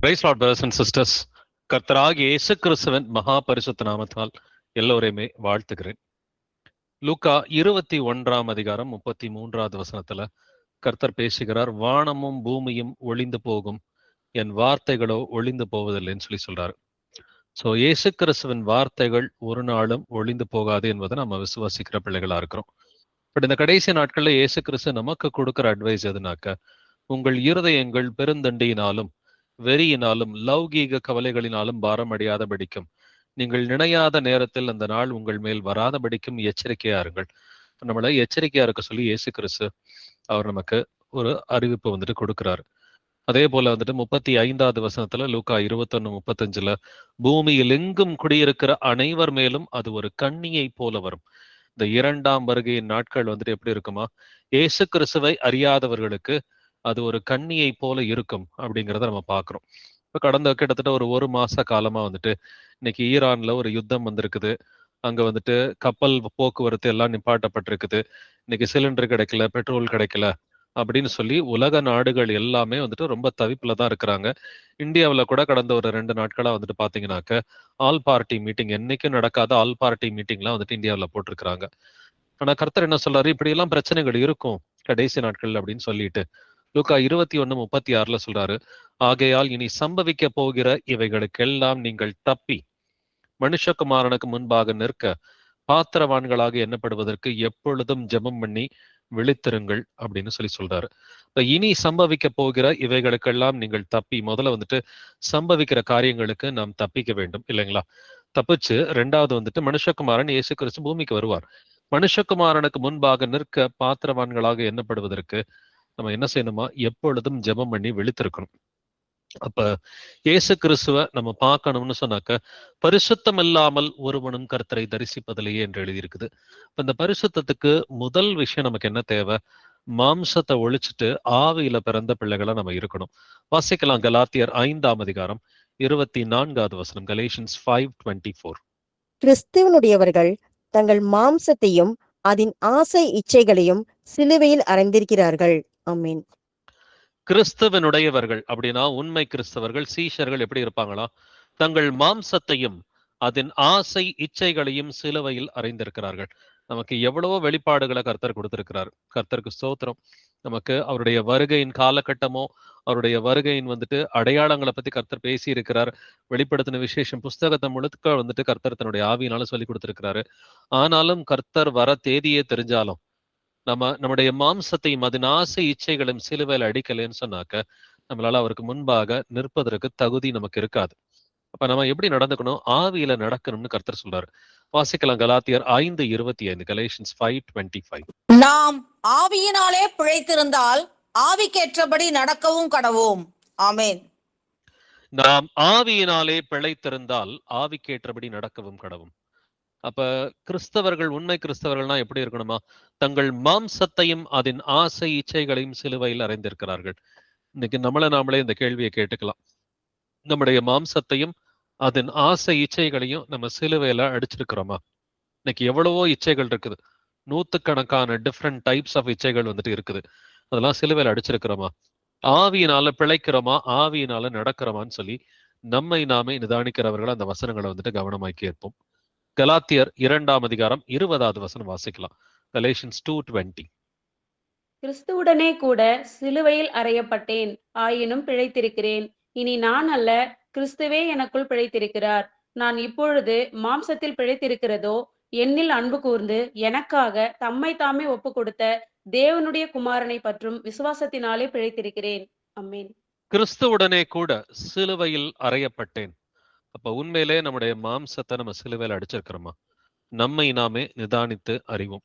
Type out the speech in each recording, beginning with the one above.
Price lord brothers and sisters. கர்த்தராகிய இயேசு கிறிஸ்துவின் மகா பரிசுத்த நாமத்தால் எல்லோரையுமே வாழ்த்துகிறேன். லூக்கா 21 33 வசனத்துல கர்த்தர் பேசுகிறார். வானமும் பூமியும் ஒளிந்து போகும், என் வார்த்தைகளோ ஒளிந்து போவதில்லைன்னு சொல்றாரு. ஸோ இயேசு கிறிஸ்துவின் வார்த்தைகள் ஒரு நாளும் ஒளிந்து போகாது என்பதை நம்ம விசுவாசிக்கிற பிள்ளைகளா இருக்கிறோம். பட் இந்த கடைசி நாட்கள்ல இயேசு கிறிஸ்து நமக்கு கொடுக்கிற அட்வைஸ் எதுனாக்க, உங்கள் இருதயங்கள் பெருந்தண்டியினாலும் வெறியினாலும் லௌகீக கவலைகளினாலும் பாரம் அடையாதபடிக்கும், நீங்கள் நினையாத நேரத்தில் அந்த நாள் உங்கள் மேல் வராதபடிக்கும் எச்சரிக்கையா இருங்கள். நம்மளை எச்சரிக்கையா இருக்க சொல்லி இயேசு கிறிஸ்து அவர் நமக்கு ஒரு அறிவிப்பு கொடுக்கிறாரு. அதே போல 35 வசனத்துல லூக்கா 21:35 பூமியில் எங்கும் குடியிருக்கிற அனைவர் மேலும் அது ஒரு கண்ணியை போல வரும். இந்த இரண்டாம் வருகையின் நாட்கள் எப்படி இருக்குமா, இயேசு கிறிஸ்துவை அறியாதவர்களுக்கு அது ஒரு கண்ணியை போல இருக்கும் அப்படிங்கிறத நம்ம பார்க்கிறோம். இப்போ கடந்த கிட்டத்தட்ட ஒரு மாச காலமா இன்னைக்கு ஈரான்ல ஒரு யுத்தம் வந்திருக்குது. அங்க கப்பல் போக்குவரத்து எல்லாம் நிப்பாட்டப்பட்டிருக்குது. இன்னைக்கு சிலிண்டர் கிடைக்கல, பெட்ரோல் கிடைக்கல அப்படின்னு சொல்லி உலக நாடுகள் எல்லாமே ரொம்ப தவிப்புல தான் இருக்கிறாங்க. இந்தியாவில கூட கடந்த ஒரு 2 நாட்களா பாத்தீங்கன்னாக்க ஆல் பார்ட்டி மீட்டிங், என்னைக்கும் நடக்காத ஆல் பார்ட்டி மீட்டிங்லாம் இந்தியாவில போட்டிருக்கிறாங்க. ஆனா கர்த்தர் என்ன சொல்றாரு, இப்படி எல்லாம் பிரச்சனைகள் இருக்கும் கடைசி நாட்கள் அப்படின்னு சொல்லிட்டு லூக்கா 21:36 சொல்றாரு. ஆகையால் இனி சம்பவிக்க போகிற இவைகளுக்கெல்லாம் நீங்கள் தப்பி மனுஷகுமாரனுக்கு முன்பாக நிற்க பாத்திரவான்களாக எண்ணப்படுவதற்கு எப்பொழுதும் ஜெபம் பண்ணி விழித்திருங்கள் அப்படின்னு சொல்றாரு. இனி சம்பவிக்க போகிற இவைகளுக்கெல்லாம் நீங்கள் தப்பி, முதல்ல சம்பவிக்கிற காரியங்களுக்கு நாம் தப்பிக்க வேண்டும் இல்லைங்களா? தப்பிச்சு ரெண்டாவது மனுஷகுமாரன் இயேசு கிறிஸ்து பூமிக்கு வருவார். மனுஷகுமாரனுக்கு முன்பாக நிற்க பாத்திரவான்களாக எண்ணப்படுவதற்கு நம்ம என்ன செய்யணுமா, எப்பொழுதும் ஜெபம் பண்ணி விழித்திருக்கணும். அப்ப இயேசு கிறிஸ்துவ நம்ம பார்க்கணும்னு சொன்னாக்க, பரிசுத்தம் இல்லாமல் ஒருவனும் கர்த்தரை தரிசிப்பதிலேயே என்று எழுதியிருக்குது. இப்ப இந்த பரிசுத்தத்துக்கு முதல் விஷயம் நமக்கு என்ன தேவை, மாம்சத்தை ஒழிச்சிட்டு ஆவியில பிறந்த பிள்ளைகளா நம்ம இருக்கணும். வாசிக்கலாம் கலாத்தியர் 5 வசனம், கலேஷியன்ஸ் 5:24. கிறிஸ்துவனுடையவர்கள் தங்கள் மாம்சத்தையும் அதன் ஆசை இச்சைகளையும் சிலுவையில் அறைந்திருக்கிறார்கள். ஆமென். கிறிஸ்துவனுடையவர்கள் அப்படின்னா உண்மை கிறிஸ்தவர்கள், சீஷர்கள் எப்படி இருப்பாங்களா, தங்கள் மாம்சத்தையும் அதன் ஆசை இச்சைகளையும் சிலுவையில் அறைந்திருக்கிறார்கள். நமக்கு எவ்வளவோ வெளிப்பாடுகளை கர்த்தர் கொடுத்திருக்கிறார். கர்த்தருக்கு ஸ்தோத்திரம். நமக்கு அவருடைய வருகையின் காலகட்டமோ அவருடைய வருகையின் அடையாளங்களை பத்தி கர்த்தர் பேசி இருக்கிறார். வெளிப்படுத்தின விசேஷம் புஸ்தகத்தை முழுக்க கர்த்தர் தன்னுடைய ஆவியினால சொல்லி கொடுத்திருக்கிறாரு. ஆனாலும் கர்த்தர் வர தேதியே தெரிஞ்சாலும் நம்முடைய மாம்சத்தையும் அதன் ஆசை இச்சைகளும் சிலுவையில் அடிக்கலைன்னு சொன்னாக்க நம்மளால அவருக்கு முன்பாக நிற்பதற்கு தகுதி நமக்கு இருக்காது. அப்ப நம்ம எப்படி நடந்துக்கணும், ஆவியில நடக்கணும்னு கர்த்தர் சொல்றாரு. வாசிக்கலாம் கலாத்தியர் 5:25, கலேஷியன்ஸ் 5:25. நாம் ஆவியினாலே பிழைத்திருந்தால் ஆவிக்கேற்றபடி நடக்கவும் கடவோம். ஆமென். நாம் ஆவியினாலே பிழைத்திருந்தால் ஆவிக்கேற்றபடி நடக்கவும் கடவும். அப்ப கிறிஸ்தவர்கள், உண்மை கிறிஸ்தவர்கள்னா எப்படி இருக்கணுமா, தங்கள் மாம்சத்தையும் அதன் ஆசை இச்சைகளையும் சிலுவையில் அறைந்திருக்கிறார்கள். இன்னைக்கு நாமளே இந்த கேள்வியை கேட்டுக்கலாம். நம்முடைய மாம்சத்தையும் அதன் ஆசை இச்சைகளையும் நம்ம சிலுவையில அடிச்சிருக்கிறோமா? இன்னைக்கு எவ்வளவோ இச்சைகள் இருக்குது, நூத்துக்கணக்கான டிஃப்ரெண்ட் டைப்ஸ் ஆஃப் இச்சைகள் இருக்குது. அதெல்லாம் சிலுவையில அடிச்சிருக்கிறோமா? ஆவியினால பிழைக்கிறோமா, ஆவியினால நடக்கிறோமான்னு சொல்லி நம்மை நாமே நிதானிக்கிறவர்கள் அந்த வசனங்களை கவனமாக்கி இருப்போம். கலாத்தியர் 2 வசனம் வாசிக்கலாம், கலேஷியன்ஸ் 2:20. கிறிஸ்துவுடனே கூட சிலுவையில் அறையப்பட்டேன், ஆயினும் பிழைத்திருக்கிறேன். இனி நான் அல்ல, கிறிஸ்துவே எனக்குள் பிழைத்திருக்கிறார். நான் இப்பொழுது மாம்சத்தில் பிழைத்திருக்கிறதோ என்னில் அன்பு கூர்ந்து எனக்காக தம்மை தாமே ஒப்பு கொடுத்த தேவனுடைய குமாரனை பற்றும் விசுவாசத்தினாலே பிழைத்திருக்கிறேன். ஆமென். கிறிஸ்துவுடனே கூட சிலுவையில் அறையப்பட்டேன். அப்ப உண்மையிலே நம்முடைய மாம்சத்தை நம்ம சிலுவையில் அடிச்சிருக்கிறோமா? நம்மை நாமே நிதானித்து அறிவோம்.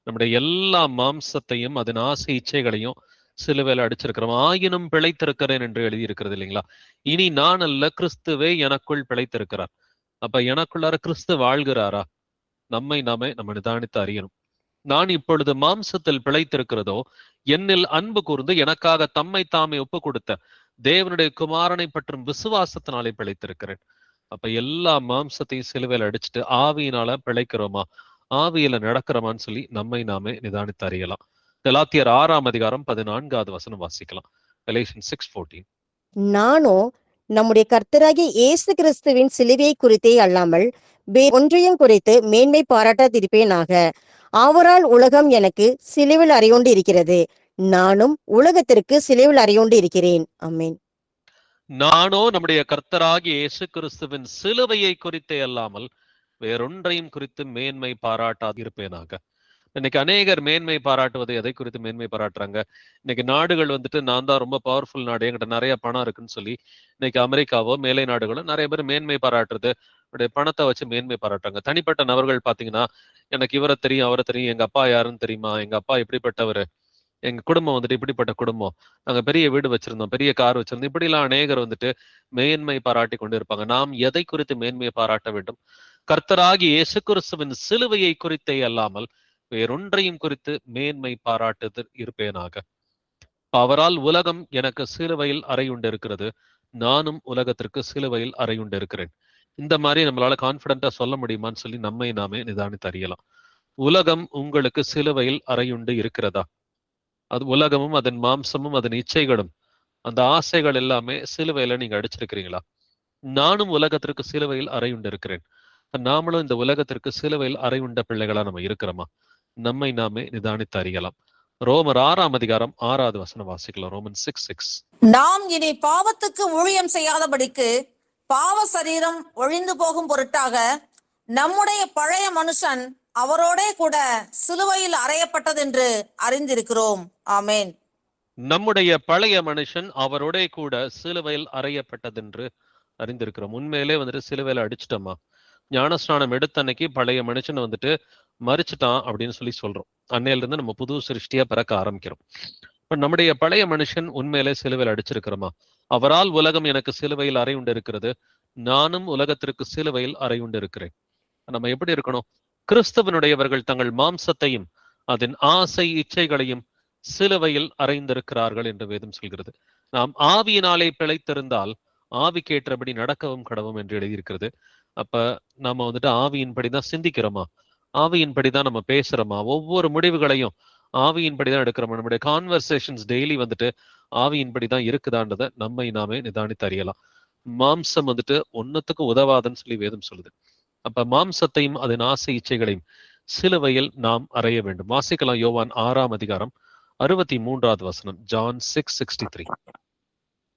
நம்முடைய எல்லா மாம்சத்தையும் அதன் ஆசை இச்சைகளையும் சிலுவையில் அடிச்சிருக்கிறோம். ஆயினும் பிழைத்திருக்கிறேன் என்று எழுதியிருக்கிறது இல்லைங்களா? இனி நான் அல்ல, கிறிஸ்துவே எனக்குள் பிழைத்திருக்கிறார். அப்ப எனக்குள்ளார கிறிஸ்து வாழ்கிறாரா? நம்மை நாமே நம்ம நிதானித்து அறியணும். நான் இப்பொழுது மாம்சத்தில் பிழைத்திருக்கிறதோ என்னில் அன்பு கூர்ந்து எனக்காக தம்மை தாமே ஒப்பு கொடுத்த தேவனுடைய குமாரனை பற்றும் விசுவாசத்தினாலே பிழைத்திருக்கிறேன். அப்ப எல்லா மாம்சத்தையும் சிலுவையில் அடிச்சுட்டு ஆவியினால பிழைக்கிறோமா, ஆவியில நடக்கிறோமான்னு சொல்லி நம்மை நாமே நிதானித்து அறியலாம். கலாத்தியர் 6 14 வசனம் வாசிக்கலாம், கலேஷியன்ஸ் 6:14. நானோ நம்முடைய கர்த்தராகிய இயேசு கிறிஸ்துவின் சிலுவையை குறித்தே அல்லாமல் வேறொன்றையும் குறித்து மேன்மை பாராட்டாதிருப்பேனாக. அவரால் உலகம் எனக்கு சிலுவில் அறையோண்டு இருக்கிறது, நானும் உலகத்திற்கு சிலுவில் அறையோண்டு இருக்கிறேன். ஆமென். நானோ நம்முடைய கர்த்தராகிய இயேசு கிறிஸ்துவின் சிலுவையை குறித்தே அல்லாமல் வேறொன்றையும் குறித்து மேன்மை பாராட்டாதிருப்பேனாக. இன்னைக்கு அநேகர் மேன்மை பாராட்டுவது எதை குறித்து மேன்மை பாராட்டுறாங்க? இன்னைக்கு நாடுகள் வந்துட்டு நான் தான் ரொம்ப பவர்ஃபுல் நாடு, என்கிட்ட நிறைய பணம் இருக்குன்னு சொல்லி இன்னைக்கு அமெரிக்காவோ மேலை நாடுகளோ நிறைய பேர் மேன்மை பாராட்டுறது, அவருடைய பணத்தை வச்சு மேன்மை பாராட்டுறாங்க. தனிப்பட்ட நபர்கள் பாத்தீங்கன்னா, எனக்கு இவரை தெரியும் அவரை தெரியும், எங்க அப்பா யாருன்னு தெரியுமா, எங்க அப்பா இப்படிப்பட்டவர், எங்க குடும்பம் வந்துட்டு இப்படிப்பட்ட குடும்பம், நாங்க பெரிய வீடு வச்சிருந்தோம், பெரிய கார் வச்சிருந்தோம், இப்படி எல்லாம் அநேகர் வந்துட்டு மேன்மை பாராட்டி கொண்டு இருப்பாங்க. நாம் எதை குறித்து மேன்மையை பாராட்ட வேண்டும்? கர்த்தராகி இயேசு கிறிஸ்துவின் சிலுவையை குறித்தே அல்லாமல் வேறொன்றையும் குறித்து மேன்மை பாராட்டு இருப்பேனாக. அவரால் உலகம் எனக்கு சிலுவையில் அறையுண்டு இருக்கிறது, நானும் உலகத்திற்கு சிலுவையில் அறையுண்டு இருக்கிறேன். இந்த மாதிரி நம்மளால கான்பிடண்டா சொல்ல முடியுமான்னு சொல்லி நம்மை நாமே நிதானித்து அறியலாம். உலகம் உங்களுக்கு சிலுவையில் அறையுண்டு இருக்கிறதா? அது உலகமும் அதன் மாம்சமும் அதன் இச்சைகளும் அந்த ஆசைகள் எல்லாமே சிலுவையில நீங்க அடிச்சிருக்கிறீங்களா? நானும் உலகத்திற்கு சிலுவையில் அறையுண்டு இருக்கிறேன். நாமளும் இந்த உலகத்திற்கு சிலுவையில் அறையுண்ட பிள்ளைகளா நம்ம இருக்கிறோமா? நம்மை நாமே நிதானித்து அறியலாம். ரோமர் 6ஆம் அதிகாரம் 6வது வசனம் வாசிக்கலாம். ரோமன் 6:6. நாம் இனி பாவத்துக்கு ஊழியம் செய்யாதபடிக்கு பாவ சரீரம் ஒழிந்து போகும் பொருட்டாக நம்முடைய பழைய மனுஷன் அவரோடே கூட சிலுவையில் அறையப்பட்டதென்று அறிந்திருக்கிறோம். ஆமென். நம்முடைய பழைய மனுஷன் அவரோட கூட சிலுவையில் அறையப்பட்டதென்று அறிந்திருக்கிறோம். உண்மையிலே வந்துட்டு சிலுவையில அடிச்சிட்டோமா? ஞானஸ்நானம் எடுத்த அன்னைக்கு பழைய மனுஷன் வந்துட்டு மறிச்சுட்டான் அப்படின்னு சொல்லி சொல்றோம். அன்னையில இருந்து நம்ம புது சிருஷ்டியா பிறக்க ஆரம்பிக்கிறோம். இப்ப நம்முடைய பழைய மனுஷன் உண்மையிலே சிலுவையில் அடிச்சிருக்கிறோமா? அவரால் உலகம் எனக்கு சிலுவையில் அறையுண்டு இருக்கிறது, நானும் உலகத்திற்கு சிலுவையில் அறையுண்டு இருக்கிறேன். நம்ம எப்படி இருக்கணும்? கிறிஸ்தவனுடையவர்கள் தங்கள் மாம்சத்தையும் அதன் ஆசை இச்சைகளையும் சிலுவையில் அறைந்திருக்கிறார்கள் என்று வேதம் சொல்கிறது. நாம் ஆவியினாலே பிழைத்திருந்தால் ஆவிக்கேற்றபடி நடக்கவும் கடவும் என்று எழுதியிருக்கிறது. அப்ப நம்ம வந்துட்டு ஆவியின்படிதான் சிந்திக்கிறோமா? ஆவியின்படிதான் நம்ம பேசுறோமா? ஒவ்வொரு முடிவுகளையும் ஆவியின்படிதான் எடுக்கிறோமா? நம்முடைய கான்வர்சேஷன்ஸ் டெய்லி வந்துட்டு ஆவியின்படிதான் இருக்குதான்றதை நம்மை நாமே நிதானித்து அறியலாம். மாம்சம் வந்துட்டு ஒன்னுத்துக்கு உதவாதுன்னு சொல்லி வேதம் சொல்லுது. அப்ப மாம்சத்தையும் அதன் ஆசை இச்சைகளையும் சிலுவையில் நாம் அறைய வேண்டும். வாசிக்கலாம் யோவான் 6ஆம் அதிகாரம் 63வது வசனம். ஜான் 6:63.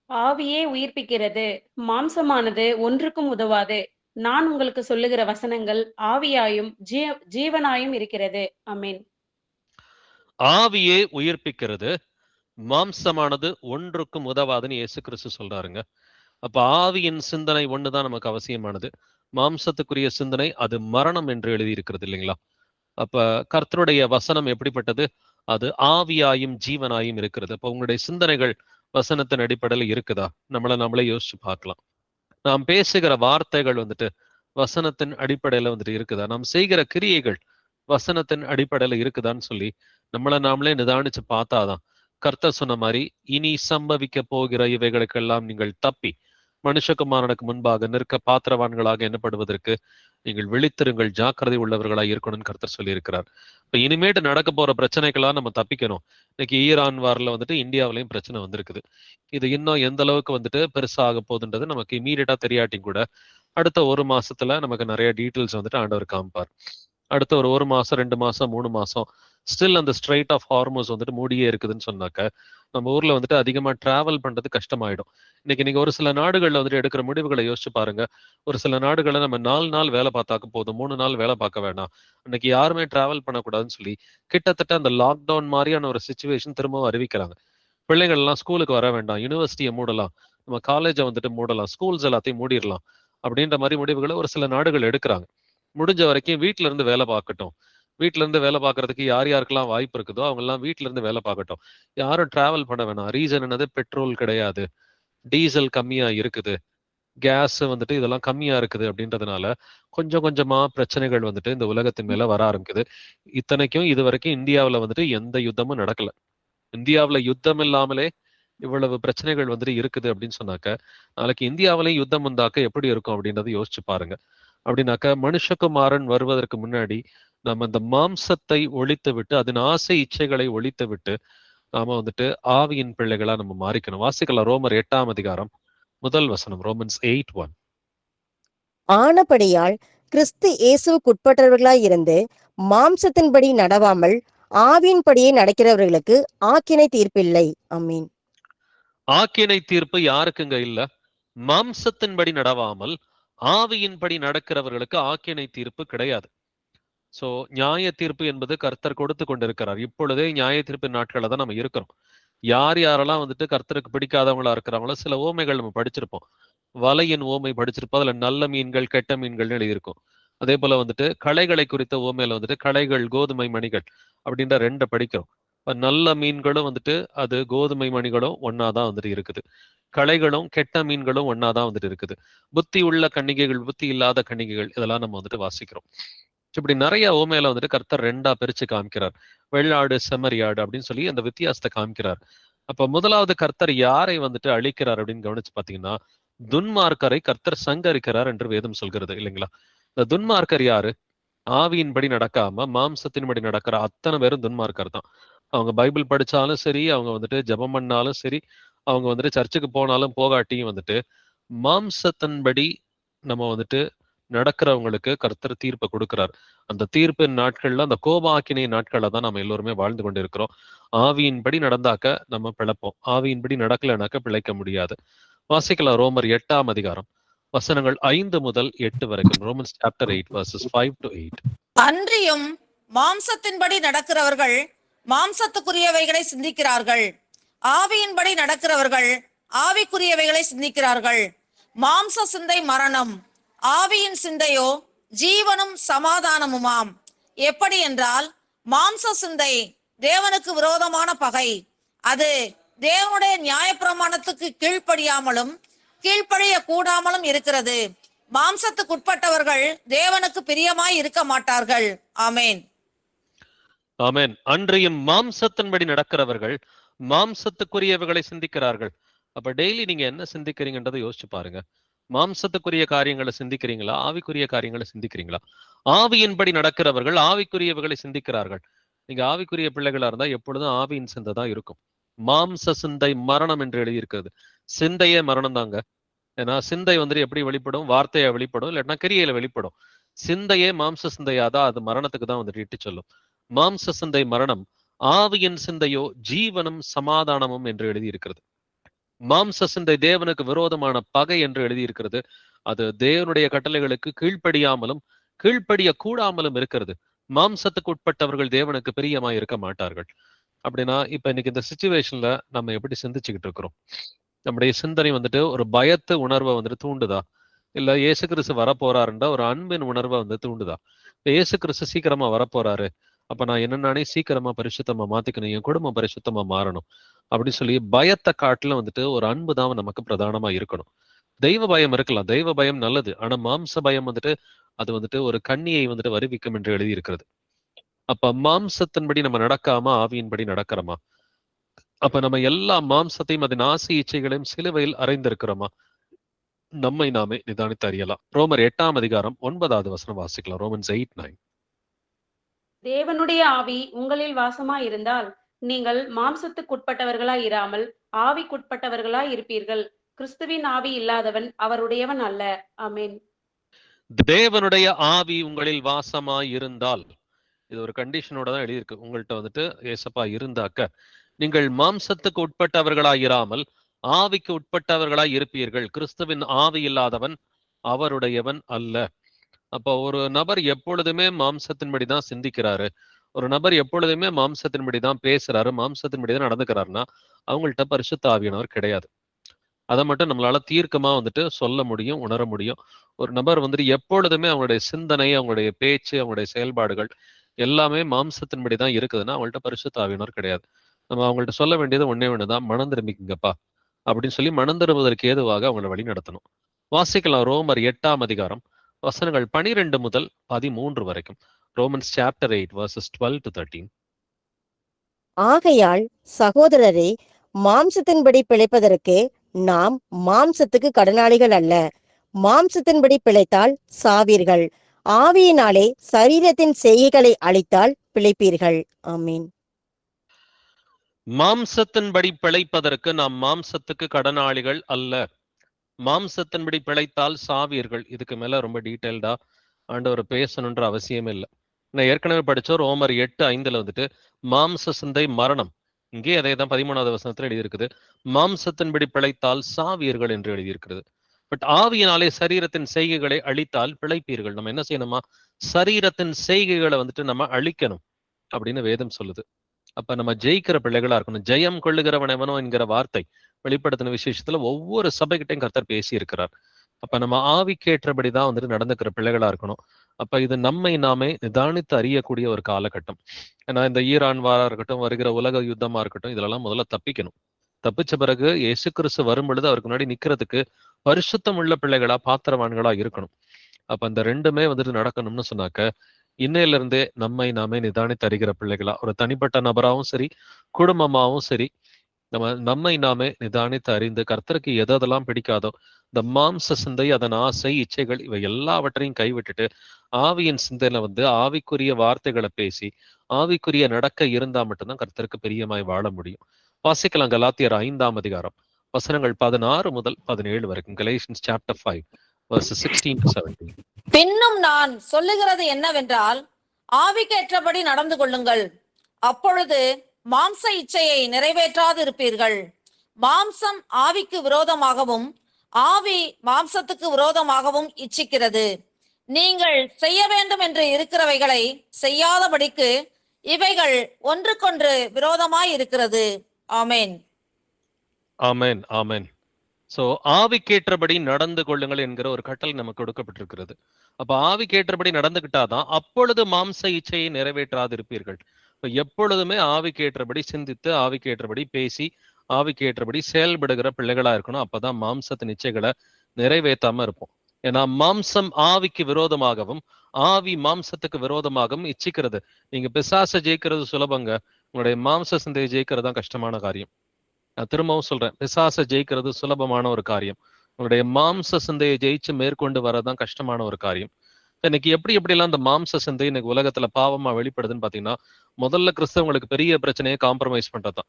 ஆவியே உயிர்ப்பிக்கிறது, மாம்சமானது ஒன்றுக்கும் உதவாது. நான் உங்களுக்கு சொல்லுகிற வசனங்கள் ஆவியாயும் ஜீவனாயும் இருக்கிறது. ஆமென். ஆவியே உயிர்ப்பிக்கிறது, மாம்சமானது ஒன்றுக்கும் உதவாதுன்னு இயேசு கிறிஸ்து சொல்றாருங்க. அப்ப ஆவியின் சிந்தனை ஒண்ணுதான் நமக்கு அவசியமானது. மாம்சத்துக்குரிய சிந்தனை அது மரணம் என்று எழுதியிருக்கிறது இல்லைங்களா? அப்ப கர்த்தருடைய வசனம் எப்படிப்பட்டது? அது ஆவியாயும் ஜீவனாயும் இருக்கிறது. அப்ப உங்களுடைய சிந்தனைகள் வசனத்தின் அடிப்படையில் இருக்குதா? நம்மளே யோசிச்சு பார்க்கலாம். நாம் பேசுகிற வார்த்தைகள் வந்துட்டு வசனத்தின் அடிப்படையில வந்துட்டு இருக்குதா? நாம் செய்கிற கிரியைகள் வசனத்தின் அடிப்படையில இருக்குதான்னு சொல்லி நாமளே நிதானிச்சு பார்த்தாதான் கர்த்தர் சொன்ன மாதிரி இனி சம்பவிக்க போகிற இவைகளுக்கெல்லாம் நீங்கள் தப்பி மனுஷகுமாரனுக்கு முன்பாக நிற்க பாத்திரவான்களாக எண்ணப்படுவதற்கு நீங்கள் விழித்திருங்கள், ஜாக்கிரதை உள்ளவர்களாக இருக்கணும்னு கர்த்தர் சொல்லி இருக்கிறார். இப்ப இனிமேட்டு நடக்க போற பிரச்சனைகளா நம்ம தப்பிக்கணும். இன்னைக்கு ஈரான் வார்ல வந்துட்டு இந்தியாவிலையும் பிரச்சனை வந்திருக்குது. இது இன்னும் எந்த அளவுக்கு வந்துட்டு பெருசாக போகுதுன்றது நமக்கு இமீடியட்டா தெரியாட்டி கூட அடுத்த 1 மாசத்துல நமக்கு நிறைய டீட்டெயில்ஸ் வந்துட்டு ஆண்டவர் காமிப்பார். அடுத்த ஒரு 1 மாசம் 2 மாசம் 3 மாசம் ஸ்டில் அந்த ஸ்ட்ரைட் ஆஃப் ஹார்மோஸ் வந்துட்டு மூடியே இருக்குதுன்னு சொன்னாக்க நம்ம ஊர்ல வந்துட்டு அதிகமா டிராவல் பண்றது கஷ்டமாயிடும். இன்னைக்கு நீங்க ஒரு சில நாடுகள்ல வந்துட்டு எடுக்கிற முடிவுகளை யோசிச்சு பாருங்க. ஒரு சில நாடுகளை நம்ம 4 நாள் வேலை பார்த்தாக்க போதும், 3 நாள் வேலை பார்க்க வேணாம், இன்னைக்கு யாருமே டிராவல் பண்ணக்கூடாதுன்னு சொல்லி கிட்டத்தட்ட அந்த லாக்டவுன் மாதிரியான ஒரு சிச்சுவேஷன் திரும்பவும் அறிவிக்கிறாங்க. பிள்ளைகள் எல்லாம் ஸ்கூலுக்கு வர வேண்டாம், யூனிவர்சிட்டியை மூடலாம், நம்ம காலேஜை வந்துட்டு மூடலாம், ஸ்கூல்ஸ் எல்லாத்தையும் மூடிடலாம் அப்படின்ற மாதிரி முடிவுகளை ஒரு சில நாடுகள் எடுக்கிறாங்க. முடிஞ்ச வரைக்கும் வீட்டுல இருந்து வேலை பார்க்கட்டும், வீட்டுல இருந்து வேலை பார்க்கறதுக்கு யார் யாருக்கெல்லாம் வாய்ப்பு இருக்குதோ அவங்க எல்லாம் வீட்டுல இருந்து வேலை பார்க்கட்டும், யாரும் டிராவல் பண்ண வேணாம். ரீசன் என்னது? பெட்ரோல் கிடையாது, டீசல் கம்மியா இருக்குது, கேஸ் வந்துட்டு இதெல்லாம் கம்மியா இருக்குது அப்படின்றதுனால கொஞ்சம் கொஞ்சமா பிரச்சனைகள் வந்துட்டு இந்த உலகத்தின் மேல வர ஆரம்பிக்குது. இத்தனைக்கும் இது வரைக்கும் இந்தியாவில வந்துட்டு எந்த யுத்தமும் நடக்கல. இந்தியாவில யுத்தம் இல்லாமலே இவ்வளவு பிரச்சனைகள் வந்துட்டு இருக்குது அப்படின்னு சொன்னாக்க நாளைக்கு இந்தியாவிலையும் யுத்தம் வந்தாக்க எப்படி இருக்கும் அப்படின்றத யோசிச்சு பாருங்க. அப்படின்னாக்க மனுஷகுமாரன் வருவதற்கு முன்னாடி நம்ம இந்த மாம்சத்தை ஒழித்து விட்டு அதன் ஆசை இச்சைகளை ஒழித்து விட்டு நாம வந்துட்டு ஆவியின் பிள்ளைகளா நம்ம மாறிக்கணும். வாசிக்கலாம் ரோமர் 8ஆம் அதிகாரம் முதல் வசனம் ரோமன்ஸ் 8:1. ஆனபடியால் கிறிஸ்து இயேசுவுக்குட்பட்டவர்களாய் இருந்து மாம்சத்தின்படி நடவாமல் ஆவியின்படியே நடக்கிறவர்களுக்கு ஆக்கினை தீர்ப்பில்லை. ஆமீன். ஆக்கினை தீர்ப்பு யாருக்குங்க இல்ல? மாம்சத்தின்படி நடவாமல் ஆவியின்படி நடக்கிறவர்களுக்கு ஆக்கினை தீர்ப்பு கிடையாது. சோ நியாய தீர்ப்பு என்பது கர்த்தர் கொடுத்து கொண்டிருக்கிறார். இப்பொழுதே நியாய தீர்ப்பு நாட்கள்ல தான் நம்ம இருக்கிறோம். யாரெல்லாம் வந்துட்டு கர்த்தருக்கு பிடிக்காதவங்களா இருக்கிறாங்களோ சில ஓமைகள் நம்ம படிச்சிருப்போம். வலையின் ஓமை படிச்சிருப்போம். அதுல நல்ல மீன்கள் கெட்ட மீன்கள்னு எழுதியிருக்கும். அதே போல வந்துட்டு களைகளை குறித்த ஓமையில வந்துட்டு களைகள் கோதுமை மணிகள் அப்படின்ற 2 படிக்கிறோம். இப்ப நல்ல மீன்களும் வந்துட்டு அது கோதுமை மணிகளும் ஒன்னாதான் வந்துட்டு இருக்குது. களைகளும் கெட்ட மீன்களும் ஒன்னாதான் வந்துட்டு இருக்குது. புத்தி உள்ள கன்னிகைகள், புத்தி இல்லாத கன்னிகைகள், இதெல்லாம் நம்ம வந்துட்டு வாசிக்கிறோம். இப்படி நிறைய ஓமையில வந்துட்டு கர்த்தர் 2ஆ பிரிச்சு காமிக்கிறார். வெள்ளாடு செம்மறியாடு அப்படின்னு சொல்லி அந்த வித்தியாசத்தை காமிக்கிறார். அப்ப முதலாவது கர்த்தர் யாரை வந்துட்டு அழிக்கிறார் அப்படின்னு கவனிச்சு பாத்தீங்கன்னா, துன்மார்க்கரை கர்த்தர் சங்கரிக்கிறார் என்று வேதம் சொல்கிறது இல்லைங்களா? இந்த துன்மார்க்கர் யாரு? ஆவியின்படி நடக்காம மாம்சத்தின்படி நடக்கிற அத்தனை பேரும் துன்மார்க்கர் தான். அவங்க பைபிள் படிச்சாலும் சரி, அவங்க வந்துட்டு ஜெபம் பண்ணாலும் சரி, அவங்க வந்துட்டு சர்ச்சுக்கு போனாலும் போகாட்டியும் வந்துட்டு மாம்சத்தின்படி நம்ம வந்துட்டு நடக்கிறவங்களுக்கு கர்த்தர் தீர்ப்பை கொடுக்கிறார். அந்த தீர்ப்பின் நாட்கள்ல, அந்த கோபாக்கினை நாட்கள்ல தான் நம்ம எல்லோருமே வாழ்ந்து கொண்டு இருக்கிறோம். ஆவியின்படி நடந்தாக்க நம்ம பிழைப்போம், ஆவியின்படி நடக்கலைனாக்க பிழைக்க முடியாது. வாசிக்கலாம் ரோமர் 8ஆம் அதிகாரம் வசனங்கள் 5 முதல் 8 வரைக்கும். Romans chapter 8 verses 5 to 8. அன்றியும் மாம்சத்தின்படி நடக்கிறவர்கள் மாம்சத்துக்குரியவைகளை சிந்திக்கிறார்கள், ஆவியின்படி நடக்கிறவர்கள் ஆவிக்குரியவைகளை சிந்திக்கிறார்கள். மாம்ச சிந்தை மரணம், ஆவியின் சிந்தையோ ஜீவனும் சமாதானமுமாம். எப்படி என்றால், மாம்ச சிந்தை தேவனுக்கு விரோதமான பகை. அது தேவனுடைய நியாயப்பிரமாணத்துக்கு கீழ்ப்படியாமலும் கீழ்ப்படிய கூடாமலும் இருக்கிறது. மாம்சத்துக்குட்பட்டவர்கள் தேவனுக்கு பிரியமாய் இருக்க மாட்டார்கள். ஆமேன். ஆமென். அன்றையும் மாம்சத்தின்படி நடக்கிறவர்கள் மாம்சத்துக்குரியவைகளை சிந்திக்கிறார்கள். அப்ப டெய்லி நீங்க என்ன சிந்திக்கிறீங்கன்றதை யோசிச்சு பாருங்க. மாம்சத்துக்குரிய காரியங்களை சிந்திக்கிறீங்களா, ஆவிக்குரிய காரியங்களை சிந்திக்கிறீங்களா? ஆவியின்படி நடக்கிறவர்கள் ஆவிக்குரியவைகளை சிந்திக்கிறார்கள். நீங்க ஆவிக்குரிய பிள்ளைகளா இருந்தா எப்பொழுதும் ஆவியின் சிந்தை தான் இருக்கும். மாம்ச சிந்தை மரணம் என்று எழுதியிருக்கிறது. சிந்தையே மரணம் தாங்க. ஏன்னா சிந்தை வந்துட்டு எப்படி வெளிப்படும்? வார்த்தையா வெளிப்படும், இல்லைன்னா கிரியையில வெளிப்படும். சிந்தையே மாம்ச சிந்தையாதான் அது மரணத்துக்கு தான் வந்துட்டு இட்டு சொல்லும். மாம்ச சிந்தை மரணம், ஆவியின் சிந்தையோ ஜீவனும் சமாதானமும் என்று எழுதியிருக்கிறது. மாம்ச சிந்தை தேவனுக்கு விரோதமான பகை என்று எழுதியிருக்கிறது. அது தேவனுடைய கட்டளைகளுக்கு கீழ்ப்படியாமலும் கீழ்ப்படிய கூடாமலும் இருக்கிறது. மாம்சத்துக்கு உட்பட்டவர்கள் தேவனுக்கு பிரியமாய் இருக்க மாட்டார்கள். அப்படின்னா இப்ப இன்னைக்கு இந்த சிச்சுவேஷன்ல நம்ம எப்படி சிந்திச்சுக்கிட்டு இருக்கிறோம்? நம்முடைய சிந்தனை வந்துட்டு ஒரு பயத்து உணர்வை வந்துட்டு தூண்டுதா, இல்ல இயேசு கிறிஸ்து வரப்போறாருன்றா ஒரு அன்பின் உணர்வை வந்து தூண்டுதா? இயேசு கிறிஸ்து சீக்கிரமா வரப்போறாரு, அப்ப நான் என்னன்னானே சீக்கிரமா பரிசுத்தமா மாத்திக்கணும், என் குடும்பம் பரிசுத்தமா மாறணும் அப்படின்னு சொல்லி பயத்தை காட்டுல வந்துட்டு ஒரு அன்பு தான் நமக்கு பிரதானமா இருக்கணும். தெய்வ பயம் இருக்கலாம், தெய்வ பயம் நல்லது. ஆனா மாம்ச பயம் வந்துட்டு அது வந்துட்டு ஒரு கண்ணியை வந்துட்டு வருவிக்கும் என்று எழுதி இருக்கிறது. அப்ப மாம்சத்தின்படி நம்ம நடக்காம ஆவியின்படி நடக்கிறோமா? அப்ப நம்ம எல்லா மாம்சத்தையும் அதன் ஆசை இச்சைகளையும் சிலுவையில் அறைந்திருக்கிறோமா? நம்மை நாமே நிதானித்து அறியலாம். ரோமர் 8ஆம் அதிகாரம் 9வது வசனம் வாசிக்கலாம். ரோமன்ஸ் 8:9. தேவனுடைய ஆவி உங்களில் வாசமாய் இருந்தால் நீங்கள் மாம்சத்துக்குட்பட்டவர்களாய் இராமல் ஆவிக்குட்பட்டவர்களாய் இருப்பீர்கள். கிறிஸ்துவின் ஆவி இல்லாதவன் அவருடையவன் அல்ல. ஆமென். தேவனுடைய ஆவி உங்களில் வாசமாய் இருந்தால், இது ஒரு கண்டிஷனோட தான் எழுதியிருக்கு. உங்கள்கிட்ட வந்துட்டு ஏசப்பா இருந்தாக்க நீங்கள் மாம்சத்துக்கு உட்பட்டவர்களாய் இராமல் ஆவிக்கு உட்பட்டவர்களாய் இருப்பீர்கள். கிறிஸ்துவின் ஆவி இல்லாதவன் அவருடையவன் அல்ல. அப்போ ஒரு நபர் எப்பொழுதுமே மாம்சத்தின்படிதான் சிந்திக்கிறாரு, ஒரு நபர் எப்பொழுதுமே மாம்சத்தின்படிதான் பேசுறாரு, மாம்சத்தின்படிதான் நடந்துக்கிறாருன்னா அவங்கள்ட்ட பரிசுத்த ஆவியானவர் கிடையாது. அதை மட்டும் நம்மளால தீர்க்கமா வந்துட்டு சொல்ல முடியும், உணர முடியும். ஒரு நபர் வந்துட்டு எப்பொழுதுமே அவங்களுடைய சிந்தனை, அவங்களுடைய பேச்சு, அவங்களுடைய செயல்பாடுகள் எல்லாமே மாம்சத்தின்படிதான் இருக்குதுன்னா அவங்கள்ட்ட பரிசுத்த ஆவியானவர் கிடையாது. நம்ம அவங்கள்ட்ட சொல்ல வேண்டியது ஒன்னே ஒண்ணுதான், மனம் திரும்பிக்குங்கப்பா அப்படின்னு சொல்லி மனம் திரும்புவதற்கு ஏதுவாக அவங்களை வழி நடத்தணும். வாசிக்கலாம் ரோமர் 8ஆம் அதிகாரம் வசனங்கள் 12 முதல் 13 வரைக்கும். Romans chapter 8 verses 12 to 13. ஆகையால் சகோதரரே, மாம்சத்தின்படி பிழைப்பதற்கு நாம் மாம்சத்துக்கு கடனாளிகள் அல்ல. மாம்சத்தின்படி பிழைத்தால் சாவீர்கள், ஆவியினாலே சரீரத்தின் செய்கைகளை அழித்தால் பிழைப்பீர்கள். ஆமீன். மாம்சத்தின்படி பிழைப்பதற்கு நாம் மாம்சத்துக்கு கடனாளிகள் அல்ல. மாம்சத்தின்படி பிழைத்தால் சாவீர்கள். இதுக்கு மேல ரொம்ப டீட்டெயில்டா ஆண்டவர் பேசணுன்ற அவசியமே இல்லை. நான் ஏற்கனவே படிச்சோம் ரோமர் 8:5 வந்துட்டு மாம்ச சிந்தை மரணம். இங்கே அதே தான் 13வது வசனத்துல எழுதியிருக்குது. மாம்சத்தின்படி பிழைத்தால் சாவீர்கள் என்று எழுதியிருக்கிறது. பட் ஆவியினாலே சரீரத்தின் செய்கைகளை அழித்தால் பிழைப்பீர்கள். நம்ம என்ன செய்யணுமா? சரீரத்தின் செய்கைகளை வந்துட்டு நம்ம அழிக்கணும் அப்படின்னு வேதம் சொல்லுது. அப்ப நம்ம ஜெயிக்கிற பிள்ளைகளா இருக்கணும். ஜெயம் கொள்ளுகிறவன் எவனோ என்கிற வார்த்தை வெளிப்படுத்தின விசேஷத்துல ஒவ்வொரு சபைகிட்டையும் கர்த்தர் பேசி இருக்கிறார். அப்ப நம்ம ஆவிக்கேற்றபடிதான் வந்துட்டு நடந்துக்கிற பிள்ளைகளா இருக்கணும். அப்ப இது நம்மை நாமே நிதானித்து அறியக்கூடிய ஒரு காலகட்டம். ஏன்னா இந்த ஈரான் வாரா இருக்கட்டும், வருகிற உலக யுத்தமா இருக்கட்டும், இதுலலாம் முதல்ல தப்பிக்கணும். தப்பிச்ச பிறகு இயேசு கிறிஸ்து வரும் பொழுது அவருக்கு முன்னாடி நிக்கிறதுக்கு பரிசுத்தம் உள்ள பிள்ளைகளா, பாத்திரவான்களா இருக்கணும். அப்ப அந்த ரெண்டுமே வந்துட்டு நடக்கணும்னு சொன்னாக்க இன்னையில இருந்தே நம்மை நாமே நிதானித்து அறிகிற பிள்ளைகளா, ஒரு தனிப்பட்ட நபராகவும் சரி, குடும்பமாகவும் சரி, நம்மை நாமே நிதானித்து அறிந்து கர்த்தருக்கு எதெல்லாம் பிடிக்காதோ, இந்த மாம்ச சிந்தை, அதன் ஆசை, இச்சைகள் இவை எல்லாவற்றையும் கைவிட்டுட்டு ஆவியின் சிந்தையில வந்து ஆவிக்குரிய வார்த்தைகளை பேசி ஆவிக்குரிய நடக்க இருந்தா மட்டும்தான் கர்த்தருக்கு பிரியமாய் வாழ முடியும். வாசிக்கலாம் கலாத்தியர் 5ஆம் அதிகாரம் வசனங்கள் 16 முதல் 17 வரைக்கும். Galatians chapter 5 verses 16 to 17. பின்னும் நான் சொல்லுகிறது என்னவென்றால், ஆவிக்கேற்றபடி நடந்து கொள்ளுங்கள், அப்பொழுது மாம்ச இச்சையை நிறைவேற்றாது இருப்பீர்கள். மாம்சம் ஆவிக்கு விரோதமாகவும் ஆவி மாம்சத்துக்கு விரோதமாகவும் இச்சிக்கிறது. நீங்கள் செய்ய வேண்டும் என்று இருக்கிறவைகளை செய்யாதபடிக்கு இவைகள் ஒன்றுக்கொன்று விரோதமாய் இருக்கிறது. ஆமென். ஆமென், ஆமென். சோ ஆவிக்கேற்றபடி நடந்து கொள்ளுங்கள் என்கிற ஒரு கட்டளை நமக்கு கொடுக்கப்பட்டிருக்கிறது. அப்ப ஆவிக்கேற்றபடி நடந்துகிட்டாதான் அப்பொழுது மாம்ச இச்சையை நிறைவேற்றாதிருப்பீர்கள். இப்ப எப்பொழுதுமே ஆவிக்கேற்றபடி சிந்தித்து, ஆவிக்கேற்றபடி பேசி, ஆவிக்கேற்றபடி செயல்படுகிற பிள்ளைகளா இருக்கணும். அப்பதான் மாம்சத்தின் இச்சைகளை நிறைவேற்றாம இருப்போம். ஏன்னா மாம்சம் ஆவிக்கு விரோதமாகவும் ஆவி மாம்சத்துக்கு விரோதமாகவும் இச்சிக்கிறது. நீங்க பிசாசை ஜெயிக்கிறது சுலபங்க, உங்களுடைய மாம்ச சிந்தையை ஜெயிக்கிறது தான் கஷ்டமான காரியம். நான் திரும்பவும் சொல்றேன், பிசாசை ஜெயிக்கிறது சுலபமான ஒரு காரியம், உங்களுடைய மாம்ச சிந்தையை ஜெயிச்சு மேற்கொண்டு வரதான் கஷ்டமான ஒரு காரியம். இன்னைக்கு எப்படிலாம் இந்த மாம்ச சிந்தை இன்னைக்கு உலகத்துல பாவமா வெளிப்படுதுன்னு பாத்தீங்கன்னா, முதல்ல கிறிஸ்தவங்களுக்கு பெரிய பிரச்சனையை காம்ப்ரமைஸ் பண்றதுதான்.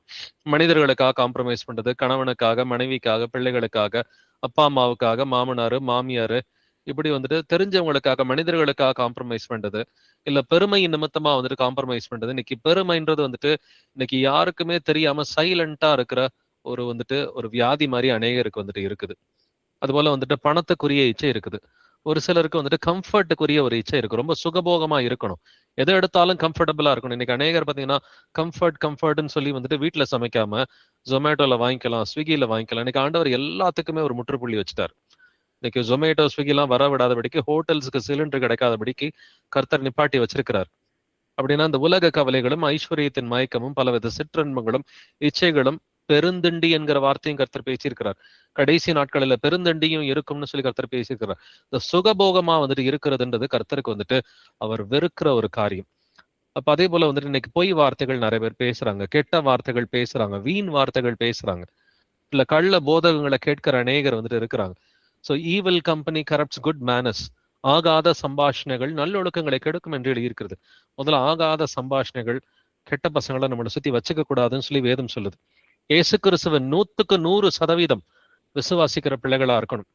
மனிதர்களுக்காக காம்ப்ரமைஸ் பண்றது, கணவனுக்காக, மனைவிக்காக, பிள்ளைகளுக்காக, அப்பா அம்மாவுக்காக, மாமனாரு மாமியாரு, இப்படி வந்துட்டு தெரிஞ்சவங்களுக்காக, மனிதர்களுக்காக காம்ப்ரமைஸ் பண்றது, இல்ல பெருமை நிமித்தமா வந்துட்டு காம்ப்ரமைஸ் பண்றது. இன்னைக்கு பெருமைன்றது வந்துட்டு இன்னைக்கு யாருக்குமே தெரியாம சைலண்டா இருக்கிற ஒரு வியாதி மாதிரி அநேகருக்கு வந்துட்டு இருக்குது. அது போல வந்துட்டு பணத்துக்குரிய இச்சை இருக்குது. ஒரு சிலருக்கு வந்துட்டு கம்ஃபர்ட்டுக்குரிய ஒரு இச்சை இருக்கு, ரொம்ப சுகபோகமா இருக்கணும், எதை எடுத்தாலும் கம்ஃபர்டபுளா இருக்கணும். இன்னைக்கு அநேகர் பாத்தீங்கன்னா கம்ஃபர்ட்னு சொல்லி வந்துட்டு வீட்டுல சமைக்காம ஜொமேட்டோல வாங்கிக்கலாம், ஸ்விக்கில வாங்கிக்கலாம். இன்னைக்கு ஆண்டவர் எல்லாத்துக்குமே ஒரு முற்றுப்புள்ளி வச்சுட்டார். இன்னைக்கு ஜொமேட்டோ, ஸ்விக்கி எல்லாம் வர விடாதபடிக்கு, ஹோட்டல்ஸுக்கு சிலிண்டர் கிடைக்காதபடிக்கு கர்த்தர் நிப்பாட்டி வச்சிருக்கிறார். அப்படின்னா இந்த உலக கவலைகளும் ஐஸ்வர்யத்தின் மயக்கமும் பலவித சிற்றன்பங்களும் இச்சைகளும் பெருந்தண்டி என்கிற வார்த்தையும் கர்த்தர் பேசியிருக்கிறார். கடைசி நாட்களில பெருந்தண்டியும் இருக்கும்னு சொல்லி கர்த்தர் பேசியிருக்கிறார். இந்த சுகபோகமா வந்துட்டு இருக்கிறதுன்றது கர்த்தருக்கு வந்துட்டு அவர் வெறுக்கிற ஒரு காரியம். அப்ப அதே போல வந்துட்டு இன்னைக்கு பொய் வார்த்தைகள் நிறைய பேர் பேசுறாங்க, கெட்ட வார்த்தைகள் பேசுறாங்க, வீண் வார்த்தைகள் பேசுறாங்க, இல்ல கள்ள போதகங்களை கேட்கிற அநேகர் வந்துட்டு இருக்கிறாங்க. So evil company corrupts good manners. ஆகாத சம்பாஷணைகள் நல்லொழுக்கங்களை கெடுக்கும் என்று எழுதியிருக்கிறது. முதல்ல ஆகாத சம்பாஷணைகள், கெட்ட பசங்களை நம்மளை சுத்தி வச்சுக்க கூடாதுன்னு சொல்லி வேதம் சொல்லுது. இயேசு கிறிஸ்துவன் 100% விசுவாசிக்கிற பிள்ளைகளா இருக்கணும்.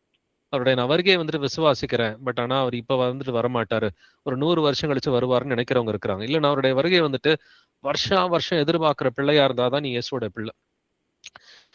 அவருடைய நான் வருகையை வந்துட்டு விசுவாசிக்கிறேன், பட் ஆனா அவர் இப்ப வந்துட்டு வரமாட்டாரு, ஒரு 100 வருஷம் கழிச்சு வருவாருன்னு நினைக்கிறவங்க இருக்கிறாங்க. இல்ல நான் அவருடைய வருகையை வந்துட்டு வருஷம் எதிர்பார்க்கிற பிள்ளையா இருந்தாதான் நீ இயேசுவோட பிள்ளை.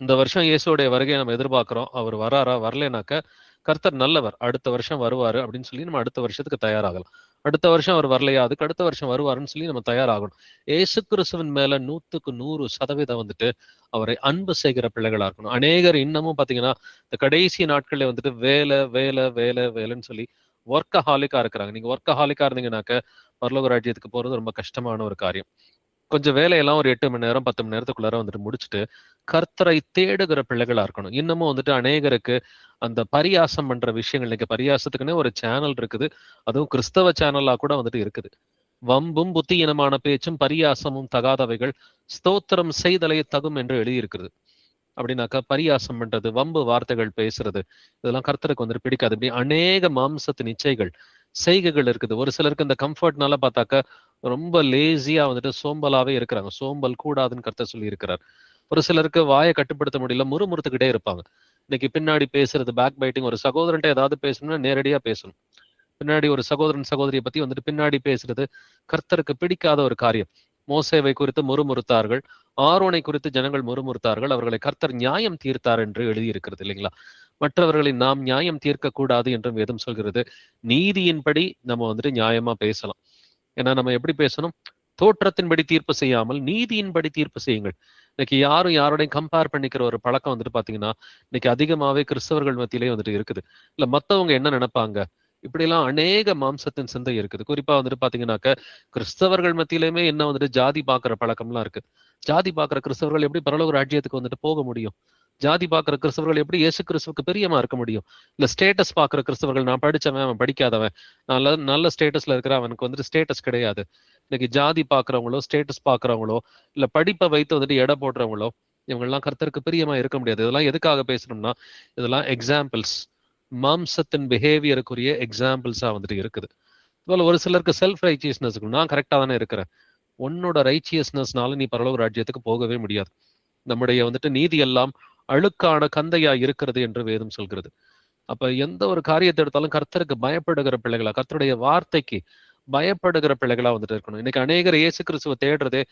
இந்த வருஷம் இயேசுடைய வருகையை நம்ம எதிர்பார்க்கிறோம், அவர் வராரா, வரலனாக்க கர்த்தர் நல்லவர், அடுத்த வருஷம் வருவாரு அப்படின்னு சொல்லி நம்ம அடுத்த வருஷத்துக்கு தயாராகலாம். அடுத்த வருஷம் அவர் வரலையா, அதுக்கு அடுத்த வருஷம் வருவாருன்னு சொல்லி நம்ம தயாராகணும். இயேசு கிறிஸ்துவின் மேல 100% வந்துட்டு அவரை அன்பு செய்கிற பிள்ளைகளா இருக்கணும். அநேகர் இன்னமும் பாத்தீங்கன்னா இந்த கடைசி நாட்கள்ல வந்துட்டு வேலை வேலை வேலை வேலைன்னு சொல்லி ஒர்க்கஹாலிக்கா இருக்கிறாங்க. நீங்க ஒர்க்கஹாலிக்கா இருந்தீங்கன்னாக்க பரலோக ராஜ்யத்துக்கு போறது ரொம்ப கஷ்டமான ஒரு காரியம். கொஞ்சம் வேலையெல்லாம் ஒரு 8 மணி நேரம் 10 மணி நேரத்துக்குள்ளார வந்துட்டு முடிச்சுட்டு கர்த்தரை தேடுகிற பிள்ளைகளா இருக்கணும். இன்னமும் வந்துட்டு அநேகருக்கு அந்த பரியாசம் பண்ற விஷயங்கள், இன்னைக்கு பரியாசத்துக்குன்னே ஒரு சேனல் இருக்குது, அதுவும் கிறிஸ்தவ சேனலா கூட வந்துட்டு இருக்குது. வம்பும் புத்தியினமான பேச்சும் பரியாசமும் தகாதவைகள் ஸ்தோத்திரம் செய்தலை தகும் என்று எழுதியிருக்கிறது. அப்படின்னாக்கா பரியாசம் பண்றது, வம்பு வார்த்தைகள் பேசுறது, இதெல்லாம் கர்த்தருக்கு வந்துட்டு பிடிக்காது. இப்படி அநேக மாம்சத்தின் இச்சைகள் செய்கைகள் இருக்குது. ஒரு சிலருக்கு இந்த கம்ஃபர்ட்னால பார்த்தாக்கா ரொம்ப லேசியா வந்துட்டு சோம்பலாவே இருக்கிறாங்க. சோம்பல் கூடாதுன்னு கர்த்தர் சொல்லி இருக்கிறார். ஒரு சிலருக்கு வாயை கட்டுப்படுத்த முடியல, முறுமுறுத்துக்கிட்டே இருப்பாங்க. இன்னைக்கு பின்னாடி பேசுறது பேக் பைட்டிங். ஒரு சகோதரன்ட்ட ஏதாவது பேசணும்னா நேரடியா பேசணும். பின்னாடி ஒரு சகோதரன் சகோதரியை பத்தி வந்துட்டு பின்னாடி பேசுறது கர்த்தருக்கு பிடிக்காத ஒரு காரியம். மோசேவை குறித்து முறுமுறுத்தார்கள், ஆரோனை குறித்து ஜனங்கள் முறுமுறுத்தார்கள், அவர்களை கர்த்தர் நியாயம் தீர்த்தார் என்று எழுதியிருக்கிறது இல்லைங்களா? மற்றவர்களை நாம் நியாயம் தீர்க்க கூடாது என்றும் வேதம் சொல்கிறது. நீதியின்படி நம்ம வந்துட்டு நியாயமா பேசலாம். ஏன்னா நம்ம எப்படி பேசணும்? தோற்றத்தின்படி தீர்ப்பு செய்யாமல் நீதியின்படி தீர்ப்பு செய்யுங்கள். இன்னைக்கு யாரும் யாரோடையும் கம்பேர் பண்ணிக்கிற ஒரு பழக்கம் வந்துட்டு பாத்தீங்கன்னா இன்னைக்கு அதிகமாவே கிறிஸ்தவர்கள் மத்தியிலே வந்துட்டு இருக்குது. இல்ல மத்தவங்க என்ன நினைப்பாங்க, இப்படிலாம் அநேக மாம்சத்தின் சிந்தை இருக்குது. குறிப்பா வந்துட்டு பாத்தீங்கன்னாக்க கிறிஸ்தவர்கள் மத்தியிலுமே என்ன வந்துட்டு ஜாதி பாக்குற பழக்கம்லாம் இருக்கு. ஜாதி பாக்குற கிறிஸ்தவர்கள் எப்படி பரலோக ராஜ்யத்துக்கு வந்துட்டு போக முடியும்? ஜாதி பாக்குற கிறிஸ்தவர்கள் எப்படி இயேசு கிறிஸ்துவுக்கு பிரியமா இருக்க முடியும்? இல்ல ஸ்டேட்டஸ் பாக்குற கிறிஸ்தவர்கள், நான் படிச்சவன் அவன் படிக்காதவன், நல்ல நல்ல ஸ்டேட்டஸ்ல இருக்கிற அவனுக்கு வந்துட்டு ஸ்டேட்டஸ் கிடையாது. இன்னைக்கு ஜாதி பாக்குறவங்களோ ஸ்டேட்டஸ் பாக்குறவங்களோ இல்ல படிப்பை வைத்து வந்துட்டு எடை போடுறவங்களோ இவங்கெல்லாம் கர்த்தருக்கு பிரியமா இருக்க முடியாது. இதெல்லாம் எதுக்காக பேசணும்னா இதெல்லாம் எக்ஸாம்பிள்ஸ், மாம்சத்தின் பிஹேவியருக்குரிய எக்ஸாம்பிள்ஸா வந்துட்டு இருக்குது. இதுபோல ஒரு சிலருக்கு செல்ஃப் ரைச்சியஸ்னஸ், நான் கரெக்டா தானே இருக்கிறேன். உன்னோட ரைச்சியஸ்னஸ்னால நீ பரலோக ராஜ்யத்துக்கு போகவே முடியாது. நம்முடைய வந்துட்டு நீதி எல்லாம் அழுக்கான கந்தையா இருக்கிறது என்று வேதம் சொல்கிறது. அப்ப எந்த ஒரு காரியத்தை எடுத்தாலும் கர்த்தருக்கு பயப்படுகிற பிள்ளைகளா, கர்த்தருடைய வார்த்தைக்கு பயப்படுகிற பிள்ளைகளா வந்துட்டு இருக்கணும். இன்னைக்கு அநேகர் இயேசு கிறிஸ்துவை தேடுறதே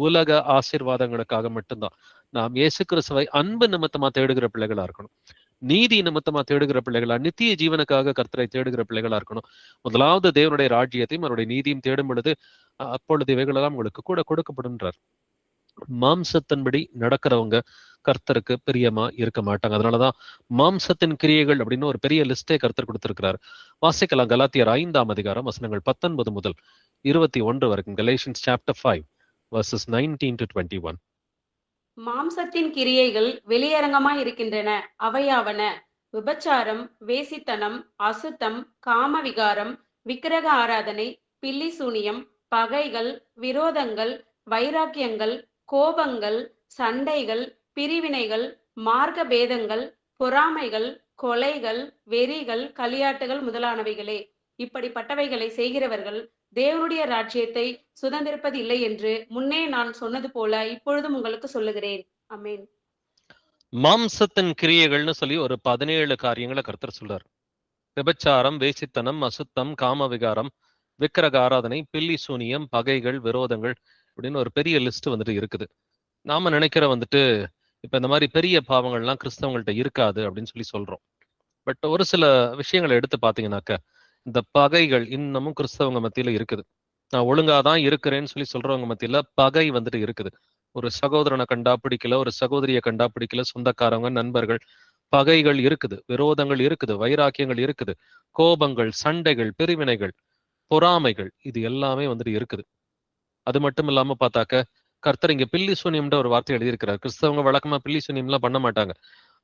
உலக ஆசீர்வாதங்களுக்காக மட்டும்தான். நாம் இயேசு கிறிஸ்துவை அன்பு நிமித்தமா தேடுகிற பிள்ளைகளா இருக்கணும். நீதி நிமித்தமா தேடுகிற பிள்ளைகளா, நித்திய ஜீவனுக்காக கர்த்தரை தேடுகிற பிள்ளைகளா இருக்கணும். முதலாவது தேவனுடைய ராஜ்யத்தையும் அவருடைய நீதியும் தேடும் பொழுது அப்பொழுது இவைகளெல்லாம் உங்களுக்கு கூட கொடுக்கப்படுன்றார். மாம்சத்தின்படி நடக்கிறவங்க கர்த்தருக்கு பிரியமா இருக்க மாட்டாங்க. அதனாலதான் மாம்சத்தின் கிரியைகள் அப்படின்னு ஒரு பெரிய லிஸ்டே கர்த்தர் கொடுத்திருக்கிறார். வாசிக்கலாம். கலாத்தியர் 5ஆம் அதிகாரம் வசனங்கள் 19 முதல் 21 வரைக்கும். Galatians chapter 5 verses 19 to 21. மாம்சத்தின் கிரியைகள் வெளியரங்கமாய் இருக்கின்றன. அவையாவன: விபச்சாரம், வேசித்தனம், அசுத்தம், காமவிகாரம், விக்கிரக ஆராதனை, பில்லி சூனியம், பகைகள், விரோதங்கள், வைராக்கியங்கள், கோபங்கள், சண்டைகள், பிரிவினைகள், மார்க்க பேதங்கள், பொறாமைகள், கொலைகள், வெறிகள், களியாட்டுகள் முதலானவைகளே. இப்படிப்பட்டவைகளை செய்கிறவர்கள் தேவனுடைய ராஜ்யத்தை சுதந்திரிப்பது இல்லை என்று முன்னே நான் சொன்னது போல இப்பொழுதும் உங்களுக்கு சொல்லுகிறேன். ஆமென். மாம்சத்தின் கிரியைகள்னு சொல்லி ஒரு 17 காரியங்களை கர்த்தர் சொல்றார். விபச்சாரம், வேசித்தனம், அசுத்தம், காமவிகாரம், விக்கிரக ஆராதனை, பில்லி சூனியம், பகைகள், விரோதங்கள் அப்படின்னு ஒரு பெரிய லிஸ்ட் வந்துட்டு இருக்குது. நாம நினைக்கிற வந்துட்டு இப்ப இந்த மாதிரி பெரிய பாவங்கள்லாம் கிறிஸ்தவங்கள்ட்ட இருக்காது அப்படின்னு சொல்லி சொல்றோம். பட் ஒரு சில விஷயங்களை எடுத்து பாத்தீங்கன்னாக்க இந்த பகைகள் இன்னமும் கிறிஸ்தவங்க மத்தியில இருக்குது. நான் ஒழுங்காதான் இருக்கிறேன்னு சொல்லி சொல்றவங்க மத்தியில பகை வந்துட்டு இருக்குது. ஒரு சகோதரனை கண்டா பிடிக்கல, ஒரு சகோதரியை கண்டா பிடிக்கல, சொந்தக்காரங்க, நண்பர்கள், பகைகள் இருக்குது, விரோதங்கள் இருக்குது, வைராக்கியங்கள் இருக்குது, கோபங்கள், சண்டைகள், பிரிவினைகள், பொறாமைகள், இது எல்லாமே வந்துட்டு இருக்குது. அது மட்டும் இல்லாம பார்த்தாக்க கர்த்தர் இங்க பில்லி சூனியம்ன்ற ஒரு வார்த்தை எழுதியிருக்கிறார். கிறிஸ்தவங்க வழக்கமா பில்லி சூனியம்லாம் பண்ண மாட்டாங்க.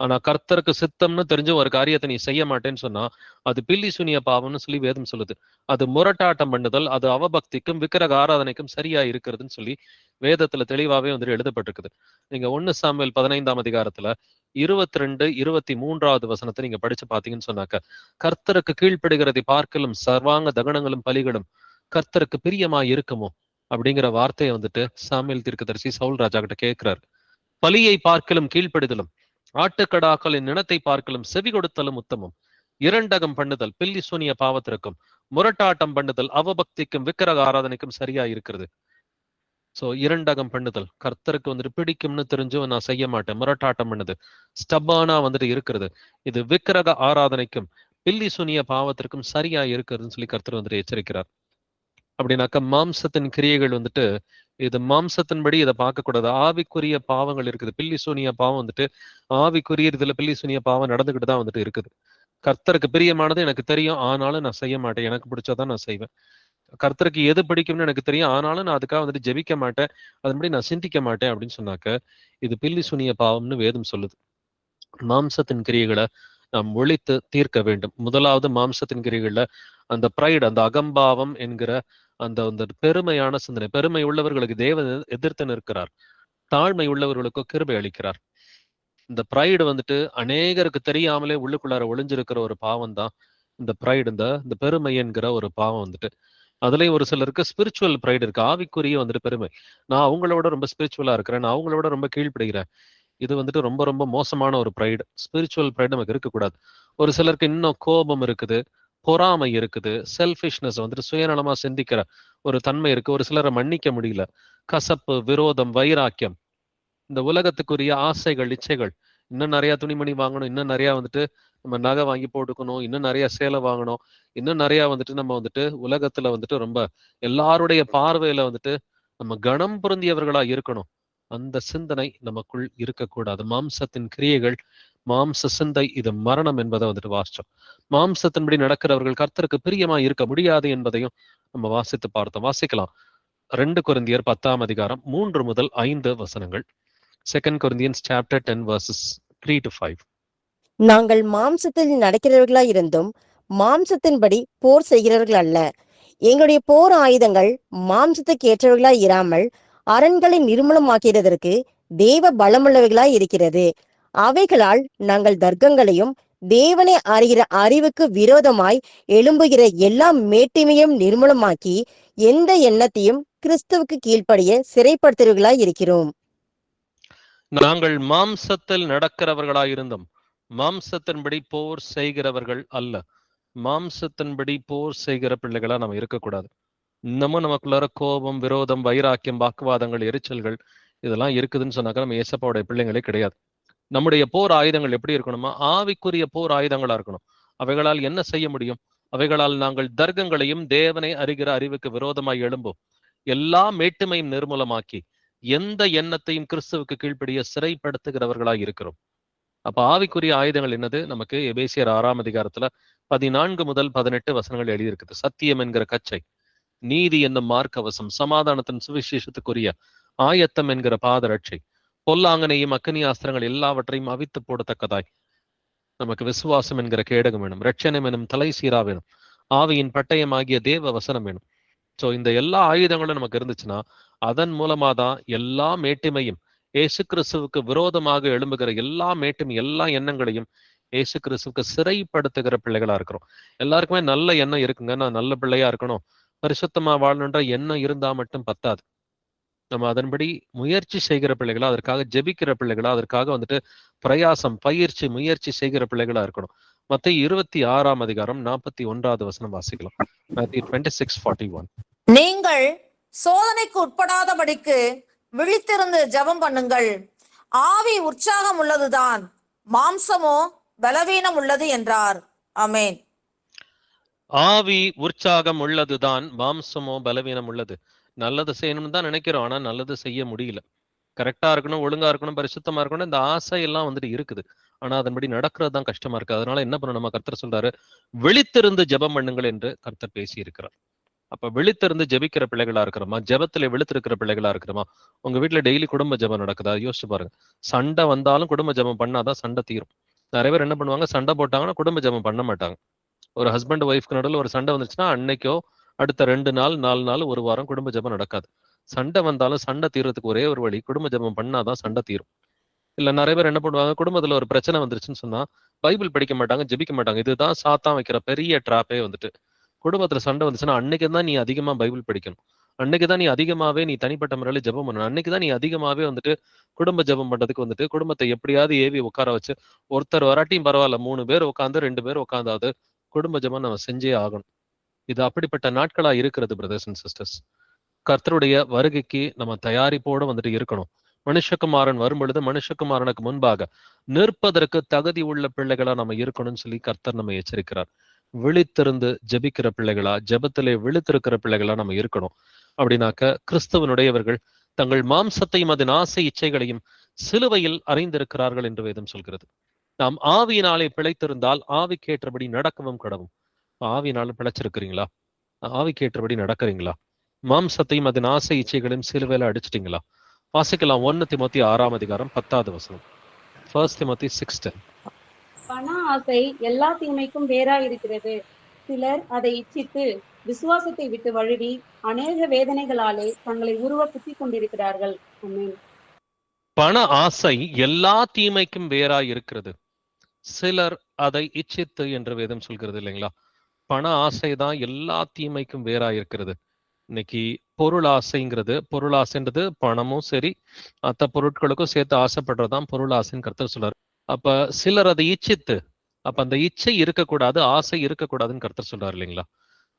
ஆனா கர்த்தருக்கு சித்தம்னு தெரிஞ்ச ஒரு காரியத்தை நீ செய்ய மாட்டேன்னு சொன்னா அது பில்லி சூனிய பாவம்னு சொல்லி வேதம் சொல்லுது. அது முரட்டாட்டம் பண்ணுதல், அது அவபக்திக்கும் விக்கிரக ஆராதனைக்கும் சரியா இருக்கிறதுன்னு சொல்லி வேதத்துல தெளிவாவே வந்துட்டு எழுதப்பட்டிருக்குது. நீங்க 1 சாமுவேல் 15ஆம் அதிகாரத்துல 22, 23வது வசனத்தை நீங்க படிச்சு பாத்தீங்கன்னு சொன்னாக்க கர்த்தருக்கு கீழ்ப்படுகிறதை பார்க்கலும் சர்வாங்க தகனங்களும் பலிகளும் கர்த்தருக்கு பிரியமா இருக்குமோ அப்படிங்கிற வார்த்தையை வந்துட்டு சாமுவேல் தீர்க்கதரிசி சவுல் ராஜா கிட்ட கேட்கிறாரு. பலியை பார்க்கலும் கீழ்ப்படிதலும், ஆட்டுக்கடாக்களின் நினத்தை பார்க்கலும் செவி கொடுத்தலும் உத்தமம். இரண்டகம் பண்ணுதல் பில்லி சூனிய பாவத்திற்கும், முரட்டாட்டம் பண்ணுதல் அவபக்திக்கும் விக்கிரக ஆராதனைக்கும் சரியா இருக்கிறது. சோ இரண்டகம் பண்ணுதல் கர்த்தருக்கு வந்துட்டு பிடிக்கும்னு தெரிஞ்சும் நான் செய்ய மாட்டேன், முரட்டாட்டம் பண்ணுது, ஸ்டப்பானா வந்துட்டு இருக்கிறது, இது விக்கிரக ஆராதனைக்கும் பில்லி சூனிய பாவத்திற்கும் சரியா இருக்கிறதுன்னு சொல்லி கர்த்தர் வந்துட்டு எச்சரிக்கிறார். அப்படின்னாக்க மாம்சத்தின் கிரியைகள் வந்துட்டு இது மாம்சத்தின்படி இதை பார்க்க கூடாது. ஆவிக்குரிய பாவங்கள் இருக்குது. பில்லி சூனிய பாவம் வந்துட்டு ஆவிக்குரிய இதுல பில்லி சூனிய பாவம் நடந்துகிட்டு தான் வந்துட்டு இருக்குது. கர்த்தருக்கு பிரியமானது எனக்கு தெரியும், ஆனாலும் நான் செய்ய மாட்டேன். எனக்கு பிடிச்சதான் நான் செய்வேன். கர்த்தருக்கு எது பிடிக்கும்னு எனக்கு தெரியும், ஆனாலும் நான் அதுக்காக வந்துட்டு ஜெபிக்க மாட்டேன், அதன்படி நான் சிந்திக்க மாட்டேன் அப்படின்னு சொன்னாக்க இது பில்லி சூனிய பாவம்னு வேதம் சொல்லுது. மாம்சத்தின் கிரியைகளை நாம் ஒழித்து தீர்க்க வேண்டும். முதலாவது மாம்சத்தின் கிரியைகள்ல அந்த பிரைடு, அந்த அகம்பாவம் என்கிற அந்த பெருமையான சிந்தனை. பெருமை உள்ளவர்களுக்கு தேவன் எதிர்த்து நிற்கிறார், தாழ்மை உள்ளவர்களுக்கு கிருபை அளிக்கிறார். இந்த பிரைடு வந்துட்டு அநேகருக்கு தெரியாமலே உள்ளுக்குள்ளார ஒளிஞ்சிருக்கிற ஒரு பாவம் தான் இந்த பிரைடு, இந்த பெருமை என்கிற ஒரு பாவம் வந்துட்டு. அதுலயும் ஒரு சிலருக்கு ஸ்பிரிச்சுவல் பிரைடு இருக்கு, ஆவிக்குரிய வந்துட்டு பெருமை. நான் அவங்களோட ரொம்ப ஸ்பிரிச்சுவலா இருக்கிறேன், நான் அவங்களோட ரொம்ப கீழ்ப்படுகிறேன், இது வந்துட்டு ரொம்ப ரொம்ப மோசமான ஒரு ப்ரைடு. ஸ்பிரிச்சுவல் ப்ரைடு நமக்கு இருக்கக்கூடாது. ஒரு சிலருக்கு இன்னும் கோபம் இருக்குது, பொறாமை இருக்குது, செல்ஃபிஷ்னஸ் வந்துட்டு சுயநலமா சிந்திக்கிற ஒரு தன்மை இருக்கு. ஒரு சிலரை மன்னிக்க முடியல. கசப்பு, விரோதம், வைராக்கியம், இந்த உலகத்துக்குரிய ஆசைகள், இச்சைகள், இன்னும் நிறைய துணிமணி வாங்கணும், இன்னும் நிறைய வந்துட்டு நம்ம நகை வாங்கி போட்டுக்கணும், இன்னும் நிறைய சேலை வாங்கணும், இன்னும் நிறைய வந்துட்டு நம்ம வந்துட்டு உலகத்துல வந்துட்டு ரொம்ப எல்லாருடைய பார்வையில வந்துட்டு நம்ம கணம் பொருந்தியவர்களா இருக்கணும். அந்த சிந்தனை நமக்குள் இருக்கக்கூடாது. மாம்சத்தின் கிரியைகள், மாம்ச சிந்தை, இது மரணம் என்பதை வந்துட்டு வாசிச்சோம். மாம்சத்தின்படி நடக்கிறவர்கள் கர்த்தருக்கு பிரியமா இருக்க முடியாது என்பதையும் நம்ம வாசித்து பார்த்தோம். வாசிக்கலாம். 2 கொரிந்தியர் 10ஆம் அதிகாரம் 3 முதல் 5 வசனங்கள். 2 Corinthians chapter 10 verses 3 to 5. நாங்கள் மாம்சத்தில் நடக்கிறவர்களாய் இருந்தும் மாம்சத்தின்படி போர் செய்கிறவர்கள் அல்ல. எங்களுடைய போர் ஆயுதங்கள் மாம்சத்துக்கு ஏற்றவர்களாய் இராமல் அரண்களை நிர்மூலமாக்கிறதற்கு தேவ பலமுள்ளவைகளாய் இருக்கிறது. அவைகளால் நாங்கள் தர்க்கங்களையும் தேவனை அறிகிற அறிவுக்கு விரோதமாய் எழும்புகிற எல்லா மேட்டிமையும் நிர்மூலமாக்கி எந்த எண்ணத்தையும் கிறிஸ்துவுக்கு கீழ்ப்படிய சிறைப்படுத்துவர்களாய் இருக்கிறோம். நாங்கள் மாம்சத்தில் நடக்கிறவர்களாயிருந்தும் மாம்சத்தின்படி போர் செய்கிறவர்கள் அல்ல. மாம்சத்தின்படி போர் செய்கிற பிள்ளைகளா நம்ம இருக்கக்கூடாது. இன்னமும் நமக்குள்ளார கோபம், விரோதம், வைராக்கியம், வாக்குவாதங்கள், எரிச்சல்கள் இதெல்லாம் இருக்குதுன்னு சொன்னாக்க நம்ம ஏசப்பாவுடைய பிள்ளைங்களே கிடையாது. நம்முடைய போர் ஆயுதங்கள் எப்படி இருக்கணுமா? ஆவிக்குரிய போர் ஆயுதங்களா இருக்கணும். அவைகளால் என்ன செய்ய முடியும்? அவைகளால் நாங்கள் தர்க்கங்களையும் தேவனை அறிகிற அறிவுக்கு விரோதமாய் எழும்போம் எல்லா மேட்டுமையும் நிர்மூலமாக்கி எந்த எண்ணத்தையும் கிறிஸ்துவுக்கு கீழ்ப்படிய சிறைப்படுத்துகிறவர்களாய் இருக்கிறோம். அப்ப ஆவிக்குரிய ஆயுதங்கள் என்னது? நமக்கு எபேசியர் 6ஆம் அதிகாரத்துல 14 முதல் 18 வசனங்கள் எழுதியிருக்குது. சத்தியம் என்கிற கச்சை, நீதி என்னும் மார்க்கவசம், சமாதானத்தின் சுவிசேஷத்துக்குரிய ஆயத்தம் என்கிற பாதரட்சை, பொல்லாங்கனையும் அக்கனி ஆஸ்திரங்கள் எல்லாவற்றையும் அவித்து போடத்தக்கதாய் நமக்கு விசுவாசம் என்கிற கேடகம் வேணும். இரட்சணம் எனும் தலை சீரா வேணும். ஆவியின் பட்டயமாகிய தேவ வசனம் வேணும். சோ இந்த எல்லா ஆயுதங்களும் நமக்கு இருந்துச்சுன்னா அதன் மூலமா தான் எல்லா மேட்டிமையும், ஏசு கிறிஸ்துவுக்கு விரோதமாக எழும்புகிற எல்லா மேட்டுமை, எல்லா எண்ணங்களையும் ஏசு கிறிஸ்துவுக்கு சிறைப்படுத்துகிற பிள்ளைகளா இருக்கிறோம். எல்லாருக்குமே நல்ல எண்ணம் இருக்குங்க. நான் நல்ல பிள்ளையா இருக்கணும், பரிசுத்தமா வாழணுன்ற எண்ணம் இருந்தா மட்டும் பத்தாது. நம்ம அதன்படி முயற்சி செய்கிற பிள்ளைகளா, அதற்காக ஜெபிக்கிற பிள்ளைகளா, அதற்காக வந்துட்டு பிரயாசம், பயிற்சி, முயற்சி செய்கிற பிள்ளைகளா இருக்கணும். மத்தேயு 26ஆம் அதிகாரம் 41வது வசனம் வாசிக்கலாம். Matthew 26:41. நீங்கள் சோதனைக்கு உட்படாதபடிக்கு விழித்திருந்து ஜெபம் பண்ணுங்கள். ஆவி உற்சாகம் உள்ளதுதான், மாம்சமோ பலவீனம் உள்ளது என்றார். ஆமென். ஆவி உற்சாகம் உள்ளதுதான், மாம்சமோ பலவீனம் உள்ளது. நல்லது செய்யணும்னு தான் நினைக்கிறோம், ஆனா நல்லது செய்ய முடியல. கரெக்டா இருக்கணும், ஒழுங்கா இருக்கணும், பரிசுத்தமா இருக்கணும், இந்த ஆசை எல்லாம் வந்துட்டு இருக்குது. ஆனா அதன்படி நடக்கிறது தான் கஷ்டமா இருக்கு. அதனால என்ன பண்ணணும்? நம்ம கர்த்தர் சொல்றாரு, விழித்திருந்து ஜெபம் பண்ணுங்கள் என்று கர்த்தர் பேசி இருக்கிறார். அப்ப விழித்திருந்து ஜெபிக்கிற பிள்ளைகளா இருக்கிறோமா? ஜெபத்துல விழித்திருக்கிற பிள்ளைகளா இருக்கிறோமா? உங்க வீட்டுல டெய்லி குடும்ப ஜெபம் நடக்குதா? யோசிச்சு பாருங்க. சண்டை வந்தாலும் குடும்ப ஜெபம் பண்ணாதான் சண்டை தீரும். நிறைய பேர் என்ன பண்ணுவாங்க? சண்டை போட்டாங்கன்னா குடும்ப ஜெபம் பண்ண மாட்டாங்க. ஒரு ஹஸ்பண்ட் ஒய்ஃப்க்கு நடுவில் ஒரு சண்டை வந்துச்சுன்னா அன்னைக்கோ அடுத்த 2 நாள் 4 நாள் 1 வாரம் குடும்ப ஜெபம் நடக்காது. சண்டை வந்தாலும் சண்டை தீர்றதுக்கு ஒரே ஒரு வழி, குடும்ப ஜெபம் பண்ணாதான் சண்டை தீரும். இல்ல நிறைய பேர் என்ன பண்ணுவாங்க? குடும்பத்துல ஒரு பிரச்சனை வந்துருச்சுன்னு சொன்னா பைபிள் படிக்க மாட்டாங்க, ஜெபிக்க மாட்டாங்க. இதுதான் சாத்தான் வைக்கிற பெரிய டிராப்பே வந்துட்டு. குடும்பத்துல சண்டை வந்துச்சுன்னா அன்னைக்கு தான் நீ அதிகமா பைபிள் படிக்கணும், அன்னைக்குதான் நீ அதிகமாவே நீ தனிப்பட்ட முறையில ஜெபம் பண்ணணும், அன்னைக்குதான் நீ அதிகமாவே வந்துட்டு குடும்ப ஜெபம் பண்றதுக்கு வந்துட்டு குடும்பத்தை எப்படியாவது ஏவி உட்கார வச்சு, ஒருத்தர் வராட்டியும் பரவாயில்ல 3 பேர் உட்காந்து 2 பேர் உட்காந்தாவது குடும்ப ஜெபம் நம்ம செஞ்சே ஆகணும். இது அப்படிப்பட்ட நாட்களா இருக்கிறது பிரதர்ஸ் அண்ட் சிஸ்டர்ஸ். கர்த்தருடைய வருகைக்கு நம்ம தயாரிப்போடு வந்துட்டு இருக்கணும். மனுஷகுமாரன் வரும் பொழுது மனுஷகுமாரனுக்கு முன்பாக நிற்பதற்கு தகுதி உள்ள பிள்ளைகளா நம்ம இருக்கணும்னு சொல்லி கர்த்தர் நம்ம எச்சரிக்கிறார். விழித்திருந்து ஜெபிக்கிற பிள்ளைகளா, ஜெபத்திலே விழித்திருக்கிற பிள்ளைகளா நம்ம இருக்கணும். அப்படின்னாக்க கிறிஸ்தவனுடையவர்கள் தங்கள் மாம்சத்தையும் அதன் ஆசை இச்சைகளையும் சிலுவையில் அறைந்திருக்கிறார்கள் என்று வேதம் சொல்கிறது. நாம் ஆவியினாலே பிழைத்திருந்தால் ஆவிக்கேற்றபடி நடக்கவும் கடவும். ஆவியினால பிழைச்சிருக்கிறீங்களா? ஆவிக்கேற்றபடி நடக்கிறீங்களா? மாம்சத்தையும் அதன் ஆசை இச்சைகளையும் சிலுவையில அடிச்சிட்டீங்களா? வாசிக்கலாம். 1 திமோத்தி 6ஆம் அதிகாரம் 10வது வசனம். 1 Timothy 6:10. பண ஆசை எல்லா தீமைக்கும் வேறா இருக்கிறது. சிலர் அதை இச்சித்து விசுவாசத்தை விட்டு வழுவி அநேக வேதனைகளாலே தங்களை உருவ குத்திக் கொண்டிருக்கிறார்கள். ஆமென். பண ஆசை எல்லா தீமைக்கும் வேறா இருக்கிறது, சிலர் அதை இச்சித்து என்று வேதம் சொல்கிறது இல்லைங்களா? பண ஆசைதான் எல்லா தீமைக்கும் வேறா இருக்கிறது. இன்னைக்கு பொருள் ஆசைன்றது பணமும் சரி மற்ற பொருட்களுக்கும் சேர்த்து ஆசைப்படுறதுதான் பொருள் ஆசைன்னு கர்த்தர் சொல்றாரு. அப்ப சிலர் அதை இச்சித்து, அப்ப அந்த இச்சை இருக்கக்கூடாது, ஆசை இருக்கக்கூடாதுன்னு கர்த்தர் சொல்றாரு இல்லைங்களா?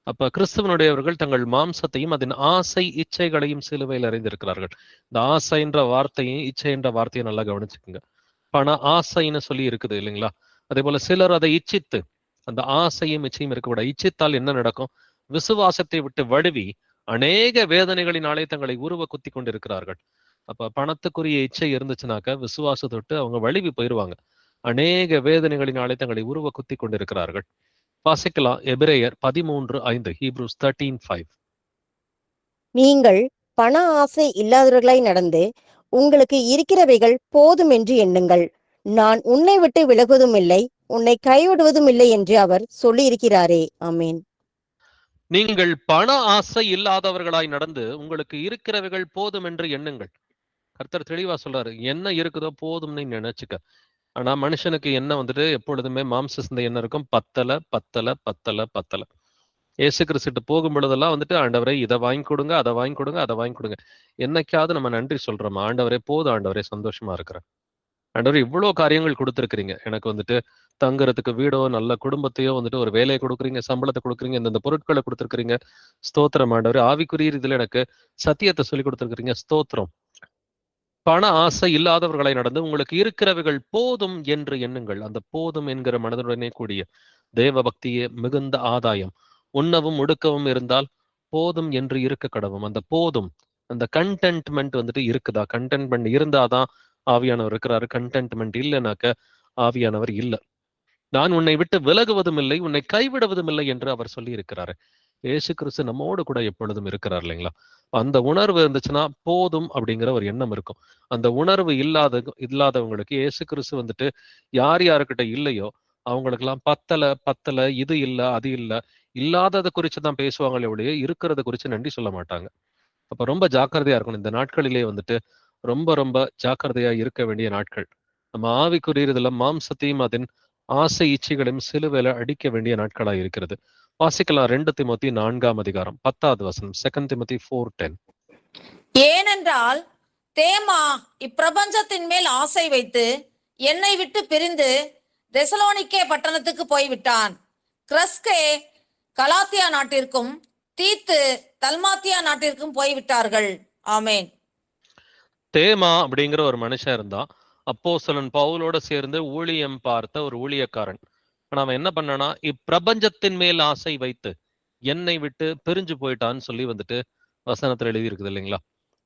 அப்ப கிறிஸ்துவனுடையவர்கள் தங்கள் மாம்சத்தையும் அதன் ஆசை இச்சைகளையும் சிலுவையில் அறிந்திருக்கிறார்கள். இந்த ஆசை என்ற வார்த்தையும் இச்சை என்ற வார்த்தையை நல்லா கவனிச்சுக்கோங்க. பண ஆசைன்னு சொல்லி இருக்குது இல்லைங்களா? அதே போல சிலர் அதை இச்சித்து, அந்த ஆசையும் இச்சையும் இருக்கக்கூடாது. இச்சித்தால் என்ன நடக்கும்? விசுவாசத்தை விட்டு வழுவி அநேக வேதனைகளினாலே தங்களை உருவ குத்தி கொண்டிருக்கிறார்கள். அப்ப பணத்துக்குரிய இச்சை இருந்துச்சுனாக்க விசுவாசத்தை விட்டு அவங்க வழுவி போயிடுவாங்க. அநேக வேதனைகளினாலே தங்களை உருவ குத்தி கொண்டிருக்கிறார்கள். வாசிக்கலாம் எபிரேயர் 13:5, ஹீப்ரூஸ் 13:5. நீங்கள் பண ஆசை இல்லாதவர்களாய் நடந்து உங்களுக்கு இருக்கிறவைகள் போதும் என்று எண்ணுங்கள். நான் உன்னை விட்டு விலகுவதும் இல்லை, உன்னை கைவிடுவதும் இல்லை என்று அவர் சொல்லியிருக்கிறாரே. ஆமேன். நீங்கள் பண ஆசை இல்லாதவர்களாய் நடந்து உங்களுக்கு இருக்கிறவைகள் போதும் என்று எண்ணுங்கள். கர்த்தர் தெளிவா சொல்றாரு, என்ன இருக்குதோ போதும்னு நினைச்சுக்க. ஆனா மனுஷனுக்கு என்ன வந்துட்டு எப்பொழுதுமே மாம்ச சிந்தை என்ன இருக்கும்? பத்தல பத்தல பத்தல பத்தல. இயேசு கிறிஸ்துட்டு போகும் பொழுதெல்லாம் வந்துட்டு ஆண்டவரே இதை வாங்கி கொடுங்க, அதை வாங்கி கொடுங்க, அதை வாங்கி கொடுங்க. என்னைக்காவது நம்ம நன்றி சொல்றோமா? ஆண்டவரே போதும், ஆண்டவரே சந்தோஷமா இருக்கிறேன், ஆண்டவரே இவ்வளவு காரியங்கள் கொடுத்துருக்கிறீங்க, எனக்கு வந்துட்டு தங்குறதுக்கு வீடோ நல்ல குடும்பத்தையோ வந்துட்டு ஒரு வேலையை கொடுக்குறீங்க, சம்பளத்தை கொடுக்குறீங்க, இந்த பொருட்களை கொடுத்துருக்கிறீங்க, ஸ்தோத்திரம் ஆண்டவரே. ஆவிக்குரிய இதுல எனக்கு சத்தியத்தை சொல்லி கொடுத்துருக்கிறீங்க, ஸ்தோத்திரம். பண ஆசை இல்லாதவர்களை நடந்து உங்களுக்கு இருக்கிறவைகள் போதும் என்று எண்ணுங்கள். அந்த போதும் என்கிற மனதுடனே கூடிய தேவ பக்தியே மிகுந்த ஆதாயம். உண்ணவும் உடுக்கவும் இருந்தால் போதும் என்று இருக்க கடவும். அந்த போதும், அந்த கண்டென்ட்மெண்ட் வந்துட்டு இருக்குதா? கண்டென்ட்மெண்ட் இருந்தாதான் ஆவியானவர் இருக்கிறாரு. கண்டென்ட்மெண்ட் இல்லைனாக்க ஆவியானவர் இல்லை. நான் உன்னை விட்டு விலகுவதும் இல்லை, உன்னை கைவிடுவதும் இல்லை என்று அவர் சொல்லி இருக்கிறாரு. இயேசு கிறிஸ்து நம்மோடு கூட எப்பொழுதும் இருக்கிறார் இல்லைங்களா? அந்த உணர்வு இருந்துச்சுன்னா போதும் அப்படிங்கிற ஒரு எண்ணம் இருக்கும். அந்த உணர்வு இல்லாதவங்களுக்கு இயேசு கிறிஸ்து வந்துட்டு யார் யாருக்கிட்ட இல்லையோ அவங்களுக்கெல்லாம் பத்தல இது இல்ல அது இல்ல, இல்லாததை குறித்து தான் பேசுவாங்களே ஒழிய இருக்கிறத குறித்து நன்றி சொல்ல மாட்டாங்க. அப்ப ரொம்ப ஜாக்கிரதையா இருக்கணும். இந்த நாட்களிலே வந்துட்டு ரொம்ப ரொம்ப ஜாக்கிரதையா இருக்க வேண்டிய நாட்கள். நம்ம ஆவிக்குரியதுல மாம்சத்தையும் அதன் ஆசை இச்சைகளையும் சிலுவையில அடிக்க வேண்டிய நாட்களா இருக்கிறது. வாசிக்கலாம் 2 திமோத்தி 4:10, 10வது 2 திமோத்தி 4:10. ஏனென்றால் தேமா இப்பிரபஞ்சத்தின் மேல் ஆசை வைத்து என்னை விட்டு பிரிந்து தெசலோனிக்கே பட்டணத்துக்கு போய்விட்டான். கிரஸ்கே கலாத்தியா நாட்டிற்கும் தீத்து தல்மாத்தியா நாட்டிற்கும் போய்விட்டார்கள். ஆமேன். தேமா அப்படிங்கிற ஒரு மனுஷன் இருந்தா, அப்போஸ்தலன் பவுலோட சேர்ந்து ஊழியம் பார்த்த ஒரு ஊழியக்காரன். ஆனா அவன் என்ன பண்ணானா, இப்பிரபஞ்சத்தின் மேல் ஆசை வைத்து என்னை விட்டு பிரிஞ்சு போயிட்டான்னு சொல்லி வந்துட்டு வசனத்துல எழுதி இருக்குது இல்லைங்களா?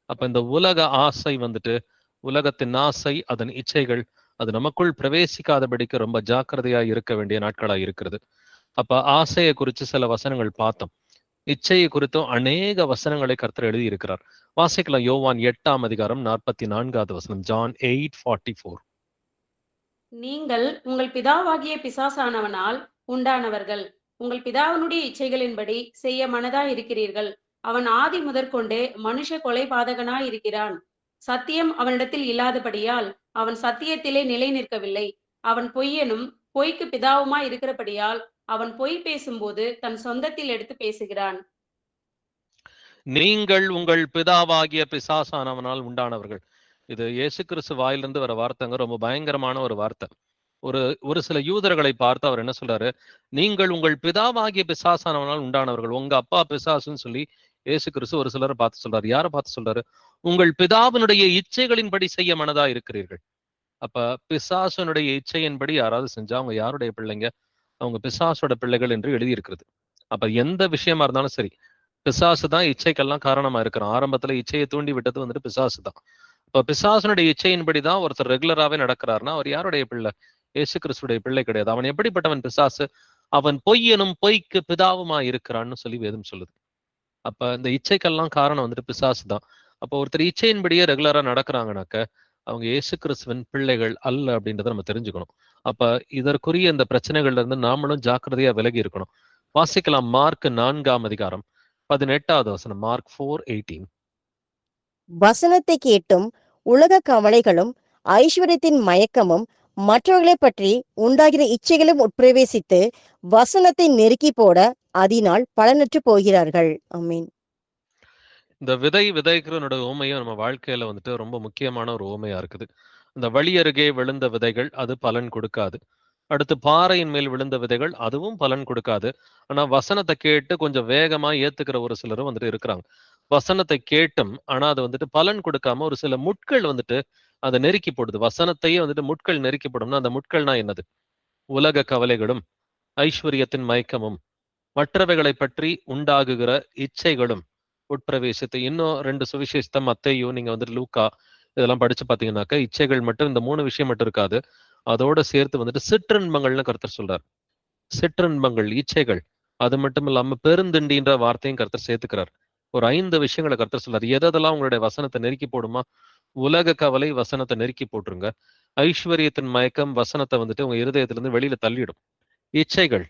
அப்ப இந்த உலக ஆசை வந்துட்டு, உலகத்தின் ஆசை அதன் இச்சைகள் அது நமக்குள் பிரவேசிக்காதபடிக்கு ரொம்ப ஜாக்கிரதையா இருக்க வேண்டிய நாட்களா இருக்கிறது. அப்ப ஆசையை குறித்து சில வசனங்கள் பார்த்தோம். இச்சையை குறித்தும் அநேக வசனங்களை கர்த்தர் எழுதி இருக்கிறார். வாசிக்கலாம் யோவான் 8:44. ஜான் 8:44. நீங்கள் உங்கள் பிதாவாகிய பிசாசானவனால் உண்டானவர்கள், உங்கள் பிதாவினுடைய இச்சைகளின்படி செய்ய மனதாய் இருக்கிறீர்கள். அவன் ஆதி முதற்கொண்டு மனுஷ கொலைபாதகனாய் இருக்கிறான். சத்தியம் அவனிடத்தில் இல்லாதபடியால் அவன் சத்தியத்திலே நிலை நிற்கவில்லை. அவன் பொய்யனும் பொய்க்கு பிதாவுமாய் இருக்கிறபடியால் அவன் பொய் பேசும்போது தன் சொந்தத்தில் எடுத்து பேசுகிறான். நீங்கள் உங்கள் பிதாவாகிய பிசாசானவனால் உண்டானவர்கள். இது இயேசு கிறிஸ்து வாயிலிருந்து வர வார்த்தைங்க, ரொம்ப பயங்கரமான ஒரு வார்த்தை. ஒரு சில யூதர்களை பார்த்து அவர் என்ன சொல்றாரு? நீங்கள் உங்கள் பிதாவாகிய பிசாசானவனால் உண்டானவர்கள். உங்க அப்பா பிசாசுன்னு சொல்லி இயேசு கிறிஸ்து ஒரு சிலரை பார்த்து சொல்றாரு. யாரை பார்த்து சொல்றாரு? உங்கள் பிதாவினுடைய இச்சைகளின்படி செய்ய மனதா இருக்கிறீர்கள். அப்ப பிசாசனுடைய இச்சையின்படி யாராவது செஞ்சா அவங்க யாருடைய பிள்ளைங்க? அவங்க பிசாசோட பிள்ளைகள் என்று எழுதியிருக்கிறது. அப்ப எந்த விஷயமா இருந்தாலும் சரி, பிசாசு தான் இச்சைக்கெல்லாம் காரணமா இருக்கிறான். ஆரம்பத்துல இச்சையை தூண்டி விட்டது வந்துட்டு பிசாசு தான். இப்ப பிசாசனுடைய இச்சையின்படிதான் ஒருத்தர் ரெகுலராவே நடக்கிறாருன்னா அவர் யாருடைய பிள்ளை? இயேசு கிறிஸ்துடைய பிள்ளை கிடையாது. அவன் எப்படிப்பட்டவன்? பிசாசு. அவன் பொய்யனும் பொய்க்கு பிதாவுமா இருக்கிறான்னு சொல்லி வேதம் சொல்லுது. அப்ப இந்த இச்சைக்கெல்லாம் காரணம் வந்துட்டு பிசாசு தான். அப்போ ஒருத்தர் இச்சையின்படியே ரெகுலரா நடக்கிறாங்கனாக்க அவங்க இயேசு கிறிஸ்துவின் பிள்ளைகள் அல்ல அப்படின்றத நம்ம தெரிஞ்சுக்கணும். அப்ப இதற்குரிய இந்த பிரச்சனைகள்ல இருந்து நாமளும் ஜாக்கிரதையா விலகி இருக்கணும். வாசிக்கலாம் மார்க் 4:18. மார்க் 4:18. வசனத்தை கேட்டும் உலக கவலைகளும் ஐஸ்வர்யத்தின் மயக்கமும் மற்றவர்களை பற்றி உண்டாகிற இச்சைகளும் உட்பிரவேசித்து வசனத்தை நெருக்கி போட அதனால் பலனற்று போகிறார்கள். ஆமீன். இந்த விதைக்கிறவனோட உவமையும் நம்ம வாழ்க்கையில வந்துட்டு ரொம்ப முக்கியமான ஒரு உவமையா இருக்குது. அந்த வழி அருகே விழுந்த விதைகள் அது பலன் கொடுக்காது. அடுத்து பாறையின் மேல் விழுந்த விதைகள் அதுவும் பலன் கொடுக்காது. ஆனா வசனத்தை கேட்டு கொஞ்சம் வேகமா ஏத்துக்கிற ஒரு சிலரும் வந்துட்டு இருக்கிறாங்க. வசனத்தை கேட்டும் ஆனா அது வந்துட்டு பலன் கொடுக்காம ஒரு சில முட்கள் வந்துட்டு அதை நெருக்கி போடுது. வசனத்தையே வந்துட்டு முட்கள் நெருக்கி போடும்னா அந்த முட்கள்னா என்னது? உலக கவலைகளும் ஐஸ்வர்யத்தின் மயக்கமும் மற்றவைகளை பற்றி உண்டாகுகிற இச்சைகளும் உட்பிரவேசித்து. இன்னும் 2 சுவிசேஷத்தை மத்தேயு, நீங்க வந்துட்டு லூக்கா இதெல்லாம் படிச்சு பாத்தீங்கன்னாக்கா இச்சைகள் மட்டும் இந்த 3 விஷயம் மட்டும் இருக்காது. அதோட சேர்த்து வந்துட்டு சிற்றின்பங்கள்னு கர்த்தர் சொல்றார். சிற்றின்பங்கள், இச்சைகள், அது மட்டும் இல்லாம பெருந்திண்டின்ற வார்த்தையும் கர்த்தர் சேர்த்துக்கிறார். ஒரு 5 விஷயங்களை கர்த்தர் சொல்றார். எதெல்லாம் உங்களுடைய வசனத்தை நெருக்கி போடுமா? உலக கவலை வசனத்தை நெருக்கி போட்டுருங்க. ஐஸ்வர்யத்தின் மயக்கம் வசனத்தை வந்துட்டு உங்க இருதயத்திலிருந்து வெளியில தள்ளிடும். இச்சைகள்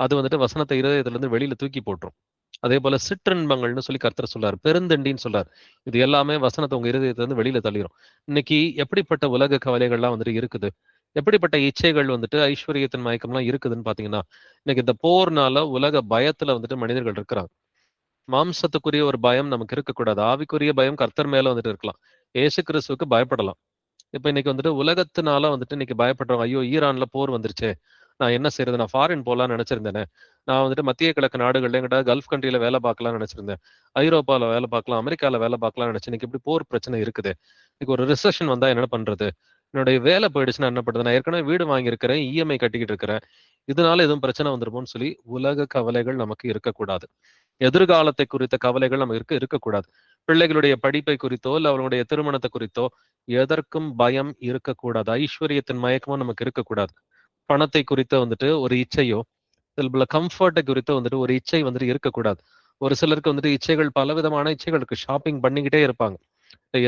அது வந்துட்டு வசனத்தை இருதயத்திலிருந்து வெளியில தூக்கி போட்டுரும். அதே போல சிற்றின்பங்கள்னு சொல்லி கர்த்தர் சொல்றாரு. பெருந்தண்டின்னு சொல்றாரு. இது எல்லாமே வசனத்தை உங்க இருதயத்திலிருந்து வெளியில தள்ளிடும். இன்னைக்கு எப்படிப்பட்ட உலக கவலைகள்லாம் வந்துட்டு இருக்குது? எப்படிப்பட்ட இச்சைகள் வந்துட்டு ஐஸ்வர்யத்தின் மயக்கம்லாம் இருக்குதுன்னு பாத்தீங்கன்னா, இன்னைக்கு இந்த போர்னால உலக பயத்துல வந்துட்டு மனிதர்கள் இருக்கிறாங்க. மாம்சத்துக்குரிய ஒரு பயம் நமக்கு இருக்கக்கூடாது. ஆவிக்குரிய பயம் கர்த்தர் மேல வந்துட்டு இருக்கலாம். ஏசு கிறிஸ்துவுக்கு பயப்படலாம். இப்ப இன்னைக்கு வந்துட்டு உலகத்தினால வந்துட்டு இன்னைக்கு பயப்படுறவங்க, ஐயோ ஈரான்ல போர் வந்துருச்சே, நான் என்ன செய்யறது? நான் ஃபாரின் போலாம்னு நினைச்சிருந்தேனே. நான் வந்துட்டு மத்திய கிழக்கு நாடுகள்ல எங்கிட்ட கல்ஃப் கண்ட்ரில வேலை பார்க்கலாம்னு நினைச்சிருந்தேன். ஐரோப்பால வேலை பார்க்கலாம், அமெரிக்கால வேலை பார்க்கலாம்னு நினைச்சேன். இன்னைக்கு இப்படி போர் பிரச்சனை இருக்குது. இன்னைக்கு ஒரு ரிசெஷன் வந்தா என்ன பண்றது? என்னுடைய வேலை போயிடுச்சுன்னா என்ன பண்றது? நான் ஏற்கனவே வீடு வாங்கியிருக்கிறேன், இஎம்ஐ கட்டிக்கிட்டு இருக்கிறேன். இதனால எதுவும் பிரச்சனை வந்துருமோன்னு சொல்லி உலக கவலைகள் நமக்கு இருக்கக்கூடாது. எதிர்காலத்தை குறித்த கவலைகள் நமக்கு இருக்கக்கூடாது. பிள்ளைகளுடைய படிப்பை குறித்தோ இல்ல அவர்களுடைய திருமணத்தை குறித்தோ எதற்கும் பயம் இருக்கக்கூடாது. ஐஸ்வர்யத்தின் மயக்கமும் நமக்கு இருக்கக்கூடாது. பணத்தை குறித்த வந்துட்டு ஒரு இச்சையோ இல்ல கம்ஃபர்ட்டை குறித்து வந்துட்டு ஒரு இச்சை வந்துட்டு இருக்கக்கூடாது. ஒரு சிலருக்கு வந்துட்டு இச்சைகள் பலவிதமான இச்சைகளுக்கு ஷாப்பிங் பண்ணிக்கிட்டே இருப்பாங்க.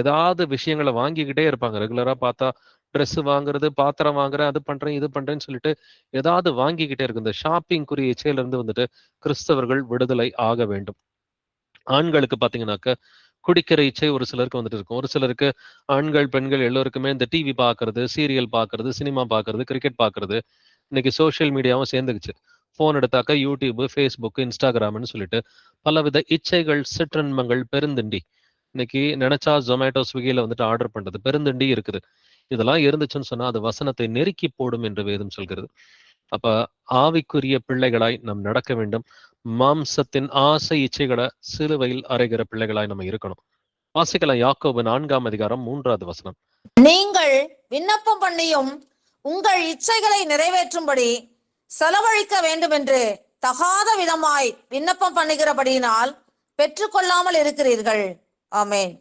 ஏதாவது விஷயங்களை வாங்கிக்கிட்டே இருப்பாங்க. ரெகுலரா பார்த்தா ட்ரெஸ் வாங்குறது, பாத்திரம் வாங்குறேன், அது பண்றேன், இது பண்றேன்னு சொல்லிட்டு ஏதாவது வாங்கிக்கிட்டே இருக்கு. இந்த ஷாப்பிங்குரிய இச்சையில இருந்து வந்துட்டு கிறிஸ்தவர்கள் விடுதலை ஆக வேண்டும். ஆண்களுக்கு பாத்தீங்கன்னாக்க குடிக்கிற இச்சை ஒரு சிலருக்கு வந்துட்டு இருக்கும். ஒரு சிலருக்கு ஆண்கள், பெண்கள் எல்லோருக்குமே இந்த டிவி பார்க்கறது, சீரியல் பார்க்கறது, சினிமா பார்க்கறது, கிரிக்கெட் பார்க்கறது, இன்னைக்கு சோஷியல் மீடியாவும் சேர்ந்துக்குச்சு. போன் எடுத்தாக்க யூடியூப், ஃபேஸ்புக், இன்ஸ்டாகிராம்னு சொல்லிட்டு பலவித இச்சைகள், சிற்றின்பங்கள், பெருந்திண்டி. இன்னைக்கு நினைச்சா ஜொமேட்டோ, ஸ்விக்கில வந்துட்டு ஆர்டர் பண்றது, பெருந்திண்டி இருக்குது. இதெல்லாம் இருந்துச்சுன்னு சொன்னா அது வசனத்தை நெருக்கி போடும் என்று வேதம் சொல்கிறது. அப்ப ஆவிக்குரிய பிள்ளைகளாய் நாம் நடக்க வேண்டும். மாம்சத்தின் ஆசை இச்சைகளை சிலுவையில் அறைகிற பிள்ளைகளாய் நம்ம இருக்கணும். வாசிக்கலாம் யாக்கோபு 4ஆம் அதிகாரம் 3வது வசனம். நீங்கள் விண்ணப்பம் பண்ணியும் உங்கள் இச்சைகளை நிறைவேற்றும்படி செலவழிக்க வேண்டும் என்று தகாத விதமாய் விண்ணப்பம் பண்ணுகிறபடியினால் பெற்றுக்கொள்ளாமல் இருக்கிறீர்கள். ஆமென்.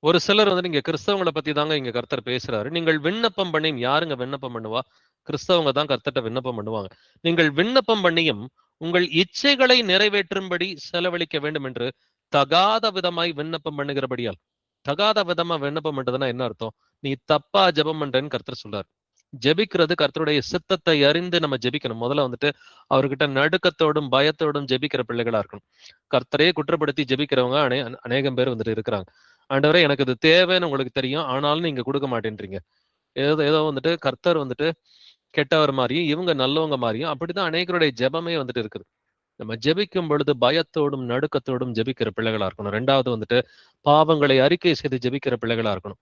ஒரு சிலர் வந்து நீங்க கிறிஸ்தவங்களை பத்தி தாங்க இங்க கர்த்தர் பேசுறாரு. நீங்கள் விண்ணப்பம் பண்ணி, யாருங்க விண்ணப்பம் பண்ணுவா? கிறிஸ்தவங்க தான் கர்த்தர்ட்ட விண்ணப்பம் பண்ணுவாங்க. நீங்கள் விண்ணப்பம் பண்ணியும் உங்கள் இச்சைகளை நிறைவேற்றும்படி செலவழிக்க வேண்டும் என்று தகாத விதமாய் விண்ணப்பம் பண்ணுகிறபடியால். தகாத விதமா விண்ணப்பம் பண்றதுன்னா என்ன அர்த்தம்? நீ தப்பா ஜெபம் பண்றேன்னு கர்த்தர் சொல்றாரு. ஜெபிக்கிறது கர்த்தருடைய சித்தத்தை அறிந்து நம்ம ஜெபிக்கணும். முதல்ல வந்துட்டு அவர்கிட்ட நடுக்கத்தோடும் பயத்தோடும் ஜெபிக்கிற பிள்ளைகளா இருக்கணும். கர்த்தரையே குற்றப்படுத்தி ஜெபிக்கிறவங்க அநேகம் பேர் வந்துட்டு இருக்கிறாங்க. ஆண்டவரே எனக்கு இது தேவைன்னு உங்களுக்கு தெரியும், ஆனாலும் நீங்க கொடுக்க மாட்டேன்றீங்க. ஏதோ வந்துட்டு கர்த்தர் வந்துட்டு கெட்டவர் மாதிரியும் இவங்க நல்லவங்க மாதிரியும் அப்படிதான் அநேகருடைய ஜெபமே வந்துட்டு இருக்குது. நம்ம ஜெபிக்கும் பொழுது பயத்தோடும் நடுக்கத்தோடும் ஜெபிக்கிற பிள்ளைகளா இருக்கணும். 2வது வந்துட்டு பாவங்களை அறிக்கை செய்து ஜெபிக்கிற பிள்ளைகளா இருக்கணும்.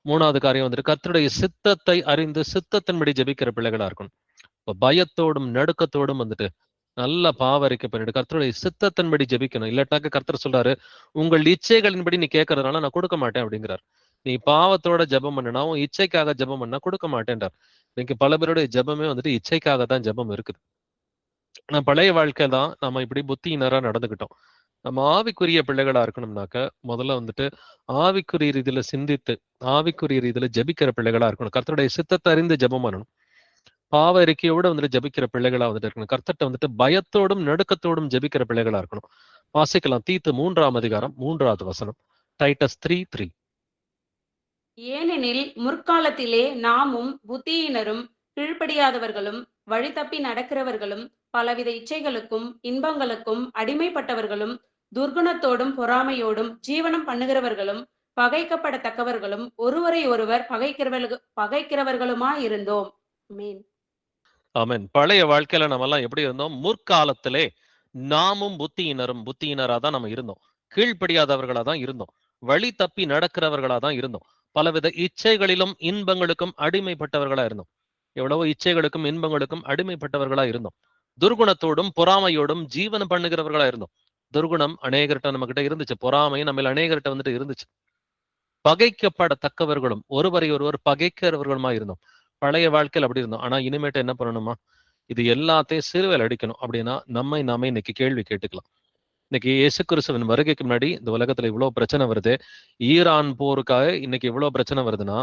3வது காரியம் வந்துட்டு கர்த்தருடைய சித்தத்தை அறிந்து சித்தத்தின்படி ஜெபிக்கிற பிள்ளைகளா இருக்கணும். இப்ப பயத்தோடும் நடுக்கத்தோடும் வந்துட்டு நல்ல பாவ அறிக்கை பண்ணிட்டு கர்த்தருடைய சித்தத்தின்படி ஜெபிக்கணும். இல்லாட்டாக்க கர்த்தர் சொல்றாரு, உங்கள் இச்சைகளின்படி நீ கேட்கறதுனால நான் கொடுக்க மாட்டேன் அப்படிங்கிறார். நீ பாவத்தோட ஜெபம் பண்ணனா, உன் இச்சைக்காக ஜெபம் பண்ணா கொடுக்க மாட்டேன்றார். இன்னைக்கு பல பேருடைய ஜெபமே வந்துட்டு இச்சைக்காக தான் ஜெபம் இருக்குது. ஆனா பழைய வாழ்க்கை தான் நம்ம இப்படி புத்தியினரா நடந்துகிட்டோம். நம்ம ஆவிக்குரிய பிள்ளைகளா இருக்கணும்னாக்க முதல்ல வந்துட்டு ஆவிக்குரிய ரீதியில சிந்தித்து ஆவிக்குரிய ரீதியில ஜெபிக்கிற பிள்ளைகளா இருக்கணும். கர்த்தருடைய சித்தத்தை அறிந்து ஜெபம் பண்ணணும். பாவ அறிக்கையோட வந்துட்டு ஜெபிக்கிற பிள்ளைகளா வந்துட்டு இருக்கணும். கர்த்தர்ட்ட வந்துட்டு பயத்தோடும் நடுக்கத்தோடும் ஜெபிக்கிற பிள்ளைகளா இருக்கணும். வாசிக்கலாம் தீத்து 3ஆம் அதிகாரம் 3வது வசனம். டைட்டஸ் 3:3. ஏனெனில் முற்காலத்திலே நாமும் புத்தியினரும் கீழ்ப்படியாதவர்களும் வழி தப்பி நடக்கிறவர்களும் பலவித இச்சைகளுக்கும் இன்பங்களுக்கும் அடிமைப்பட்டவர்களும் துர்குணத்தோடும் பொறாமையோடும் ஜீவனம் பண்ணுகிறவர்களும் பகைக்கப்படத்தக்கவர்களும் ஒருவரை ஒருவர் பகைக்கிறவர்களுமாயிருந்தோம். ஆமென். ஆமென். பழைய வாழ்க்கையில நம்ம எல்லாம் எப்படி இருந்தோம்? முற்காலத்திலே நாமும் புத்தியினரா தான் நம்ம இருந்தோம். கீழ்ப்படியாதவர்களா தான் இருந்தோம். வழி தப்பி நடக்கிறவர்களா தான் இருந்தோம். பலவித இச்சைகளிலும் இன்பங்களுக்கும் அடிமைப்பட்டவர்களா இருந்தோம். எவ்வளவோ இச்சைகளுக்கும் இன்பங்களுக்கும் அடிமைப்பட்டவர்களா இருந்தோம். துர்குணத்தோடும் பொறாமையோடும் ஜீவனம் பண்ணுகிறவர்களா இருந்தோம். துர்குணம் அநேகர்கிட்ட நம்ம கிட்ட இருந்துச்சு. பொறாமை நம்ம அநேகர்கிட்ட வந்துட்டு இருந்துச்சு. பகைக்கப்படத்தக்கவர்களும் ஒருவரை ஒருவர் பகைக்கிறவர்களுமா இருந்தோம். பழைய வாழ்க்கையில் அப்படி இருந்தோம். ஆனா இனிமேட்டு என்ன பண்ணணுமா? இது எல்லாத்தையும் சிறுவையில் அடிக்கணும். அப்படின்னா நாம இன்னைக்கு கேள்வி கேட்டுக்கலாம். இன்னைக்கு இயேசு கிறிஸ்துவின் வருகைக்கு முன்னாடி இந்த உலகத்துல இவ்வளவு பிரச்சனை வருது. ஈரான் போருக்காக இன்னைக்கு இவ்வளவு பிரச்சனை வருதுன்னா,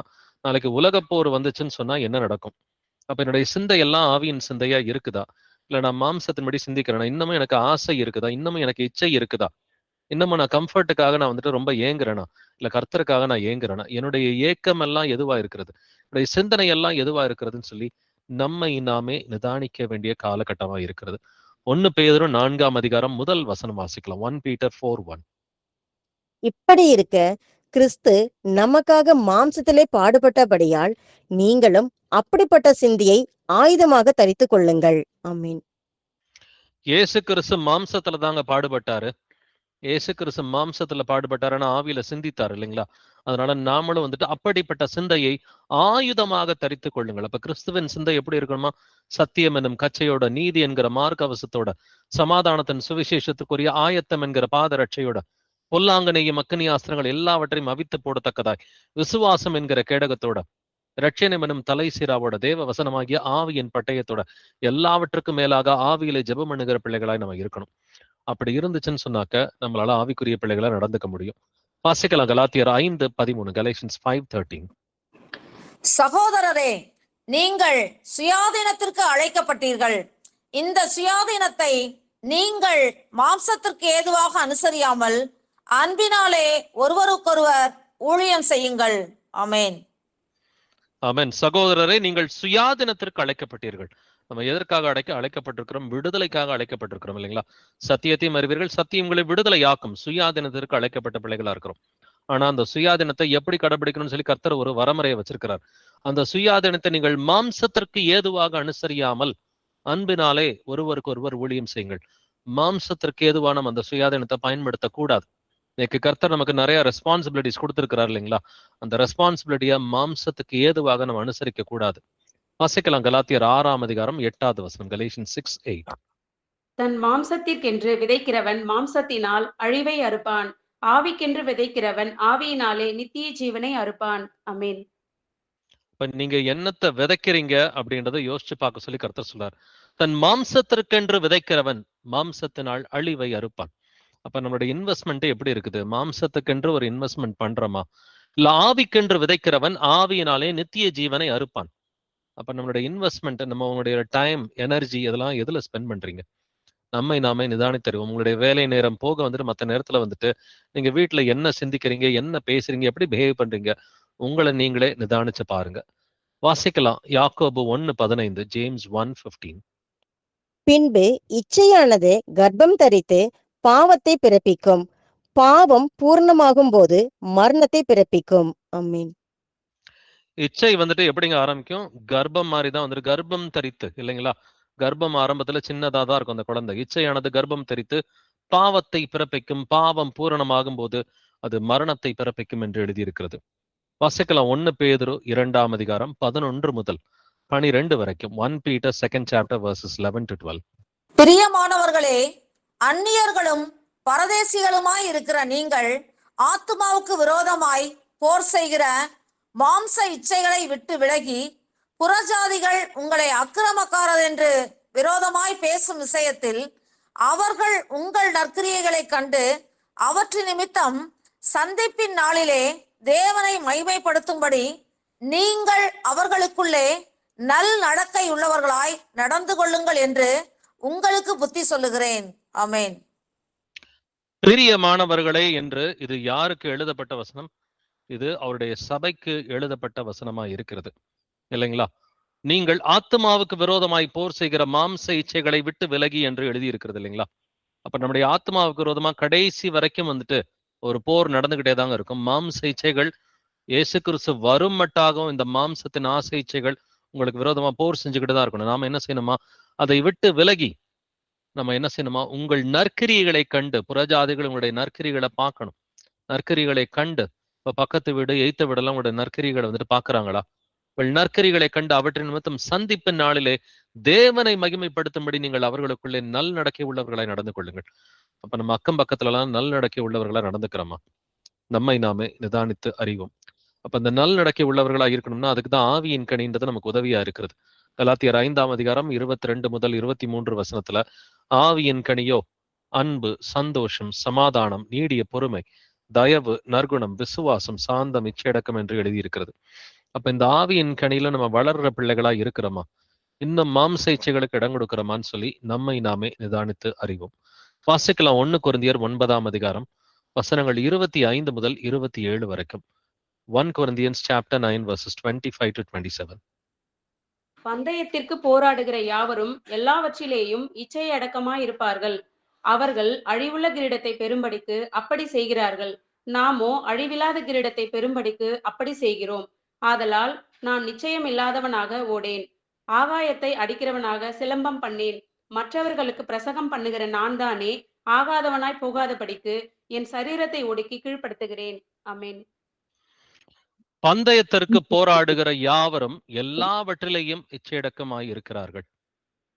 நாளைக்கு உலக போர் வந்துச்சுன்னு சொன்னா என்ன நடக்கும்? அப்ப என்னுடைய சிந்தை எல்லாம் ஆவியின் சிந்தையா இருக்குதா? இல்ல நான் மாம்சத்தின்படி சிந்திக்கிறேன்னா, இன்னமும் எனக்கு ஆசை இருக்குதா? இன்னமும் எனக்கு இச்சை இருக்குதா? இன்னமும் நான் கம்ஃபர்ட்டுக்காக நான் வந்துட்டு ரொம்ப ஏங்குறேனா? இல்ல கர்த்தருக்காக நான் ஏங்குறேனா? என்னுடைய ஏக்கம் எல்லாம் எதுவா இருக்கிறது? என்னுடைய சிந்தனை எல்லாம் எதுவா இருக்கிறதுன்னு சொல்லி நம்மை நாமே நிதானிக்க வேண்டிய காலகட்டமா இருக்கிறது. 1 பேதுரு 4ஆம் அதிகாரம் முதல் வசனம் வாசிக்கலாம். 1 Peter 4:1. இப்படி இருக்க கிறிஸ்து நமக்காக மாம்சத்திலே பாடுபட்டபடியால் நீங்களும் அப்படிப்பட்ட சிந்தையை ஆயுதமாக தரித்துக் கொள்ளுங்கள். ஆமீன். இயேசு கிறிஸ்து மாம்சத்துல தாங்க பாடுபட்டாரு. இயேசு கிறிஸ்து மாம்சத்துல பாடுபட்டாருன்னா ஆவியில சிந்தித்தாரு இல்லைங்களா? அதனால நாமளும் வந்துட்டு அப்படிப்பட்ட சிந்தையை ஆயுதமாக தரித்துக் கொள்ளுங்கள். அப்ப கிறிஸ்துவின் சிந்தை எப்படி இருக்கணுமா? சத்தியம் என்னும் கச்சையோட, நீதி என்கிற மார்க்கவசத்தோட, சமாதானத்தின் சுவிசேஷத்துக்குரிய ஆயத்தம் என்கிற பாதரட்சையோட, பொல்லாங்கனையும் அக்கினி ஆஸ்திரங்கள் எல்லாவற்றையும் அவித்து போடத்தக்கதாய் விசுவாசம் என்கிற கேடகத்தோட, ரட்சணம் எனும் தலை சீராவோட, தேவ வசனமாகிய ஆவியின் பட்டயத்தோட, எல்லாவற்றுக்கும் மேலாக ஆவியிலே ஜெபம் பண்ணுகிற பிள்ளைகளாய் நம்ம இருக்கணும். அப்படி இருந்துச்சுன்னு சொன்னாக்க நம்மளால ஆவிக்குரிய பிள்ளைகளை நடந்துக்க முடியும். வாசிக்கலாம் கலாத்தியர் 5:13. Galatians 5:13. சகோதரரே, நீங்கள் சுயாதீனத்திற்கு அழைக்கப்பட்டீர்கள். இந்த சுயாதீனத்தை நீங்கள் மாம்சத்திற்கு ஏதுவாக அனுசரியாமல் அன்பினாலே ஒருவருக்கொருவர் ஊழியம் செய்யுங்கள். ஆமென். ஆமென். சகோதரரே, நீங்கள் சுயாதீனத்திற்கு அழைக்கப்பட்டீர்கள். நம்ம எதற்காக அழைக்கப்பட்டிருக்கிறோம்? விடுதலைக்காக அழைக்கப்பட்டிருக்கிறோம் இல்லைங்களா? சத்தியத்தையும் அறிவீர்கள், சத்தியம் உங்களை விடுதலையாக்கும். சுயாதீனத்திற்கு அழைக்கப்பட்ட பிள்ளைகளா இருக்கிறோம். ஆனா அந்த சுயாதீனத்தை எப்படி கடைபிடிக்கணும்னு சொல்லி கர்த்தர் ஒரு வரமுறையை வச்சிருக்கிறார். அந்த சுயாதீனத்தை நீங்கள் மாம்சத்திற்கு ஏதுவாக அனுசரியாமல் அன்பினாலே ஒருவருக்கு ஒருவர் ஊழியம் செய்யுங்கள். மாம்சத்திற்கு ஏதுவான நம்ம அந்த சுயாதீனத்தை பயன்படுத்தக்கூடாது. இன்னைக்கு கர்த்தர் நமக்கு நிறைய ரெஸ்பான்சிபிலிட்டிஸ் கொடுத்திருக்கிறார் இல்லைங்களா? அந்த ரெஸ்பான்சிபிலிட்டியா மாம்சத்துக்கு ஏதுவாக நம்ம அனுசரிக்க கூடாது. வாசிக்கலாம் கலாத்தியர் 6ஆம் அதிகாரம் 8வது வசனம். Galatians 6:8. தன் மாம்சத்திற்கென்று விதைக்கிறவன் மாம்சத்தினால் அழிவை அறுப்பான், ஆவிக்கென்று விதைக்கிறவன் ஆவியினாலே நித்திய ஜீவனை அறுப்பான். ஆமென். இப்ப நீங்க என்னத்தை விதைக்கிறீங்க அப்படின்றத யோசிச்சு பார்க்க சொல்லி கர்த்தர் சொல்றார். தன் மாம்சத்திற்கென்று விதைக்கிறவன் மாம்சத்தினால் அழிவை அறுப்பான். அப்ப நம்மளுடைய இன்வெஸ்ட்மெண்ட் எப்படி இருக்குது? மாம்சத்துக்கென்று ஒரு இன்வெஸ்ட்மெண்ட் பண்றோமா? இல்ல ஆவிக்கென்று விதைக்கிறவன் ஆவியினாலே நித்திய ஜீவனை அறுப்பான். அப்ப நம்மளுடைய இன்வெஸ்ட்மெண்ட், நம்ம உங்களுடைய டைம், எனர்ஜி இதெல்லாம் எதுல ஸ்பெண்ட் பண்றீங்க? நம்மை நாமே நிதானித்தருவோம். உங்களுடைய வேலை நேரம் போக வந்துட்டு மற்ற நேரத்துல வந்துட்டு நீங்க வீட்டுல என்ன சிந்திக்கிறீங்க, என்ன பேசுறீங்க, எப்படி பிஹேவ் பண்றீங்க, உங்களை நீங்களே நிதானிச்சு பாருங்க. வாசிக்கலாம் யாக்கோபு 1:15. ஜேம்ஸ் 1:15. பின்பு இச்சையானது கர்ப்பம் தரித்து பாவத்தை பிறப்பிக்கும், பாவம் பூர்ணமாகும் போது மரணத்தை பிறப்பிக்கும். ஆமீன். இச்சை வந்துட்டு எப்படிங்க ஆரம்பிக்கும்? கர்ப்பம் மாதிரிதான் வந்துட்டு கர்ப்பம் தரித்து இல்லைங்களா? கர்ப்பம் ஆரம்பத்துல சின்னதா தான் இருக்கும் அந்த குழந்தை. இச்சையானது கர்ப்பம் தரித்து பாவத்தை பிறப்பிக்கும், பாவம் பூரணமாகும் போது அது மரணத்தை பிறப்பிக்கும் என்று எழுதியிருக்கிறது. வாசிக்கலாம் 1 பேதுரு 2ஆம் அதிகாரம் 11 முதல் 12 வரைக்கும். 1 Peter 2nd chapter verses 11 to 12. பிரியமானவர்களே, அந்நியர்களும் பரதேசிகளுமாய் இருக்கிற நீங்கள் ஆத்துமாவுக்கு விரோதமாய் போர் செய்கிற மாம்ச இச்சைகளை விட்டு விலகி, புறஜாதிகள் உங்களை அக்கிரமக்காரர் என்று விரோதமாய் பேசும் விஷயத்தில் அவர்கள் உங்கள் நற்கிரியைகளை கண்டு அவற்றின் நிமித்தம் சந்திப்பின் நாளிலே தேவனை மகிமைப்படுத்தும்படி நீங்கள் அவர்களுக்குள்ளே நல் நடக்கை உள்ளவர்களாய் நடந்து கொள்ளுங்கள் என்று உங்களுக்கு புத்தி சொல்லுகிறேன். ஆமென். பிரியமானவர்களே என்று இது யாருக்கு எழுதப்பட்ட வசனம்? இது அவருடைய சபைக்கு எழுதப்பட்ட வசனமா இருக்கிறது இல்லைங்களா? நீங்கள் ஆத்மாவுக்கு விரோதமாய் போர் செய்கிற மாம்ச இச்சைகளை விட்டு விலகி என்று எழுதி இருக்கிறது இல்லைங்களா? அப்ப நம்முடைய ஆத்மாவுக்கு விரோதமா கடைசி வரைக்கும் வந்துட்டு ஒரு போர் நடந்துகிட்டே தாங்க இருக்கும். மாம்ச இச்சைகள் இயேசு கிறிஸ்து வரும் மட்டாகவும் இந்த மாம்சத்தின் ஆசை இச்சைகள் உங்களுக்கு விரோதமா போர் செஞ்சுக்கிட்டு தான் இருக்கணும். நாம என்ன செய்யணுமா? அதை விட்டு விலகி நம்ம என்ன செய்யணுமா, உங்கள் நற்கிரியைகளை கண்டு, புறஜாதிகள் உங்களுடைய நற்கிரிகளை பார்க்கணும். நற்கிரிகளை கண்டு, இப்ப பக்கத்து வீடு எய்த்த வீடெல்லாம் உங்களுடைய நற்கிரிகளை வந்துட்டு பாக்குறாங்களா? உங்கள் நற்கிரிகளை கண்டு அவற்றின் நிமித்தம் சந்திப்பின் நாளிலே தேவனை மகிமைப்படுத்தும்படி நீங்கள் அவர்களுக்குள்ளே நல் நடக்கை உள்ளவர்களாய் நடந்து கொள்ளுங்கள். அப்ப நம்ம அக்கம் பக்கத்துல எல்லாம் நல் நடக்கை உள்ளவர்களா நடந்துக்கிறோமா? நம்மை நாமே நிதானித்து அறிவோம். அப்ப அந்த நல் நடக்கை உள்ளவர்களா இருக்கணும்னா அதுக்குதான் ஆவியின் கனின்றது நமக்கு உதவியா இருக்கிறது. கலாத்தியர் 5ஆம் அதிகாரம் 22 முதல் 23 வசனத்துல ஆவியின் கனியோ அன்பு, சந்தோஷம், சமாதானம், நீடிய பொறுமை, தயவு, நற்குணம், விசுவாசம், சாந்தம், இச்சையடக்கம் என்று எழுதியிருக்கிறது. அப்ப இந்த ஆவியின் கனியில நம்ம வளர்ற பிள்ளைகளா இருக்கிறோமா? இன்னும் மாம்ச இச்சைகளுக்கு இடம் கொடுக்கிறோமான்னு சொல்லி நம்மை நாமே நிதானித்து அறிவோம். வாசிக்கலாம் 1 கொரிந்தியர் 9ஆம் அதிகாரம் வசனங்கள் 25 முதல் 27 வரைக்கும். 1 Corinthians chapter 9 verses 25 to 27. பந்தயத்திற்கு போராடுகிற யாவரும் எல்லாவற்றிலேயும் இச்சை அடக்கமாயிருப்பார்கள். அவர்கள் அழிவுள்ள கிரீடத்தை பெறும்படிக்கு அப்படி செய்கிறார்கள். நாமோ அழிவில்லாத கிரீடத்தை பெறும்படிக்கு அப்படி செய்கிறோம். ஆதலால் நான் நிச்சயம் இல்லாதவனாக ஓடேன், ஆகாயத்தை அடிக்கிறவனாக சிலம்பம் பண்ணேன். மற்றவர்களுக்கு பிரசங்கம் பண்ணுகிற நான் தானே ஆகாதவனாய் போகாதபடிக்கு என் சரீரத்தை ஒடுக்கி கீழ்ப்படுத்துகிறேன். ஆமென். பந்தயத்திற்கு போராடுகிற யாவரும் எல்லாவற்றிலேயும் இச்சையடக்கமாய் இருக்கிறார்கள்.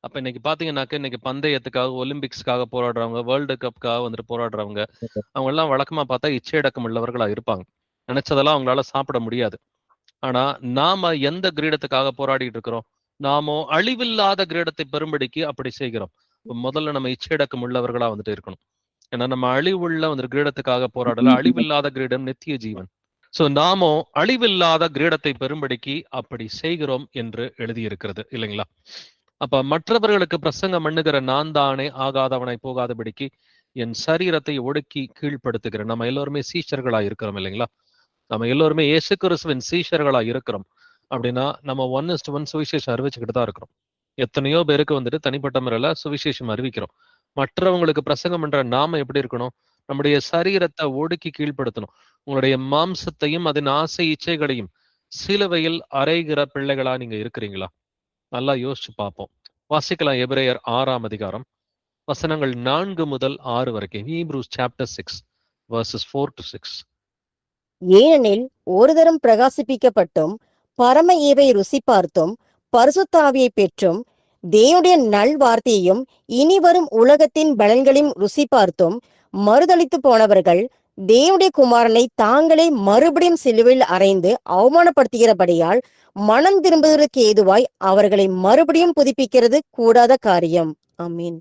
அப்ப இன்னைக்கு பாத்தீங்கன்னாக்க இன்னைக்கு பந்தயத்துக்காக, ஒலிம்பிக்ஸ்க்காக போராடுறவங்க, வேர்ல்டு கப்காக வந்துட்டு போராடுறவங்க, அவங்க எல்லாம் வழக்கமா பார்த்தா இச்சையடக்கம் உள்ளவர்களா இருப்பாங்க. நினைச்சதெல்லாம் அவங்களால சாப்பிட முடியாது. ஆனா நாம எந்த கிரீடத்துக்காக போராடிட்டு இருக்கிறோம்? நாமோ அழிவில்லாத கிரீடத்தை பெறும்படிக்கு அப்படி செய்கிறோம். முதல்ல நம்ம இச்சையடக்கம் உள்ளவர்களா வந்துட்டு இருக்கணும். ஏன்னா நம்ம அழிவுள்ள வந்து கிரீடத்துக்காக போராடல. அழிவில்லாத கிரீடம் நித்திய ஜீவன். சோ நாமோ அழிவில்லாத கிரீடத்தை பெறும்படிக்கு அப்படி செய்கிறோம் என்று எழுதியிருக்கிறது இல்லைங்களா? அப்ப மற்றவர்களுக்கு பிரசங்கம் பண்ணுகிற நான் தானே ஆகாதவனாய் போகாதபடிக்கு என் சரீரத்தை ஒடுக்கி கீழ்ப்படுத்துகிறேன். நம்ம எல்லோருமே சீஷர்களா இருக்கிறோம் இல்லைங்களா? நம்ம எல்லோருமே இயேசு கிறிஸ்துவின் சீஷர்களா இருக்கிறோம். அப்படின்னா நம்ம 1:1 சுவிசேஷம் அறிவிச்சுக்கிட்டு தான் இருக்கிறோம். எத்தனையோ பேருக்கு வந்துட்டு தனிப்பட்ட முறையில சுவிசேஷம் அறிவிக்கிறோம். மற்றவங்களுக்கு பிரசங்கம் பண்ற நாம எப்படி இருக்கணும்? நம்முடைய சரீரத்தை ஒடுக்கி கீழ்ப்படுத்தணும். உங்களுடைய மாம்சத்தையும் அதன் ஆசை இச்சைகளையும் சிலுவையில் அறைகிற பிள்ளைகளா நீங்க இருக்கிறீங்களா? நல்லா யோசிச்சு பார்ப்போம். வாசிக்கலாம் எபிரேயர் 6ஆம் அதிகாரம் வசனங்கள் 4 முதல் 6 வரைக்கும். Hebrews chapter 6 verses 4 to 6. ஏனெனில் ஒரு தரம் பிரகாசிப்பிக்கப்பட்டும் பரம ஈவை ருசி பார்த்தும் பரிசுத்தாவியை பெற்றும் தேவனுடைய நல் வார்த்தையையும் இனி வரும் உலகத்தின் பலன்களையும் ருசி பார்த்தும் மறுதளித்து போனவர்கள் தேவனுடைய குமாரனை தாங்களே மறுபடியும் சிலுவையில் அறைந்து அவமானப்படுத்துகிறபடியால் மனம் திரும்புவதற்கு ஏதுவாய் அவர்களை மறுபடியும் புதுப்பிக்கிறது கூடாத காரியம். ஆமீன்.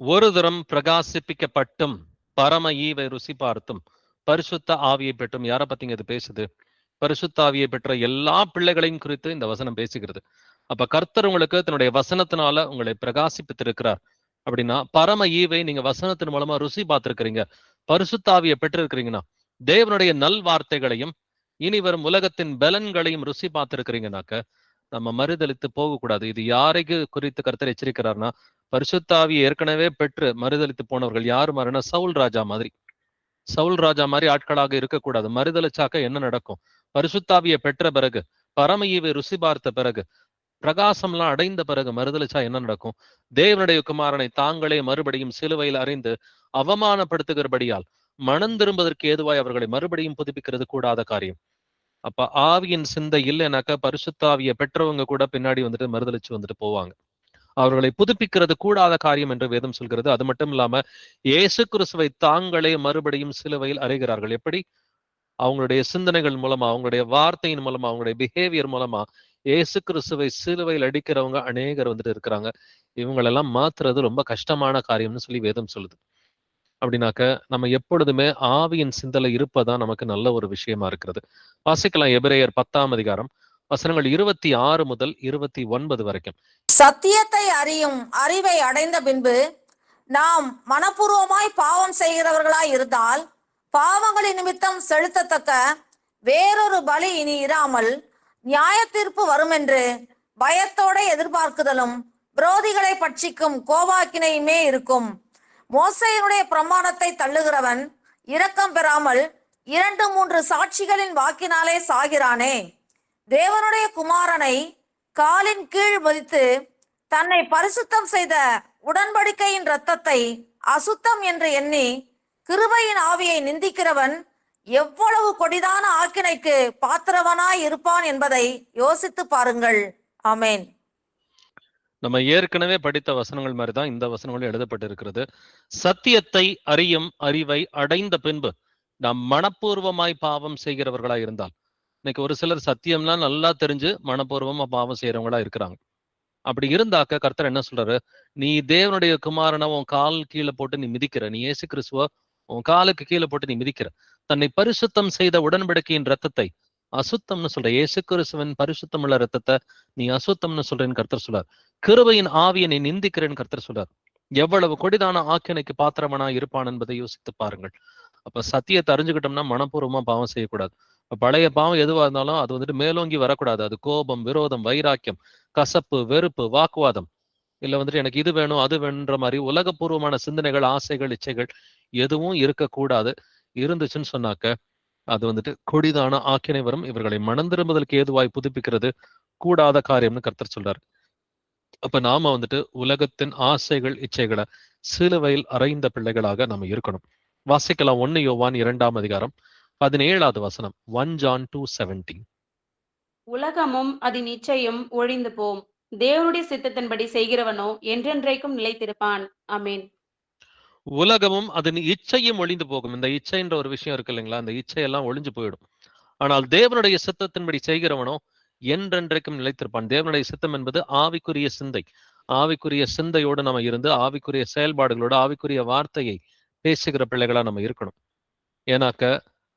ஒரு தரம் பிரகாசிப்பிக்கப்பட்டும் பரம ஈவை ருசி பார்த்தும் பரிசுத்த ஆவியை பெற்றும். யாரை பத்திங்க இது பேசுது? பரிசுத்த ஆவியை பெற்ற எல்லா பிள்ளைகளையும் குறித்து இந்த வசனம் பேசுகிறது. அப்ப கர்த்தர் உங்களுக்கு தன்னுடைய வசனத்தினால உங்களை பிரகாசிப்பித்திருக்கிறார். அப்படின்னா பரம ஈவை நீங்க வசனத்தின் மூலமா ருசி பார்த்திருக்கிறீங்க. பரிசுத்த ஆவியை பெற்றிருக்கிறீங்கன்னா தேவனுடைய நல் வார்த்தைகளையும் இனி வரும் உலகத்தின் பலன்களையும் ருசி பார்த்திருக்கிறீங்கனாக்க நம்ம மறுதளித்து போகக்கூடாது. இது யாரைக்கு குறித்து கர்த்தர் எச்சரிக்கிறார்னா, பரிசுத்த ஆவியை ஏற்கனவே பெற்று மறுதளித்து போனவர்கள் யாரு மாதிரினா சவுல் ராஜா மாதிரி. சவுல் ராஜா மாதிரி ஆட்களாக இருக்கக்கூடாது. மறுதளிச்சாக்க என்ன நடக்கும்? பரிசுத்தாவியை பெற்ற பிறகு, பரம ஈவை ருசி பார்த்த பிறகு, பிரகாசம்லாம் அடைந்த பிறகு மறுதளிச்சா என்ன நடக்கும்? தேவனுடைய குமாரனை தாங்களே மறுபடியும் சிலுவையில் அறைந்து அவமானப்படுத்துகிறபடியால் மனம் திரும்பதற்கு ஏதுவாய் அவர்களை மறுபடியும் புதுப்பிக்கிறது கூடாத காரியம். அப்ப ஆவியின் சிந்தை இல்லைனாக்க பரிசுத்தாவியை பெற்றவங்க கூட பின்னாடி வந்துட்டு மறுதளிச்சு வந்துட்டு போவாங்க. அவர்களை புதுப்பிக்கிறது கூடாத காரியம் என்று வேதம் சொல்கிறது. அது மட்டும் இல்லாம இயேசு கிறிஸ்துவை தாங்களே மறுபடியும் சிலுவையில் அறைகிறார்கள். எப்படி? அவங்களுடைய சிந்தனைகள் மூலமா, அவங்களுடைய வார்த்தையின் மூலமா, அவங்களுடைய பிஹேவியர் மூலமா இயேசு கிறிஸ்துவை சிலுவையில் அடிக்கிறவங்க அநேகர் வந்துட்டு இருக்கிறாங்க. இவங்களெல்லாம் மாத்துறது ரொம்ப கஷ்டமான காரியம்னு சொல்லி வேதம் சொல்லுது. அப்படின்னாக்க நம்ம எப்பொழுதுமே ஆவியின் சிந்தனை இருப்பதான் நமக்கு நல்ல ஒரு விஷயமா இருக்கிறது. வாசிக்கலாம் எபிரேயர் 10ஆம் அதிகாரம் வசனங்கள் 26 முதல் 29 வரைக்கும். சத்தியத்தை அறியும் அறிவை அடைந்த பின்பு நாம் மனப்பூர்வமாய் பாவம் செய்கிறவர்களாய் இருந்தால் பாவங்களின் நிமித்தம் செலுத்தத்தக்க வேறொரு பலி இனி இராமல் நியாய தீர்ப்பு வரும் என்று பயத்தோட எதிர்பார்க்குதலும் விரோதிகளை பட்சிக்கும் கோபாக்கினையுமே இருக்கும். மோசேயினுடைய பிரமாணத்தை தள்ளுகிறவன் இரக்கம் பெறாமல் 2-3 சாட்சிகளின் வாக்கினாலே சாகிறானே. தேவனுடைய குமாரனை காலின் கீழ் மதித்து தன்னை பரிசுத்தம் செய்த உடன்படிக்கையின் இரத்தத்தை அசுத்தம் என்று எண்ணி கிருபையின் ஆவியை நிந்திக்கிறவன் எவ்வளவு கொடிதான ஆக்கினைக்கு பாத்திரவனாய் இருப்பான் என்பதை யோசித்து பாருங்கள். ஆமேன். நம்ம ஏற்கனவே படித்த வசனங்கள் மாதிரிதான் இந்த வசனங்களும் எழுதப்பட்டிருக்கிறது. சத்தியத்தை அறியும் அறிவை அடைந்த பின்பு நாம் மனப்பூர்வமாய் பாவம் செய்கிறவர்களா இருந்தால், இன்னைக்கு ஒரு சிலர் சத்தியம்லாம் நல்லா தெரிஞ்சு மனப்பூர்வமா பாவம் செய்யறவங்களா இருக்கிறாங்க. அப்படி இருந்தாக்க கர்த்தர் என்ன சொல்றாரு? நீ தேவனுடைய குமாரனை உன் கால் கீழே போட்டு நீ மிதிக்கிற, நீ இயேசு கிறிஸ்துவ உன் காலுக்கு கீழே போட்டு நீ மிதிக்கிற, தன்னை பரிசுத்தம் செய்த உடன்படிக்கையின் ரத்தத்தை அசுத்தம்னு சொல்ற, இயேசு கிறிஸ்துவின் பரிசுத்தம் உள்ள ரத்தத்தை நீ அசுத்தம்னு சொல்றேன்னு கர்த்தர் சொல்றார். கிருபையின் ஆவியை நீ நிந்திக்கிறேன்னு கர்த்தர் சொல்றார். எவ்வளவு கொடிதான ஆக்கினைக்கு பாத்திரமனா இருப்பான் என்பதை யோசித்து பாருங்கள். அப்ப சத்தியத்தை அறிஞ்சுக்கிட்டோம்னா மனப்பூர்வமா பாவம் செய்யக்கூடாது. பழைய பாவம் எதுவா இருந்தாலும் அது வந்துட்டு மேலோங்கி வரக்கூடாது. அது கோபம், விரோதம், வைராக்கியம், கசப்பு, வெறுப்பு, வாக்குவாதம், இல்ல வந்துட்டு எனக்கு இது வேணும் அது வேணுன்ற மாதிரி உலகபூர்வமான சிந்தனைகள், ஆசைகள், இச்சைகள் எதுவும் இருக்கக்கூடாது. இருந்துச்சுன்னு சொன்னாக்க அது வந்துட்டு கொடிதான ஆக்கினை வரும். இவர்களை மனம் திரும்புதலுக்கு ஏதுவாய் புதுப்பிக்கிறது கூடாத காரியம்னு கர்த்தர் சொல்றாரு. அப்ப நாம வந்துட்டு உலகத்தின் ஆசைகள், இச்சைகளை சிலுவையில் அறைந்த பிள்ளைகளாக நம்ம இருக்கணும். வாசிக்கலாம் 1 யோவான் 2ஆம் அதிகாரம் 17வது வசனம். 1 John 2:17. உலகமும் அதன் இச்சையும் ஒழிந்து போம், தேவனுடைய சித்தத்தின்படி செய்கிறவனோ என்றென்றைக்கும் நிலைத்திருப்பான். ஆமேன். உலகமும் அதன் இச்சையும் ஒழிந்து போகும். இந்த இச்சைன்ற ஒரு விஷயம் இருக்கு இல்லைங்களா? அந்த இச்சையெல்லாம் ஒழிஞ்சு போயிடும். ஆனால் தேவனுடைய சித்தத்தின்படி செய்கிறவனோ என்றென்றைக்கும் நிலைத்திருப்பான். தேவனுடைய சித்தம் என்பது ஆவிக்குரிய சிந்தை. ஆவிக்குரிய சிந்தையோடு நம்ம இருந்து ஆவிக்குரிய செயல்பாடுகளோடு ஆவிக்குரிய வார்த்தையை பேசுகிற பிள்ளைகளா நம்ம இருக்கணும். ஏன்னாக்க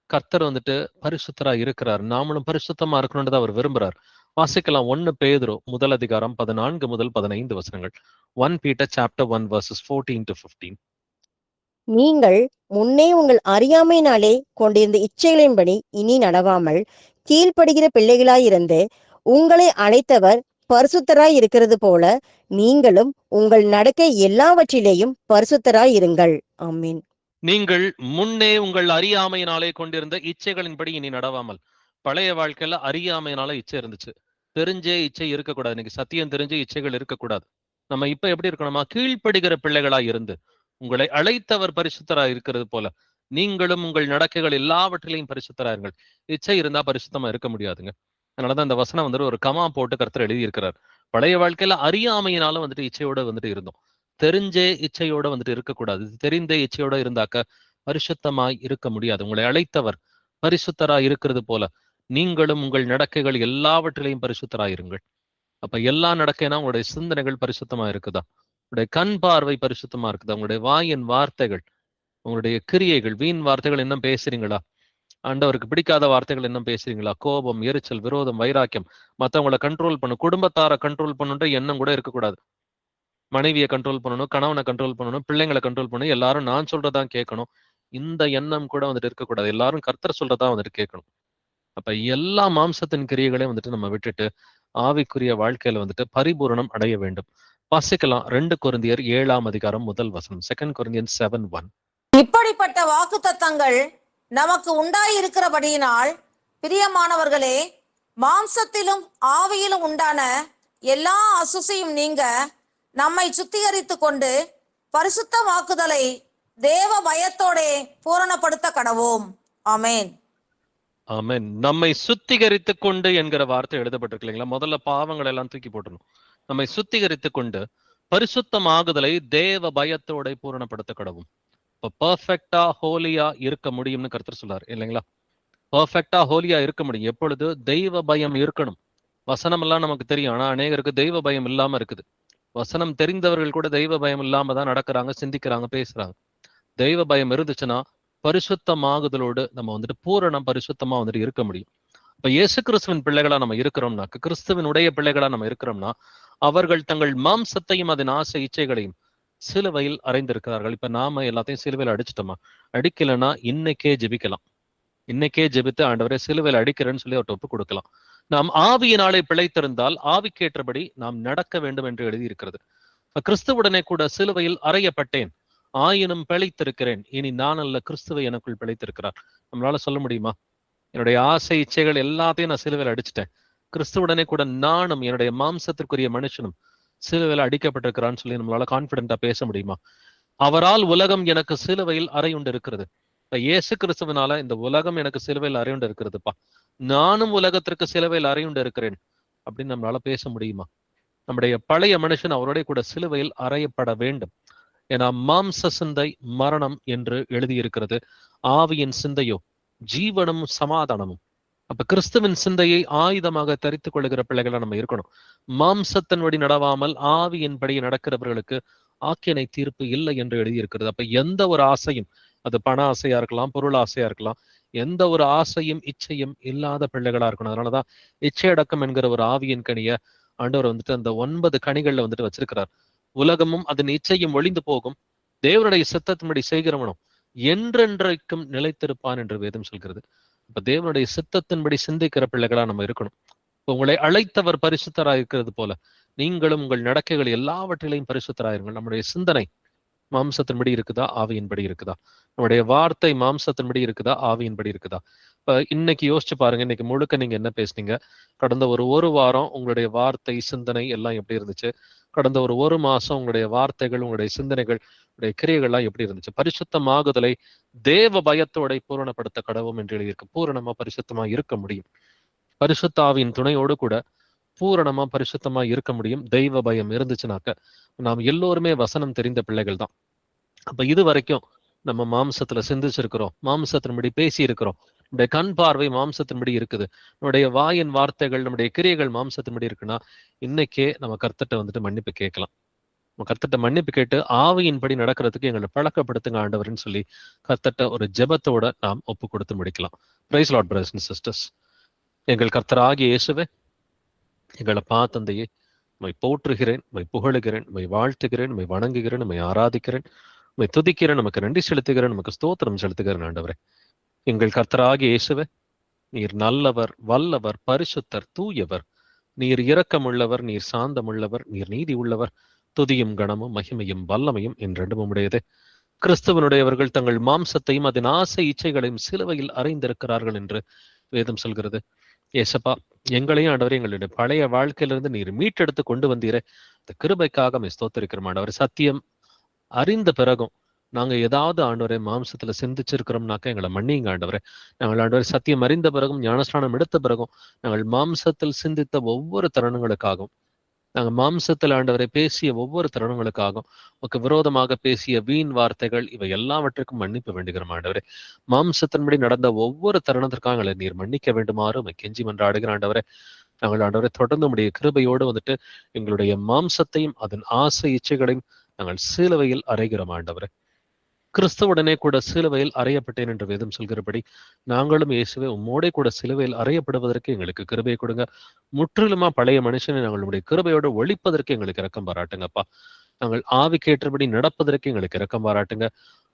கர்த்தர் வந்துட்டு பரிசுத்தரா இருக்கிறார். நாமளும் பரிசுத்தமா இருக்கணும்னு அவர் விரும்புறார். வாசிக்கலாம் 1 பேதுரு 1 அதிகாரம் 14 முதல் 15 வசனங்கள். 1 Peter chapter 1 verses 14 to 15. நீங்கள் முன்னே உங்கள் அறியாமையினாலே கொண்டிருந்த இச்சைகளின்படி இனி நடவாமல் கீழ்ப்படுகிற பிள்ளைகளாயிருந்து உங்களை அழைத்தவர் பரிசுத்தராய் இருக்கிறது போல நீங்களும் உங்கள் நடக்கை எல்லாவற்றிலேயும் பரிசுத்தராய் இருங்கள். ஆமீன். நீங்கள் முன்னே உங்கள் அறியாமையினாலே கொண்டிருந்த இச்சைகளின்படி இனி நடவாமல். பழைய வாழ்க்கையில அறியாமையினால இச்சை இருந்துச்சு. தெரிஞ்சே இச்சை இருக்கக்கூடாது. இன்னைக்கு சத்தியம் தெரிஞ்சே இச்சைகள் இருக்கக்கூடாது. நம்ம இப்ப எப்படி இருக்கணுமா? கீழ்ப்படுகிற பிள்ளைகளா இருந்து உங்களை அழைத்தவர் பரிசுத்தராய் இருக்கிறது போல நீங்களும் உங்கள் நடக்கைகள் எல்லாவற்றிலையும் பரிசுத்தராயிருங்கள். இச்சை இருந்தா பரிசுத்தமா இருக்க முடியாதுங்க. அதனாலதான் இந்த வசனம் வந்துட்டு ஒரு கமா போட்டு கர்த்தர் எழுதி இருக்கிறார். பழைய வாழ்க்கையில அறியாமையினாலும் வந்துட்டு இச்சையோட வந்துட்டு இருந்தோம். தெரிஞ்சே இச்சையோட வந்துட்டு இருக்கக்கூடாது. தெரிந்தே இச்சையோட இருந்தாக்க பரிசுத்தமாய் இருக்க முடியாது. உங்களை அழைத்தவர் பரிசுத்தராய் இருக்கிறது போல நீங்களும் உங்கள் நடக்கைகள் எல்லாவற்றிலையும் பரிசுத்தராயிருங்கள். அப்ப எல்லா நடக்கைனா உங்களுடைய சிந்தனைகள் பரிசுத்தமா இருக்குதா? உங்களுடைய கண் பார்வை பரிசுத்தமா இருக்குதா? உங்களுடைய வாயின் வார்த்தைகள், உங்களுடைய கிரியைகள், வீண் வார்த்தைகள் என்ன பேசுறீங்களா? ஆண்டவருக்கு பிடிக்காத வார்த்தைகள் என்ன பேசுறீங்களா? கோபம், எரிச்சல், விரோதம், வைராக்கியம், மற்றவங்களை கண்ட்ரோல் பண்ணும், குடும்பத்தாரை கண்ட்ரோல் பண்ணுன்ற எண்ணம் கூட இருக்கக்கூடாது. மனைவியை கண்ட்ரோல் பண்ணணும், கணவனை கண்ட்ரோல் பண்ணணும், பிள்ளைங்களை கண்ட்ரோல் பண்ணணும், எல்லாரும் நான் சொல்றதான் கேட்கணும், இந்த எண்ணம் கூட வந்துட்டு இருக்கக்கூடாது. எல்லாரும் கர்த்தர் சொல்றதா வந்துட்டு கேட்கணும். அப்ப எல்லா மாம்சத்தின் கிரியைகளையும் வந்துட்டு நம்ம விட்டுட்டு ஆவிக்குரிய வாழ்க்கையில வந்துட்டு பரிபூரணம் அடைய வேண்டும். வாசிக்கலாம் 2 கொரிந்தியர் 7ஆம் அதிகாரம் 1 வசனம். 2 Corinthians 7:1. இப்படிப்பட்ட வாக்குத்தத்தங்கள் நமக்கு உண்டாயிருக்கிறபடியினால் பிரியமானவர்களே, மாம்சத்திலும் ஆவியிலும் உண்டான எல்லா அசுசியும் நீங்க நம்மை சுத்திகரித்து கொண்டு பரிசுத்தமாக்குதலை தேவ பயத்தோட பூரணப்படுத்த கடவோம். ஆமேன். ஆமென். நம்மை சுத்திகரித்து கொண்டு என்கிற வார்த்தை எழுதப்பட்டிருக்கு இல்லைங்களா? முதல்ல பாவங்களை எல்லாம் தூக்கி போட்டணும். நம்மை சுத்திகரித்து கொண்டு பரிசுத்தமாகுதலை தேவ பயத்தோட பூரணப்படுத்த கடவும். இப்ப பர்ஃபெக்டா ஹோலியா இருக்க முடியும்னு கர்த்தர் சொல்றாரு இல்லைங்களா? பர்ஃபெக்டா ஹோலியா இருக்க முடியும் எப்பொழுது? தெய்வ பயம் இருக்கணும். வசனம் எல்லாம் நமக்கு தெரியும், ஆனா அநேகருக்கு தெய்வ பயம் இல்லாம இருக்குது. வசனம் தெரிந்தவர்கள் கூட தெய்வ பயம் இல்லாம தான் நடக்கிறாங்க, சிந்திக்கிறாங்க, பேசுறாங்க. தெய்வ பயம் இருந்துச்சுன்னா பரிசுத்தமாகுதலோடு நம்ம வந்துட்டு பூரணம் பரிசுத்தமா வந்துட்டு இருக்க முடியும். இப்ப இயேசு கிறிஸ்துவின் பிள்ளைகளா நம்ம இருக்கிறோம்னாக்க, கிறிஸ்துவினுடைய பிள்ளைகளா நம்ம இருக்கிறோம்னா, அவர்கள் தங்கள் மாம்சத்தையும் அதன் ஆசை இச்சைகளையும் சிலுவையில் அறைந்திருக்கிறார்கள். இப்ப நாம எல்லாத்தையும் சிலுவையில் அடிச்சிட்டோமா? அடிக்கலைன்னா இன்னைக்கே ஜெபிக்கலாம். இன்னைக்கே ஜெபித்து ஆண்டவரே சிலுவையில் அடிக்கிறேன்னு சொல்லி அவர்கிட்ட ஒப்பு கொடுக்கலாம். நாம் ஆவியினாலே பிழைத்திருந்தால் ஆவிக்கேற்றபடி நாம் நடக்க வேண்டும் என்று எழுதியிருக்கிறது. கிறிஸ்துவுடனே கூட சிலுவையில் அறையப்பட்டேன், ஆயினும் பிழைத்திருக்கிறேன், இனி நான் அல்ல கிறிஸ்துவை எனக்குள் பிழைத்திருக்கிறார். நம்மளால சொல்ல முடியுமா? என்னுடைய ஆசை இச்சைகள் எல்லாத்தையும் நான் சிலுவையில் அடிச்சிட்டேன், கிறிஸ்துவுடனே கூட நானும் என்னுடைய மாம்சத்திற்குரிய மனுஷனும் சிலுவையில் அடிக்கப்பட்டிருக்கிறான்னு சொல்லி நம்மளால கான்பிடென்டா பேச முடியுமா? அவரால் உலகம் எனக்கு சிலுவையில் அறையுண்டு இருக்கிறது. இயேசு கிறிஸ்துவனால இந்த உலகம் எனக்கு சிலுவையில் அறையுண்டு இருக்கிறதுப்பா, நானும் உலகத்திற்கு சிலுவையில் அறையுண்டு இருக்கிறேன் அப்படின்னு நம்மளால பேச முடியுமா? நம்முடைய பழைய மனுஷன் அவருடைய கூட சிலுவையில் அறையப்பட வேண்டும். ஏன்னா மாம்ச சிந்தை மரணம் என்று எழுதியிருக்கிறது, ஆவியின் சிந்தையோ ஜீவனும் சமாதானமும். அப்ப கிறிஸ்துவின் சிந்தையை ஆயுதமாக தரித்துக் கொள்ளுகிற பிள்ளைகளா நம்ம இருக்கணும். மாம்சத்தின்படி நடவாமல் ஆவியின்படி நடக்கிறவர்களுக்கு ஆக்கினை தீர்ப்பு இல்லை என்று எழுதியிருக்கிறது. அப்ப எந்த ஒரு ஆசையும், அது பண ஆசையா இருக்கலாம், பொருள் ஆசையா இருக்கலாம், எந்த ஒரு ஆசையும் இச்சையும் இல்லாத பிள்ளைகளா இருக்கணும். அதனாலதான் இச்சையடக்கம் என்கிற ஒரு ஆவியின் கனிய ஆண்டவர் அந்த 9 கனிகள்ல வச்சிருக்கிறார். உலகமும் அதன் இச்சையும் ஒளிந்து போகும், தேவனுடைய சித்தத்தின்படி செய்கிறவனும் என்றென்றைக்கும் நிலைத்திருப்பான் என்று வேதம் சொல்கிறது. இப்ப தேவனுடைய சித்தத்தின்படி சிந்திக்கிற பிள்ளைகளா நம்ம இருக்கணும். உங்களை அழைத்தவர் பரிசுத்தராய் இருக்கிறது போல நீங்களும் உங்கள் நடக்கைகள் எல்லாவற்றிலையும் பரிசுத்தராயிருங்கள். நம்முடைய சிந்தனை மாம்சத்தின்படி இருக்குதா, ஆவியின்படி இருக்குதா? நம்முடைய வார்த்தை மாம்சத்தின்படி இருக்குதா, ஆவியின்படி இருக்குதா? இப்ப இன்னைக்கு யோசிச்சு பாருங்க, இன்னைக்கு முழுக்க நீங்க என்ன பேசுனீங்க? கடந்த ஒரு வாரம் உங்களுடைய வார்த்தை சிந்தனை எல்லாம் எப்படி இருந்துச்சு? கடந்த ஒரு மாசம் உங்களுடைய வார்த்தைகள், உங்களுடைய சிந்தனைகள், உங்களுடைய கிரியைகள்லாம் எப்படி இருந்துச்சு? பரிசுத்தமாகுதலை தேவ பயத்தோட பூரணப்படுத்த கடவும் என்று எழுதியிருக்கு. பூரணமா பரிசுத்தமா இருக்க முடியும். பரிசுத்தாவின் துணையோடு கூட பூரணமா பரிசுத்தமா இருக்க முடியும். தெய்வ பயம் இருந்துச்சுனாக்க நாம் எல்லோருமே வசனம் தெரிந்த பிள்ளைகள் தான். அப்ப இது வரைக்கும் நம்ம மாம்சத்துல சிந்திச்சிருக்கிறோம், மாம்சத்தின்படி பேசி இருக்கிறோம், நம்முடைய கண் பார்வை மாம்சத்தின்படி இருக்குது, நம்முடைய வாயின் வார்த்தைகள், நம்முடைய கிரியைகள் மாம்சத்தின்படி இருக்குன்னா இன்னைக்கே நம்ம கர்த்தர்ட்ட மன்னிப்பு கேட்கலாம். நம்ம கர்த்தர்ட்ட மன்னிப்பு கேட்டு ஆவியின்படி நடக்கிறதுக்கு எங்களை பழக்கப்படுத்துங்க ஆண்டவர்னு சொல்லி கர்த்தர்ட்ட ஒரு ஜெபத்தோட நாம் ஒப்பு கொடுத்து முடிக்கலாம். Praise lord brothers and sisters. எங்கள் கர்த்தராகிய இயேசுவே, எங்களை தந்தையே, உம்மை போற்றுகிறேன், உம்மை புகழுகிறேன், உம்மை வாழ்த்துகிறேன், உம்மை வணங்குகிறேன், உம்மை ஆராதிக்கிறேன், உம்மை துதிக்கிறேன், நமக்கு நன்றி செலுத்துகிறேன், நமக்கு ஸ்தோத்திரம் செலுத்துகிறேன் ஆண்டவரே. எங்கள் கர்த்தராகிய இயேசுவே, நீர் நல்லவர், வல்லவர், பரிசுத்தர், தூயவர், நீர் இரக்கமுள்ளவர், நீர் சாந்தமுள்ளவர், நீர் நீதி உள்ளவர். துதியும் கணமும் மகிமையும் வல்லமையும் என்றென்றும் உம்முடையதே. கிறிஸ்துவனுடையவர்கள் தங்கள் மாம்சத்தையும் அதன் ஆசை இச்சைகளையும் சிலுவையில் அறைந்திருக்கிறார்கள் என்று வேதம் சொல்கிறது. ஏசப்பா, எங்களையும் ஆண்டவரே எங்களுடைய பழைய வாழ்க்கையிலிருந்து நீர் மீட்டெடுத்து கொண்டு வந்தீரே, இந்த கிருபைக்காக ஸ்தோத்திரிக்கிறோம் ஆண்டவரே. சத்தியம் அறிந்த பிறகும் நாங்க ஏதாவது ஆண்டவரே மாம்சத்துல சிந்திச்சிருக்கிறோம்னாக்க எங்களை மன்னிங்க ஆண்டவரே. நாங்கள் ஆண்டவரே சத்தியம் அறிந்த பிறகும் ஞானஸ்நானம் எடுத்த பிறகும் நாங்கள் மாம்சத்தில் சிந்தித்த ஒவ்வொரு தருணங்களுக்காகவும், நாங்கள் மாம்சத்தில் ஆண்டவரை பேசிய ஒவ்வொரு தருணங்களுக்காகவும், உனக்கு விரோதமாக பேசிய வீண் வார்த்தைகள், இவை எல்லாவற்றுக்கும் மன்னிப்பு வேண்டுகிறோம் ஆண்டவரே. மாம்சத்தின்படி நடந்த ஒவ்வொரு தருணத்திற்காக எங்களை நீர் மன்னிக்க வேண்டுமாறு உம்மை கெஞ்சி மன்றாடுகிற ஆண்டவரே. நாங்கள் ஆண்டவரை தொடர்ந்து உடைய கிருபையோடு எங்களுடைய மாம்சத்தையும் அதன் ஆசை இச்சைகளையும் நாங்கள் சிலுவையில் அறைகிறோம் ஆண்டவரே. கிறிஸ்துவுடனே கூட சிலுவையில் அறையப்பட்டேன் என்று வேதம் சொல்கிறபடி நாங்களும் இயேசுவே உம்மோடே கூட சிலுவையில் அறையப்படுவதற்கு எங்களுக்கு கிருபையை கொடுங்க. முற்றிலுமா பழைய மனுஷனை நாங்களுடைய கிருபையோடு ஒழிப்பதற்கு எங்களுக்கு இரக்கம் பாராட்டுங்கப்பா. நாங்கள் ஆவிக்கேற்றபடி நடப்பதற்கு எங்களுக்கு இரக்கம் பாராட்டுங்க.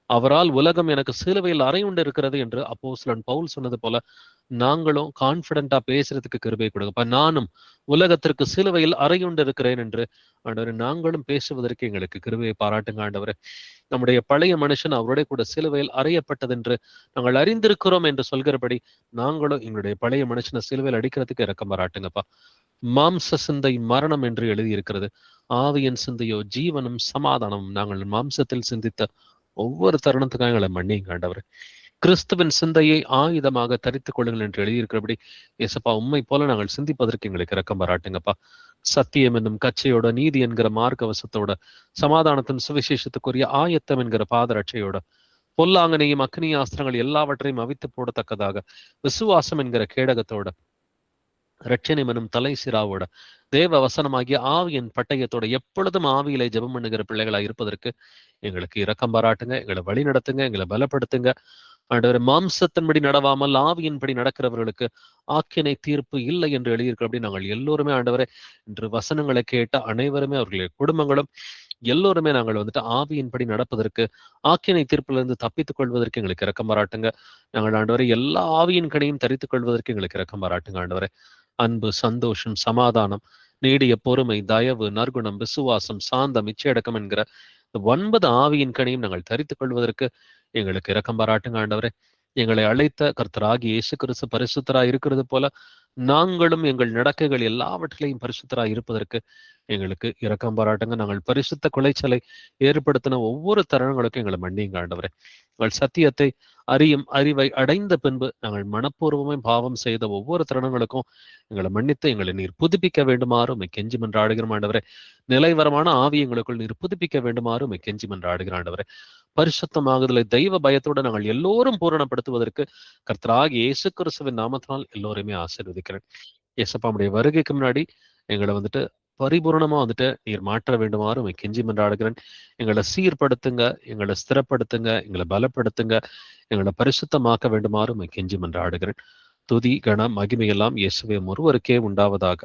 அவரால் உலகம் எனக்கு சிலுவையில் அறையுண்டு இருக்கிறது என்று அப்போஸ்தலன் பவுல் சொன்னது போல நாங்களும் கான்பிடண்டா பேசுறதுக்கு கிருபை கொடுங்கப்பா. நானும் உலகத்திற்கு சிலுவையில் அறையுண்டு இருக்கிறேன் என்று ஆண்டவரே நாங்களும் பேசுவதற்கு எங்களுக்கு கிருபையை பாராட்டுங்க ஆண்டவரே. நம்முடைய பழைய மனுஷன் அவருடைய கூட சிலுவையில் அறையப்பட்டது என்று நாங்கள் அறிந்திருக்கிறோம் என்று சொல்கிறபடி நாங்களும் எங்களுடைய பழைய மனுஷனை சிலுவையில் அடிக்கிறதுக்கு இரக்கம் பாராட்டுங்கப்பா. மாம்ச சிந்தை மரணம் என்று எழுதியிருக்கிறது, ஆவியின் சிந்தையோ ஜீவனும் சமாதானமும். நாங்கள் மாம்சத்தில் சிந்தித்த ஒவ்வொரு தருணத்துக்காக எங்களை மன்னிங்க ஆண்டவரே. கிறிஸ்துவின் சிந்தையை ஆயுதமாக தரித்துக் கொள்ளுங்கள் என்று எழுதியிருக்கிறபடி ஏசப்பா உம்மை போல நாங்கள் சிந்திப்பதற்கு எங்களுக்கு இரக்கம் பாராட்டுங்கப்பா. சத்தியம் என்னும் கச்சையோட, நீதி என்கிற மார்க்கவசத்தோட, சமாதானத்தின் சுவிசேஷத்துக்குரிய ஆயத்தம் என்கிற பாதரட்சையோட, பொல்லாங்கனையும் அக்னி ஆஸ்திரங்கள் எல்லாவற்றையும் அவித்து போடத்தக்கதாக விசுவாசம் என்கிற கேடகத்தோட, ரட்சணை எனும் தலை சிராவோட, தேவ வசனமாகிய ஆவியின் பட்டயத்தோட எப்பொழுதும் ஆவியிலே ஜெபம் பண்ணுகிற பிள்ளைகளாய் இருப்பதற்கு எங்களுக்கு இரக்கம் பாராட்டுங்க, எங்களை வழி நடத்துங்க, எங்களை பலப்படுத்துங்க ஆண்டவரே. மாம்சத்தின்படி நடவாமல் ஆவியின்படி நடக்கிறவர்களுக்கு ஆக்கினை தீர்ப்பு இல்லை என்று எழுதியிருக்கிறபடி நாங்கள் எல்லோருமே ஆண்டவரே இன்று வசனங்களை கேட்ட அனைவருமே அவர்களுடைய குடும்பங்களும் எல்லோருமே நாங்கள் ஆவியின்படி நடப்பதற்கு, ஆக்கினை தீர்ப்பிலிருந்து தப்பித்துக் கொள்வதற்கு எங்களுக்கு இரக்கம் பாராட்டுங்க. நாங்கள் ஆண்டவரை எல்லா ஆவியின் கனியும் தரித்துக் கொள்வதற்கு எங்களுக்கு இரக்கம் பாராட்டுங்க ஆண்டவரே. அன்பு, சந்தோஷம், சமாதானம், நீடிய பொறுமை, தயவு, நற்குணம், விசுவாசம், சாந்தம், இச்சையடக்கம் என்கிற 9 ஆவியின் கனியும் நாங்கள் தரித்துக் கொள்வதற்கு எங்களுக்கு இரக்கம் பாராட்டுங்க ஆண்டவரே. எங்களை அழைத்த கர்த்தராகிய இயேசு கிறிஸ்து பரிசுத்தராய் இருக்கிறது போல நாங்களும் எங்கள் நடக்கைகள் எல்லாவற்றிலையும் பரிசுத்தராய் இருப்பதற்கு எங்களுக்கு இரக்கம் பாராட்டுங்க. நாங்கள் பரிசுத்த குலைச்சலை ஏற்படுத்தின ஒவ்வொரு தருணங்களுக்கும் எங்களை மன்னியுங்க ஆண்டவரே. உங்கள் சத்தியத்தை அறியும் அறிவை அடைந்த பின்பு நாங்கள் மனப்பூர்வமாய் பாவம் செய்த ஒவ்வொரு தருணங்களுக்கும் எங்களை மன்னித்து எங்களை நீர் புதுப்பிக்க வேண்டுமாறு உம்மை கெஞ்சி மன்றாடுகிறோம் ஆண்டவரே. நிலைவரமான ஆவி எங்களுக்குள் நீர் புதுப்பிக்க வேண்டுமாறு உம்மை கெஞ்சி மன்றாடுகிற ஆண்டவரே. பரிசுத்தமாகுதலை தெய்வ பயத்தோடு நாங்கள் எல்லோரும் பூரணப்படுத்துவதற்கு கர்த்தராகிய இயேசு கிறிஸ்துவின் நாமத்தினால் எல்லோரையுமே ஆசீர்வதிக்கிறேன். இயேசப்பாவுடைய வருகைக்கு முன்னாடி எங்களை வந்துட்டு பரிபூர்ணமா வந்துட்டு நீர் மாற்ற வேண்டுமாறு உம்மை கெஞ்சி மன்றாடுகிறேன். எங்களை சீர்படுத்துங்க, எங்களை ஸ்திரப்படுத்துங்க, எங்களை பலப்படுத்துங்க, எங்களை பரிசுத்தமாக்க வேண்டுமாறு உம்மை கெஞ்சி மன்றாடுகிறேன். துதி கன மகிமையெல்லாம் இயேசுவே ஒருவருக்கே உண்டாவதாக.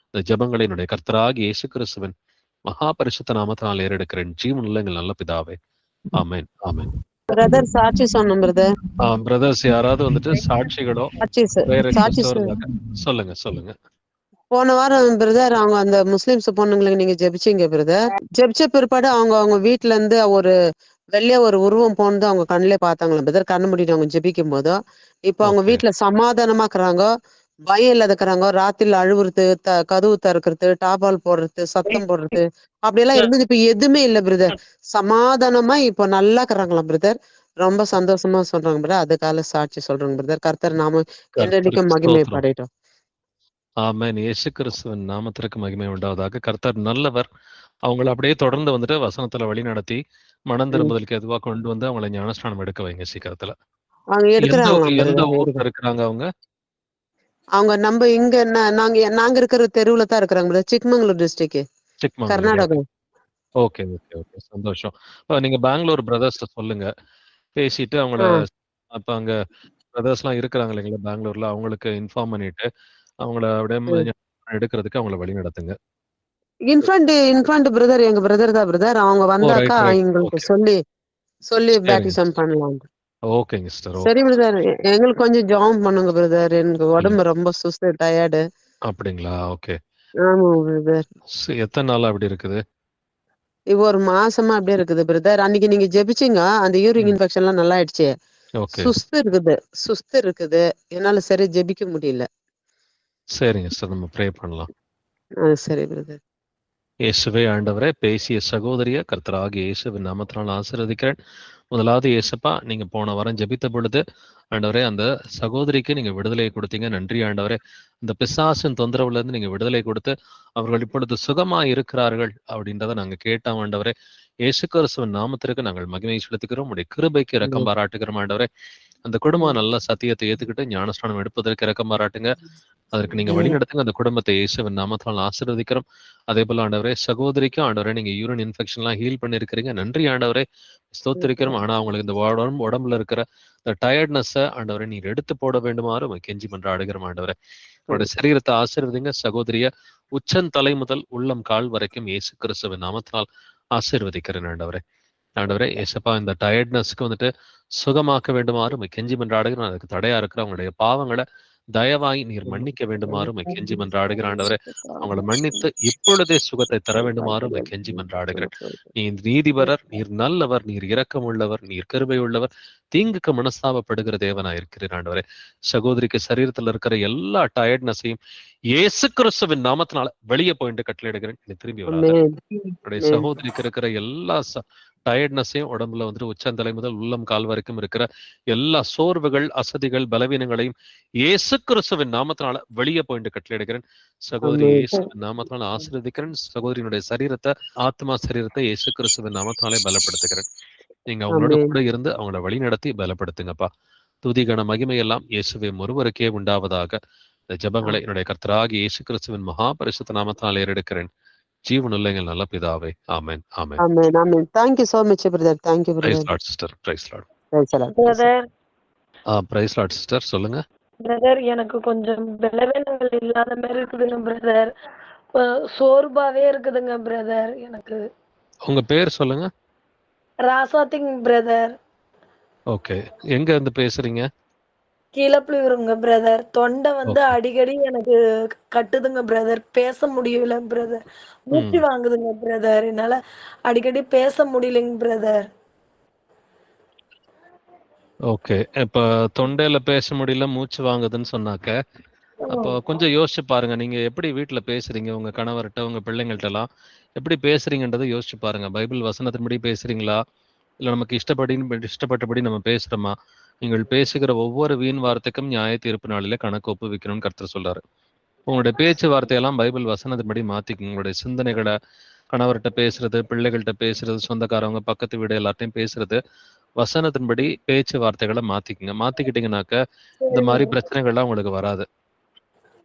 இந்த ஜெபங்களை என்னுடைய கர்த்தராகிய இயேசு கிறிஸ்துவின் மகா பரிசுத்த நாமத்தினால் ஏறெடுக்கிறேன். ஜீவனுள்ள எங்கள் நல்ல பிதாவே, ஆமென் ஆமென். பிரதர் சாட்சி சொன்னோம் பிரதர். பிரதர்ஸ் யாராவது வந்துட்டு சாட்சிகளோ வேற சாட்சி சொல்லுங்க சொல்லுங்க. போன வாரம் பிரதர் அவங்க அந்த முஸ்லிம்ஸ் பொண்ணுங்களுக்கு நீங்க ஜெபிச்சீங்க பிரதர். ஜெபிச்ச பிற்பாடு அவங்க வீட்டுல இருந்து ஒரு வெளிய ஒரு உருவம் போனது அவங்க கண்ணிலே பார்த்தாங்களா பிரதர், கண்ணு மூடிட்டு அவங்க ஜெபிக்கும் போதும். இப்ப அவங்க வீட்டுல சமாதானமா இருக்கிறாங்க, பயம் இல்லாத இருக்கிறாங்க. ராத்திரில அழுவுறது, கதவு திறக்கிறது, டாபால் போடுறது, சத்தம் போடுறது அப்படியெல்லாம் இருந்தது. இப்ப எதுவுமே இல்ல பிரதர், சமாதானமா இப்ப நல்லா இருக்கிறாங்களாம் பிரதர். ரொம்ப சந்தோஷமா சொல்றாங்க பிரதர். அதுக்காக சாட்சி சொல்றாங்க பிரதர். கர்த்தர் நாம என்றைக்கும் மகிமை படையட்டும். ஆமென். இயேசு கிறிஸ்துவின் நாமத்திற்கு மகிமை உண்டாவதாக. கர்த்தர் நல்லவர். அவங்களை அப்படியே தொடர்ந்து வந்துட்டு வசனத்துல வழி நடத்தி மனம் திரும்புதலுக்கு எதுவா கொண்டு வந்து அவங்களை ஞானஸ்நானம் எடுக்க வைங்க சீக்கிரத்துல. அவங்க எந்த ஊர்ல இருக்கிறாங்க அவங்க? அவங்க நம்ம இங்க நாங்க இருக்கிற தெருவுல தான் இருக்கிறாங்க, Chikmagalur district, Karnataka. Okay okay okay, சந்தோஷம். நீங்க பெங்களூர் பிரதர்ஸ் சொல்லுங்க, பேசிட்டு அவங்கள அப்ப அங்க பிரதர்ஸ் எல்லாம் இருக்கிறாங்க இல்லைங்களா பெங்களூர்ல, அவங்களுக்கு இன்ஃபார்ம் பண்ணிட்டு அவங்கள அப்படியே எடுக்கிறதுக்கு அவங்கள வழி நடத்துங்க. இன்ஃபண்ட் பிரதர், எங்க பிரதர் தான் பிரதர். அவங்க வந்தாக்கா எங்களுக்கு சொல்லி பேப்டிசம் பண்ணலாம். ஓகேங்க சிஸ்டர். சரி பிரதர், எங்களுக்கு கொஞ்சம் ஜாம் பண்ணுங்க பிரதர். எனக்கு உடம்பு ரொம்ப சுஸ்து, டயர்டு. அப்படிங்களா? ஓகே. ஆமா பிரதர். எத்தனை நாள் அப்படி இருக்குது? இப்போ ஒரு மாசமா அப்படியே இருக்குது பிரதர். அன்னைக்கு நீங்க ஜெபிச்சீங்க, அந்த யூரின் இன்ஃபெக்ஷன் எல்லாம் நல்லா ஆயிடுச்சு. சுஸ்து இருக்குது, என்னால சரி ஜெபிக்க முடியல. சரிங்க சார், நம்ம ப்ரே பண்ணலாம். சரி பிரதர். இயேசுவே ஆண்டவரே, பேசிய சகோதரிய கர்த்தராகிய இயேசுவின் நாமத்தினால் ஆசீர்வதிக்கிறேன். முதலாவது இயேசுப்பா, நீங்க போன வாரம் ஜெபித்த பொழுது ஆண்டவரே அந்த சகோதரிக்கு நீங்க விடுதலை கொடுத்தீங்க. நன்றி ஆண்டவரே. இந்த பிசாசின் தொந்தரவுல இருந்து நீங்க விடுதலை கொடுத்து அவர்கள் இப்பொழுது சுகமா இருக்கிறார்கள் அப்படின்றத நாங்க கேட்டோம் ஆண்டவரே. இயேசு கிறிஸ்துவின் நாமத்திற்கு நாங்கள் மகிமை செலுத்துகிறோம். உடைய கிருபைக்கு இரக்கம் பாராட்டுகிறோம் ஆண்டவரே. அந்த குடும்பம் நல்ல சத்தியத்தை ஏத்துக்கிட்டு ஞானஸ்நானம் எடுப்பதற்கு இரக்கம் பாராட்டுங்க. அதற்கு நீங்க வழி நடத்துங்க. அந்த குடும்பத்தை இயேசுவின் நாமத்தால் ஆசீர்வதிக்கிறோம். அதே போல ஆண்டவரே சகோதரிக்கும் ஆண்டவரே நீங்க யூரின் இன்ஃபெக்ஷன் எல்லாம் ஹீல் பண்ணிருக்கிறீங்க. நன்றி ஆண்டவரே, ஸ்தோத்திரிக்கிறோம். ஆனா அவங்களுக்கு இந்த உடம்புல இருக்கிற இந்த டயர்ட்னஸ் ஆண்டவரை நீர் எடுத்து போட வேண்டுமாறு கெஞ்சி மன்றாடுகிறோம் ஆண்டவரே. அவருடைய சரீரத்தை ஆசீர்வதிங்க. சகோதரிய உச்சந்தலை முதல் உள்ளம் கால் வரைக்கும் இயேசு கிறிஸ்துவின் நாமத்தினால் ஆசீர்வதிக்கிறேன் ஆண்டவரே. ஆண்டவரே ஏசப்பா, இந்த டயர்ட்னஸ்க்கு வந்துட்டு சுகமாக்க வேண்டுமாறு கெஞ்சி மன்றாடுகிறேன். அதுக்கு தடையா இருக்கிற அவங்களுடைய பாவங்களை தயவாய் நீர் மன்னிக்க வேண்டுமாறு கெஞ்சி மன்றாடுகிற ஆண்டவரே. அவங்களை மன்னித்து இப்பொழுதே சுகத்தை தர வேண்டுமாறு கெஞ்சி மன்றாடுகிறேன். நீர் நீதிபரர், நீர் நல்லவர், நீர் இரக்கம் உள்ளவர், நீர் கிருபை உள்ளவர், தீங்குக்கு மனஸ்தாபப்படுகிற தேவனா இருக்கிறீர் ஆண்டவரே. சகோதரிக்கு சரீரத்துல இருக்கிற எல்லா டயர்ட்னஸையும் இயேசு கிறிஸ்துவின் நாமத்தினால வெளியே போயிட்டு கட்டளையிடுகிறேன். நீ திரும்பி வராத. சகோதரிக்கு இருக்கிற எல்லா டயர்ட்னஸையும் உடம்புல வந்துட்டு உச்சந்தலை முதல் உள்ளம் கால் வரைக்கும் இருக்கிற எல்லா சோர்வுகள், அசதிகள், பலவீனங்களையும் இயேசு கிறிஸ்துவின் நாமத்தினால வெளியே போயிட்டு கட்டளையிடுகிறேன். சகோதரி இயேசுவின் நாமத்தினால ஆசீர்வதிக்கிறேன். சகோதரியினுடைய சரீரத்தை, ஆத்மா சரீரத்தை இயேசு கிறிஸ்துவின் நாமத்தினாலே பலப்படுத்துகிறேன். நீங்க அவங்களோட கூட இருந்து அவங்கள வழி நடத்தி பலப்படுத்துங்கப்பா. துதிகன மகிமையெல்லாம் இயேசுவே ஒருவருக்கே உண்டாவதாக. இந்த ஜெபங்களை என்னுடைய கர்த்தராகிய இயேசு கிறிஸ்துவின் மகா பரிசுத்த நாமத்தினாலே ஏறெடுக்கிறேன். ஜீவனுள்ள எங்கள் நல்ல பிதாவே, amen amen amen amen. Thank you so much brother. Thank you brother. Praise Lord sister. Praise Lord. brother. Praise Lord sister. சொல்லுங்க பிரதர். எனக்கு கொஞ்சம் பலவீனங்கள் இல்லாத மாதிரி இருக்குதுங்க பிரதர். சோர்வாவே இருக்குதுங்க பிரதர். எனக்கு உங்க பேர் சொல்லுங்க. ராசாத்திங் பிரதர். ஓகே, எங்க இருந்து பேசுறீங்க? கீழப்புலியூருங்க பிரதர். தொண்டை அடிக்கடி எனக்கு கட்டுதுங்க பிரதர். பேச முடியல பிரதர். மூச்சு வாங்குதுங்க பிரதர். என்னால அடிக்கடி பேச முடியலைங்க பிரதர். ஓகே, இப்ப தொண்டையில பேச முடியல, மூச்சு வாங்குதுன்னு சொன்னாக்க அப்போ கொஞ்சம் யோசிச்சு பாருங்க. நீங்க எப்படி வீட்ல பேசுறீங்க? உங்க கணவர்ட்ட, உங்க பிள்ளைங்கள்ட்டலாம் எப்படி பேசுறீங்கன்றத யோசிச்சு பாருங்க. பைபிள் வசனத்தின்படி பேசுறீங்களா? இல்ல நமக்கு இஷ்டப்பட்டபடி நம்ம பேசுறோமா? நீங்கள் பேசுகிற ஒவ்வொரு வீண் வார்த்தைக்கும் நியாய தீர்ப்பு நாளிலே கணக்கு ஒப்புவிக்கணும்னு கர்த்தர் சொல்றாரு. உங்களுடைய பேச்சு வார்த்தையெல்லாம் பைபிள் வசனத்தின்படி மாத்திக்கங்க. உங்களுடைய சிந்தனைகள கணவர்ட்ட பேசுறது, பிள்ளைகள்ட்ட பேசுறது, சொந்தக்காரவங்க, பக்கத்து வீடு எல்லார்ட்டயும் பேசுறது, வசனத்தின்படி பேச்சு வார்த்தைகள மாத்திக்கங்க. மாத்திக்கிட்டீங்கன்னாக்க, இந்த மாரி சரிங்க. பிரச்சனைகள்லாம் உங்களுக்கு வராது.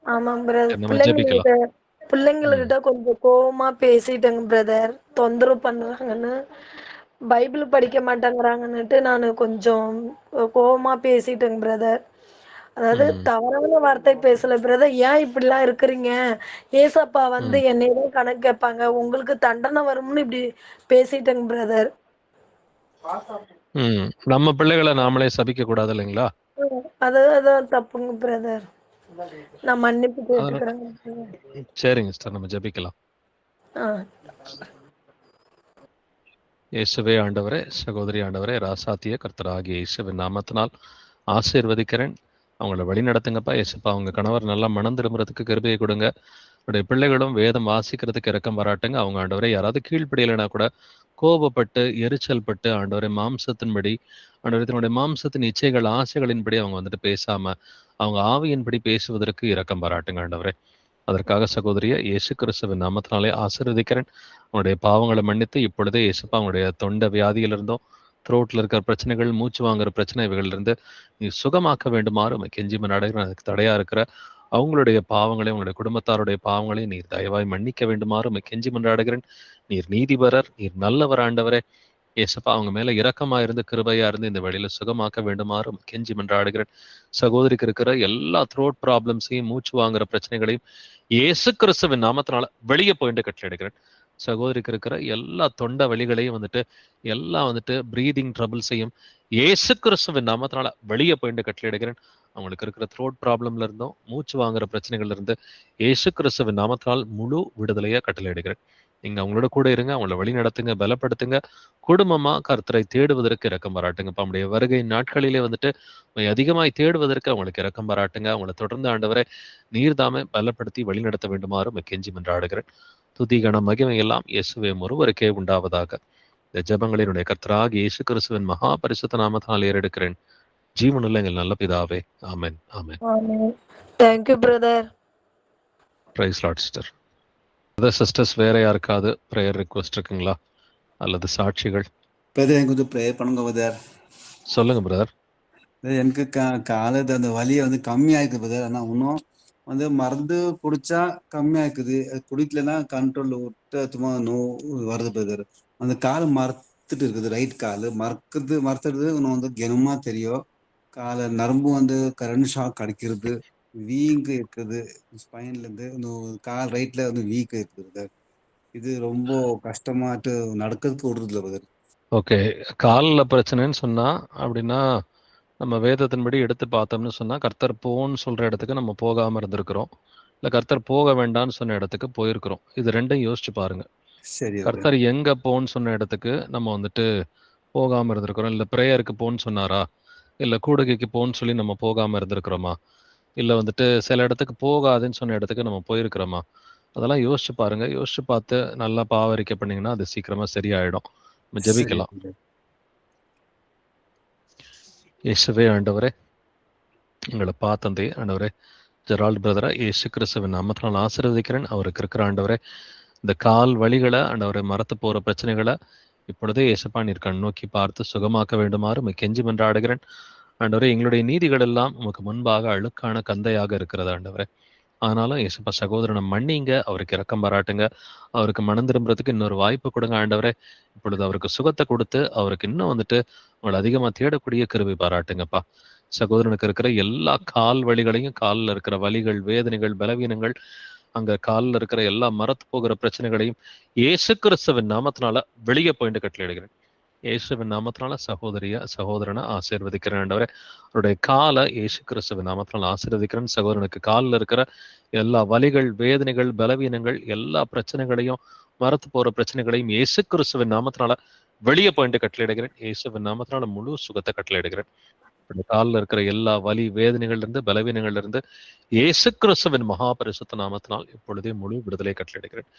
ஆமாங்க பிரதர். நம்ம ஜெபிக்கலாம். ம். பிள்ளைங்ககிட்ட கொஞ்சம் கோவமா பேசிட்டேங்க பிரதர். தொந்தரவு பண்றாங்கன்னு. பைபிள் படிக்க மாட்டேங்கிறாங்கன்னுட்டு நானு கொஞ்சம் கோவமா பேசிட்டேங்க பிரதர். அதாவது ம். தவறான வார்த்தை பேசல பிரதர். ஏன் இப்படிலாம் இருக்கிறீங்க? ஏசப்பா வந்து ம். என்னைய தான் கணக்கு கேட்பாங்க. உங்களுக்கு தண்டனை வரும்னு இப்படி பேசிட்டேங்க பிரதர். ம். நம்ம பிள்ளைகள நாமளே சபிக்க கூடாது இல்லைங்களா? அதான் தப்புங்க பிரதர். நான் மன்னிப்பு அதனால கேட்டுக்கிறேங்க பிரதர். சரிங்க சிஸ்டர், நம்ம ஜெபிக்கலாம். ஆ. இயேசுவே ஆண்டவரே, சகோதரி ஆண்டவரே, ராசாத்திய கர்த்தராகிய இயேசுவின் நாமத்தினால் ஆசீர்வதிக்கிறேன். அவங்கள வழி நடத்துங்கப்பா. இயேசுப்பா, அவங்க கணவர் நல்லா மனம் திரும்புறதுக்கு கிருபையை கொடுங்க. அவருடைய பிள்ளைகளும் வேதம் வாசிக்கிறதுக்கு இரக்கம் பாராட்டுங்க. அவங்க ஆண்டவரே யாராவது கீழ்ப்படியலைனா கூட கோபப்பட்டு, எரிச்சல் பட்டு, ஆண்டவரே மாம்சத்தின்படி, ஆண்டவரே தன்னுடைய மாம்சத்தின் இச்சைகள், ஆசைகளின்படி அவங்க வந்துட்டு பேசாம, அவங்க ஆவியின்படி பேசுவதற்கு இரக்கம் பாராட்டுங்க ஆண்டவரே. அதற்காக சகோதரிய இயேசு கிறிஸ்துவின் நாமத்தினாலே ஆசீர்வதிக்கிறேன். உங்களுடைய பாவங்களை மன்னித்து இப்பொழுதே இயேசுப்பா அவங்களுடைய தொண்டை வியாதியிலிருந்தும், த்ரோட்ல இருக்கிற பிரச்சனைகள், மூச்சு வாங்குற பிரச்சனை இவைகளிலிருந்து நீ சுகமாக்க வேண்டுமாறு உம்மை கெஞ்சி மன்றாடுகிறேன். அதுக்கு தடையா இருக்கிற அவங்களுடைய பாவங்களை, உங்களுடைய குடும்பத்தாருடைய பாவங்களை நீர் தயவாய் மன்னிக்க வேண்டுமாறு உம்மை கெஞ்சி மன்றாடுகிறேன். நீர் நீதிபரர், நீர் நல்லவர் ஆண்டவரே. இயேசுப்பா அவங்க மேல இரக்கமா இருந்து, கிருபையா இருந்து இந்த வழியில சுகமாக்க வேண்டுமாறு உம்மை கெஞ்சி மன்றாடுகிறேன். சகோதரிக்கு இருக்கிற எல்லா த்ரோட் ப்ராப்ளம்ஸையும், மூச்சு வாங்குற பிரச்சனைகளையும் இயேசு கிறிஸ்துவின் நாமத்தினால வெளியே போயிட்டு கட்டளையிடுகிறேன். சகோதரிக்கு இருக்கிற எல்லா தொண்டை வலிகளையும் வந்துட்டு, எல்லாம் வந்துட்டு பிரீதிங் ட்ரபிள்ஸையும் இயேசு கிறிஸ்துவின் நாமத்தினால வெளியே போயிட்டு கட்டளையிடுகிறேன். அவங்களுக்கு இருக்கிற த்ரோட் ப்ராப்ளம்ல இருந்தும், மூச்சு வாங்குற பிரச்சனைகள்ல இருந்து இயேசு கிறிஸ்துவின் நாமத்தினால் முழு விடுதலையா கட்டளையிடுகிறேன். நீங்க அவங்களோட கூட இருங்க, அவங்கள வழி நடத்துங்க, பலப்படுத்துங்க. குடும்பமா கர்த்தரை தேடுவதற்கு இரக்கம் பாராட்டுங்க. நம்முடைய வருகை நாட்களிலே வந்துட்டு உம்மை அதிகமாய் தேடுவதற்கு அவங்களுக்கு இரக்கம் பாராட்டுங்க. அவங்களை தொடர்ந்து ஆண்டவரை நீர்தாமே பலப்படுத்தி வழி நடத்த வேண்டுமாறு உம்மை கெஞ்சி மன்றாடுகிறேன். துதி கன மகிமை எல்லாம் இயேசுவே ஒருவருக்கே உண்டாவதாக. இந்த ஜெபங்களினுடைய கர்த்தராகிய இயேசு கிறிஸ்துவின் மகா பரிசுத்த நாமத்தினால் ஏறெடுக்கிறேன். ஜீவனுள்ள எங்கள் நல்ல பிதாவே, amen, amen. Amen. Thank you brother. Praise lord sister. Other sisters வேற யாருக்காவது ப்ரேயர் ரிக்வெஸ்ட் இருக்குங்களா அல்லது சாட்சிகள்? பிரதர் எனக்கு வந்து ப்ரேயர் பண்ணுங்க பிரதர். சொல்லுங்க பிரதர். எனக்கு காலத்து அந்த வலியை வந்து கம்மியாயிருக்கு பிரதர். ஆனால் இன்னும் வந்து மருந்து குடிச்சா கம்மியாக்குது. அது குடிக்கலன்னா கண்ட்ரோல் விட்டு சும்மா வருது பிரதர். அந்த கால் மரத்துட்டு இருக்குது, ரைட் கால் மரத்துறது இன்னும் வந்து கனமா தெரியும். காலை நரம்பு வந்து கரண்ட் ஷாக் அடிக்கிறது, வீங்கு இருக்குது ஸ்பைன்ல இருந்து. இன்னும் கால் ரைட்ல வந்து வீக் இருக்குது பிரதர். இது ரொம்ப கஷ்டமாட்டு நடக்கிறதுக்கு விடுறதில்ல பிரதர். ஓகே, காலில் பிரச்சனைன்னு சொன்னா அப்படின்னா நம்ம வேதத்தின்படி எடுத்து பார்த்தோம்னு சொன்னா கர்த்தர் போன்னு சொல்ற இடத்துக்கு நம்ம போகாம இருந்திருக்கிறோம், இல்ல கர்த்தர் போக வேண்டாம்னு சொன்ன இடத்துக்கு போயிருக்கிறோம். இது ரெண்டையும் யோசிச்சு பாருங்க. சரி பிரதர். கர்த்தர் எங்க போன்னு சொன்ன இடத்துக்கு நம்ம வந்துட்டு போகாம இருந்திருக்கிறோம். இல்ல பிரேயருக்கு போன்னு சொன்னாரா, இல்ல கூடுகைக்கு போன்னு சொல்லி நம்ம போகாம இருந்திருக்கிறோமா, இல்ல வந்துட்டு சில இடத்துக்கு போகாதுன்னு சொன்ன இடத்துக்கு நம்ம போயிருக்கிறோமா? அதெல்லாம் யோசிச்சு பாருங்க. யோசிச்சு பார்த்து நல்லா பாவரிக்கை பண்ணீங்கன்னா அது சீக்கிரமா சரியாயிடும். நம்ம சரி ஜெபிக்கலாம். பிரதர். இயேசுவே ஆண்டவரே, எங்களை பார்த்தந்தே ஆண்டவரே, ஜெரால்ட் பிரதரை இயேசு கிறிஸ்துவின் நாமத்தினால் ஆசீர்வதிக்கிறேன். அவருக்கு இருக்கிற ஆண்டவரே இந்த கால் வலிகளை, ஆண்டவரை மரத்து போற பிரச்சனைகளை இப்பொழுதே இயேசுப்பா நீர் கண் நோக்கி பார்த்து சுகமாக்க வேண்டுமாறு உம்மை கெஞ்சி மன்றாடுகிறேன். ஆண்டவரே எங்களுடைய நீதிகள் எல்லாம் உமக்கு முன்பாக அழுக்கான கந்தையாக இருக்கிறது ஆண்டவரே. ஆனாலும் இயேசுப்பா சகோதரனை மன்னிங்க, அவருக்கு இரக்கம் பாராட்டுங்க, அவருக்கு மனம் திரும்புறதுக்கு இன்னொரு வாய்ப்பு கொடுங்க ஆண்டவரே. இப்பொழுது அவருக்கு சுகத்தை கொடுத்து அவருக்கு இன்னும் வந்துட்டு உங்களை அதிகமா தேடக்கூடிய கிருபை பாராட்டுங்கப்பா. சகோதரனுக்கு இருக்கிற எல்லா கால் வலிகளையும், காலில் இருக்கிற வலிகள், வேதனைகள், பலவீனங்கள், அங்க காலில் இருக்கிற எல்லா மரத்து போகிற பிரச்சனைகளையும் இயேசு கிறிஸ்துவின் நாமத்தினால வெளியே போயிட்டு கட்டளையிடுகிறேன். இயேசுவின் நாமத்தினால சகோதரனை ஆசீர்வதிக்கிறேன் ஆண்டவரே. அவருடைய காலை இயேசு கிறிஸ்துவின் நாமத்தினால ஆசீர்வதிக்கிறேன். சகோதரனுக்கு காலில் இருக்கிற எல்லா வலிகள், வேதனைகள், பலவீனங்கள், எல்லா பிரச்சனைகளையும், மரத்து போற பிரச்சனைகளையும் இயேசு கிறிஸ்துவின் நாமத்தினால வெளியே போயிட்டு கட்டளையிடுகிறேன். இயேசுவின் நாமத்தினால முழு சுகத்தை கட்டளையிடுகிறேன். காலில் இருக்கிற எல்லா வலி வேதனைகள்ல இருந்து பலவீனங்கள்ல இருந்து இயேசு கிறிஸ்துவின் மகா பரிசுத்த நாமத்தினால் இப்பொழுதே முழு விடுதலை கட்டளையிடுகிறேன்.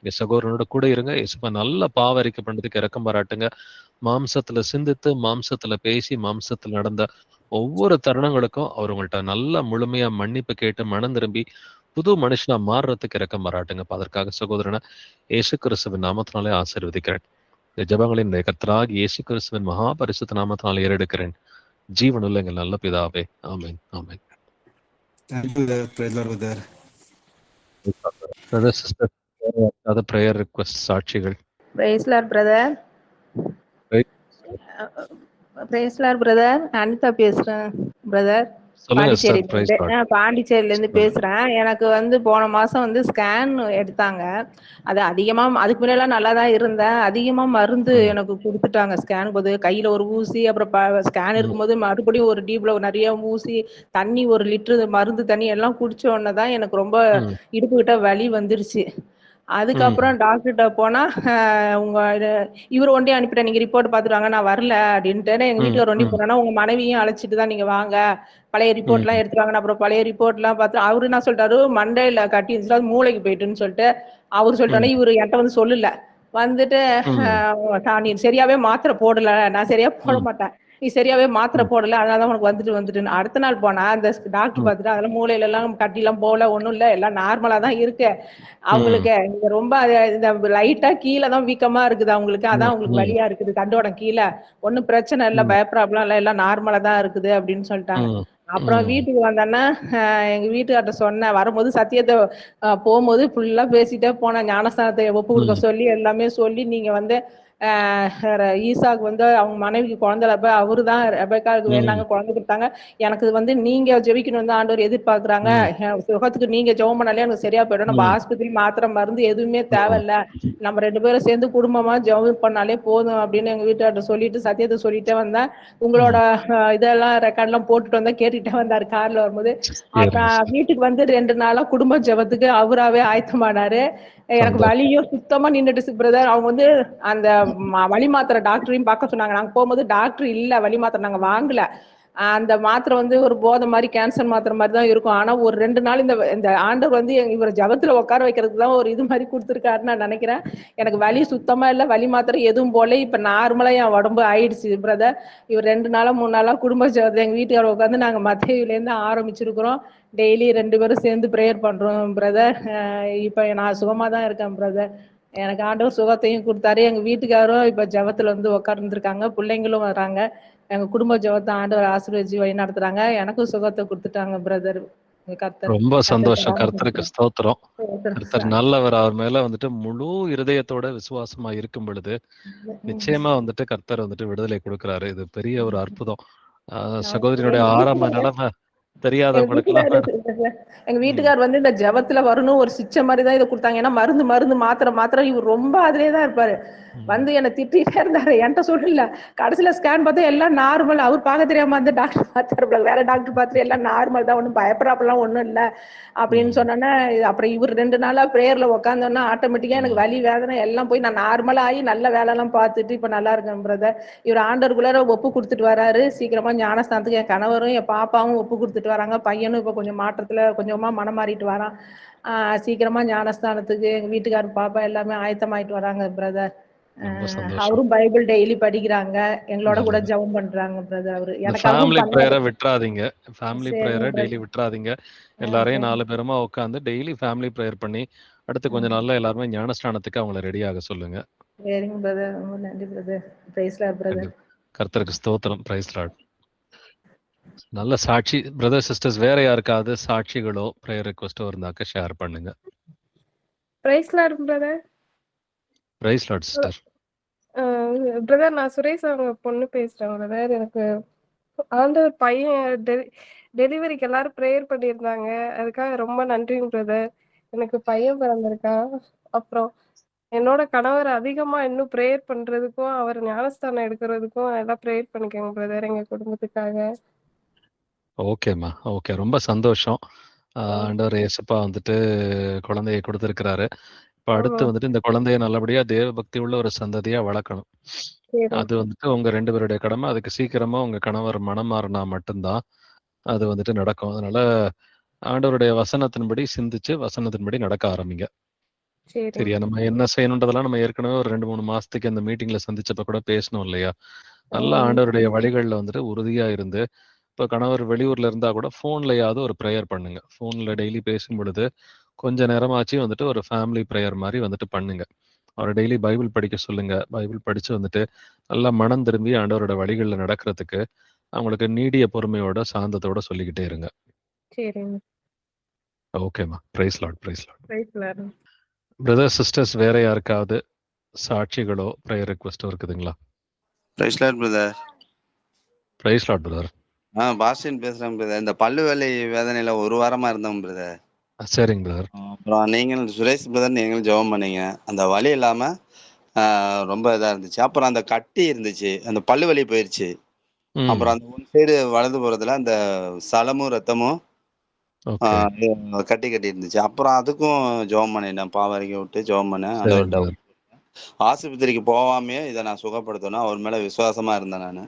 இங்க சகோதரனோட கூட இருங்க. இயேசுப்பா நல்ல பாவரிக்கை பண்றதுக்கு இறக்கம் பாராட்டுங்க. மாம்சத்துல சிந்தித்து, மாம்சத்துல பேசி, மாம்சத்துல நடந்த ஒவ்வொரு தருணங்களுக்கும் அவர் உங்கள்கிட்ட நல்ல முழுமையா மன்னிப்பு கேட்டு மனம் திரும்பி புது மனுஷனா மாறுறதுக்கு இறக்கம் பாராட்டுங்கப்பா. அதற்காக சகோதரனை இயேசு கிறிஸ்துவின் நாமத்தினாலே ஆசீர்வதிக்கிறேன். இந்த ஜெபங்களின் கர்த்தராகிய இயேசு கிறிஸ்துவின் மகா பரிசுத்த நாமத்தினால் ஏறெடுக்கிறேன். ஜீவனுள்ள எங்கள் நல்ல பிதாவே. Amen, amen. Thank you, brother. Praise the Lord, brother. Brother, sister, other prayer request சாட்சிகள். Praise Lord, brother. Praise Lord, brother. Anitha பேசுறேன் பிரதர். சொல்லுங்க sister. Praise God. பாண்டிச்சேரியில இருந்து பேசுறேன். எனக்கு போன மாசம் ஸ்கேன் எடுத்தாங்க. அது அதிகமா அதுக்கு முன்னாடி நல்லா தான் இருந்தேன். அதிகமா மருந்து எனக்கு கொடுத்துட்டாங்க. ஸ்கேன் போது கையில ஒரு ஊசி, அப்புறம் ஸ்கேன் இருக்கும்போது மறுபடியும் ஒரு டீப்ல நிறைய ஊசி, தண்ணி 1 லிட்டர் மருந்து தண்ணி எல்லாம் குடிச்ச உடனே தான் எனக்கு ரொம்ப இடுப்பு கிட்ட வலி வந்துருச்சு. அதுக்கப்புறம் டாக்டர்கிட்ட போனா இவர் ஒண்டி அனுப்பிட்டேன், நீங்க ரிப்போர்ட் பாத்துருவாங்க, நான் வரல அப்படின்ட்டு. எங்க வீட்டுக்கார ஒண்டி போனா உங்க மனைவியும் அழைச்சிட்டு தான் நீங்க வாங்க, பழைய ரிப்போர்ட் எல்லாம் எடுத்துருவாங்க. அப்புறம் பழைய ரிப்போர்ட் எல்லாம் பார்த்து அவரு என்ன சொல்லிட்டாரு, மண்டையில கட்டி இருந்துச்சு, மூளைக்கு போயிட்டுன்னு சொல்லிட்டு அவரு சொல்லிட்டாரு. இவரு என்கிட்ட சொல்லல. வந்துட்டு நீ சரியாவே மாத்திரை போடல, நான் சரியா போட மாட்டேன், நீ சரியாவே மாத்திரை போடல, அதனாலதான் உனக்கு வந்துட்டு அடுத்த நாள் போனா அந்த டாக்டர் பார்த்துட்டு அதெல்லாம் மூளையில எல்லாம் கட்டி எல்லாம் போல, ஒண்ணும் இல்ல, எல்லாம் நார்மலா தான் இருக்கு அவங்களுக்கு. இங்க ரொம்ப இந்த லைட்டா கீழே தான் வீக்கமா இருக்குது அவங்களுக்கு, அதான் உங்களுக்கு வலியா இருக்குது தண்டோட கீழே, ஒன்னும் பிரச்சனை இல்ல, பயப்படாமலாம் இல்ல, எல்லாம் நார்மலா தான் இருக்குது அப்படின்னு சொல்லிட்டாங்க. அப்புறம் வீட்டுக்கு வந்தோன்னா எங்க வீட்டுக்கார்ட்ட சொன்னேன். வரும்போது சத்தியத்தை போகும்போது ஃபுல்லா பேசிட்டே போனேன். ஞானஸ்தானத்தை ஒப்பு கொடுக்க சொல்லி எல்லாமே சொல்லி, நீங்க ஈசாக்கு அவங்க மனைவிக்கு குழந்தை அவரு தான் ரெபெக்காவுக்கு வேணாங்க குழந்தை கொடுத்தாங்க. எனக்கு நீங்க ஜெபிக்கணும் தான் ஆண்டவர் எதிர்பார்க்கறாங்க. சுகத்துக்கு நீங்க ஜெபம் பண்ணாலே எனக்கு சரியா போயிடும். நம்ம ஆஸ்பத்திரி மாத்திரை மருந்து எதுவுமே தேவையில்ல, நம்ம 2 பேரும் சேர்ந்து குடும்பமா ஜெபம் பண்ணாலே போதும் அப்படின்னு எங்க வீட்டுக்கார்ட்ட சொல்லிட்டு சத்தியத்தை சொல்லிட்டே வந்தேன். உங்களோட இதெல்லாம் ரெக்கார்ட் எல்லாம் போட்டுட்டு வந்தா கேட்டுட்டே வந்தாரு கார்ல வரும்போது. அப்புறம் வீட்டுக்கு 2 நாளா குடும்ப ஜெபத்துக்கு அவராவே ஆயத்தமானாரு. எனக்கு வலியும் சுத்தமா நின்றுட்டு பிரதர். அவங்க அந்த வலி மாத்திரை டாக்டரையும் பார்க்க சொன்னாங்க. நாங்க போகும்போது டாக்டர் இல்ல, வலி மாத்திரை நாங்க வாங்கல. அந்த மாத்திரை ஒரு போதை மாதிரி, கேன்சர் மாத்திரை மாதிரி தான் இருக்கும். ஆனா ஒரு 2 நாள் இந்த ஆண்டவர் இவரை ஜபத்துல உட்கார வைக்கிறதுக்கு தான் ஒரு இது மாதிரி கொடுத்துருக்காருன்னு நான் நினைக்கிறேன். எனக்கு வலி சுத்தமா இல்ல, வலி மாத்திரை எதுவும் போல, இப்ப நார்மலா என் உடம்பு ஆயிடுச்சு பிரதர். இவர் 2 நாளா 3 நாளா குடும்ப ஜபத்தை எங்க வீட்டுக்கார உட்காந்து நாங்க மத்தேயுல இருந்து ஆரம்பிச்சிருக்கிறோம். டெய்லி 2 பேரும் சேர்ந்து பிரேயர் பண்றோம் பிரதர். இப்ப நான் சுகமா தான் இருக்கேன் பிரதர். எனக்கு ஆண்டவர் சுகத்தையும் கொடுத்தாரு. எங்க வீட்டுக்காரும் இப்ப ஜபத்துல உட்கார்ந்துருக்காங்க, பிள்ளைங்களும் வராங்க. எங்க குடும்ப ஜபத்தை ஆண்டவர் ஆசீர்வதிச்சு வழி நடத்துறாங்க. எனக்கும் சுகத்தை கொடுத்துட்டாங்க பிரதர். ரொம்ப சந்தோஷம். கர்த்தருக்கு ஸ்தோத்திரம். கர்த்தர் நல்லவர். அவர் மேல முழு இருதயத்தோட விசுவாசமா இருக்கும் பொழுது நிச்சயமா கர்த்தர் விடுதலை கொடுக்கிறாரு. இது பெரிய ஒரு அற்புதம். சகோதரியுடைய ஆரம்ப நிலைமை தெரியாதவங்களுக்கு எங்க வீட்டுக்கார் இந்த ஜபத்துல வரணும் ஒரு சிச்ச மாதிரிதான் இதை கொடுத்தாங்க. ஏன்னா மருந்து மாத்திரை இவர் ரொம்ப அதுலயேதான் இருப்பாரு. என்னை திட்டிட்டே இருந்தாரு, என்கிட்ட சொல்லல. கடைசியில ஸ்கேன் பார்த்தா எல்லாம் நார்மல். அவர் பார்க்க தெரியாம டாக்டர் பார்த்தாரு, வேற டாக்டர் பார்த்துட்டு எல்லாம் நார்மல் தான், ஒன்னும் பயப்படாப்பெல்லாம் ஒண்ணும் இல்ல அப்படின்னு சொன்னோன்னா. அப்புறம் இவர் 2 நாளா பிரேயர்ல உட்காந்தோன்னா ஆட்டோமேட்டிக்கா எனக்கு வலி வேதனை எல்லாம் போய் நான் நார்மலா ஆகி நல்ல வேலை எல்லாம் பார்த்துட்டு இப்ப நல்லா இருக்கேன் பிரதர். இவர் ஆண்டவருக்குள்ளார ஒப்பு கொடுத்துட்டு வராரு. சீக்கிரமா ஞானஸ்தானத்துக்கு என் கணவரும் என் பாப்பாவும் ஒப்பு கொடுத்துட்டு வராங்க. பையனும் இப்ப கொஞ்சம் மாற்றத்துல கொஞ்சமா மனம் மாறிட்டு வரான். சீக்கிரமா ஞானஸ்தானத்துக்கு எங்க வீட்டுக்காரர் பாப்பா எல்லாமே ஆயத்தமாயிட்டு வராங்க பிரதர். அவரும் பைபிள் டெய்லி படிக்கிறாங்க, எங்களோட கூட ஜெபம் பண்றாங்க பிரதர். அவரு ஃபேமிலி பிரேயரை விட்டுறாதீங்க. ஃபேமிலி பிரேயரை டெய்லி விட்டுறாதீங்க. எல்லாரையும் 4 பேருமா உட்கார்ந்து டெய்லி ஃபேமிலி பிரேயர் பண்ணி அடுத்து கொஞ்ச நாள்ல எல்லாருமே ஞானஸ்தானத்துக்கு அவங்கள ரெடியாக சொல்லுங்க. சரிங்க பிரதர். ரொம்ப நன்றி பிரதர். Praise Lord brother. கர்த்தருக்கு ஸ்தோத்திரம். Praise lord. நல்ல சாட்சி பிரதர் சிஸ்டர்ஸ். வேற யாருக்காவது சாட்சிகளோ பிரேயர் ரிக்வெஸ்டோ இருந்தாக்க ஷேர் பண்ணுங்க. Praise Lord brother. Praise lord sister. Brother, நான் சுரேஷ் அவங்க பொண்ணு பேசுறேன் பிரதர். எனக்கு ஆண்டவர் பையன் டெலிவரிக்கு எல்லாரும் ப்ரேயர் பண்ணியிருந்தாங்க, அதுக்காக ரொம்ப நன்றிங்க பிரதர். எனக்கு பையன் பிறந்திருக்கான். அப்புறம் என்னோட கணவர் அதிகமா இன்னும் ப்ரேயர் பண்றதுக்கும் அவர் ஞானஸ்தானம் எடுக்கிறதுக்கும் எல்லாம் ப்ரேயர் பண்ணிக்கோங்க பிரதர், எங்க குடும்பத்துக்காக. ஓகேம்மா, ஓகே. ரொம்ப சந்தோஷம். ஆண்டவர் இயேசுப்பா குழந்தையை கொடுத்திருக்கிறாரு. இப்ப அடுத்து ஆமா. வந்துட்டு இந்த குழந்தைய நல்லபடியா தேவ பக்தி உள்ள ஒரு சந்ததியா வளர்க்கணும். சரிங்க. அது வந்துட்டு உங்க 2 பேருடைய கடமை. அதுக்கு சீக்கிரமா உங்க கணவர் மனம் மாறினா மட்டும்தான் அது வந்துட்டு நடக்கும். அதனால ஆண்டவருடைய வசனத்தின்படி சிந்திச்சு, வசனத்தின்படி நடக்க ஆரம்பிங்க. சரிங்க. சரியா? நம்ம என்ன செய்யணுன்றதெல்லாம் நம்ம ஏற்கனவே ஒரு 2, 3 மாசத்துக்கு அந்த மீட்டிங்ல சந்திச்சப்ப கூட பேசினோம் இல்லையா? நல்ல ஆண்டவருடைய வழிகள்ல வந்துட்டு உறுதியா இருந்து, இப்ப கணவர் வெளியூர்ல இருந்தா கூட ஃபோன்லயாவது ஒரு பிரேயர் பண்ணுங்க. ஃபோன்ல டெய்லி பேசும்பொழுது, கொஞ்ச நேரமாச்சு வந்துட்டு ஒரு ஃபேமிலி பிரேயர் மாரி வந்துட்டு பண்ணுங்க. அவர டெய்லி பைபிள் படிக்க சொல்லுங்க. பைபிள் படிச்சு வந்துட்டு, நல்லா மனம் திரும்பி ஆண்டவரோட வழிகள்ல நடக்கிறதுக்கு, அவங்களுக்கு நீடிய பொறுமையோட, சாந்தத்தோட சொல்லிக்கிட்டே இருங்க. சரிங்க. ஓகேம்மா. Praise Lord, praise Lord. Praise lord. Brothers, sisters வேற யாருக்காவது சாட்சிகளோ, பிரேயர் ரிக்வெஸ்ட்டோ இருக்குதுங்களா? Praise Lord brother. Praise Lord brother. Bastin பேசுறேன் பிரதர். இந்த பல்லு வலி வேதனையில 1 வாரமா இருந்தோம் பிரதர். சரிங்க பிரதர். அப்புறம் நீங்கள் சுரேஷ் பிரதர் நீங்களும் ஜெபம் பண்ணீங்க. அந்த வலி இல்லாம ரொம்ப இதா இருந்துச்சு. அப்புறம் அந்த கட்டி இருந்துச்சு, அந்த பல்லு வலி போயிருச்சு. அப்புறம் அந்த ஒன் சைடு வலது புறத்துல அந்த சலமும் ரத்தமும் ஓகே. கட்டி இருந்துச்சு. அப்புறம் அதுக்கும் ஜெபம் பண்ணினேன். பாவரிக்க விட்டு ஜெபம் பண்ணேன். சரிங்க ஆண்டவர்ட்ட பிரதர். ஆஸ்பத்திரிக்கு போகாமயே இதை நான் சுகப்படுத்தணும், அவர் மேல விசுவாசமா இருந்தேன் நானு.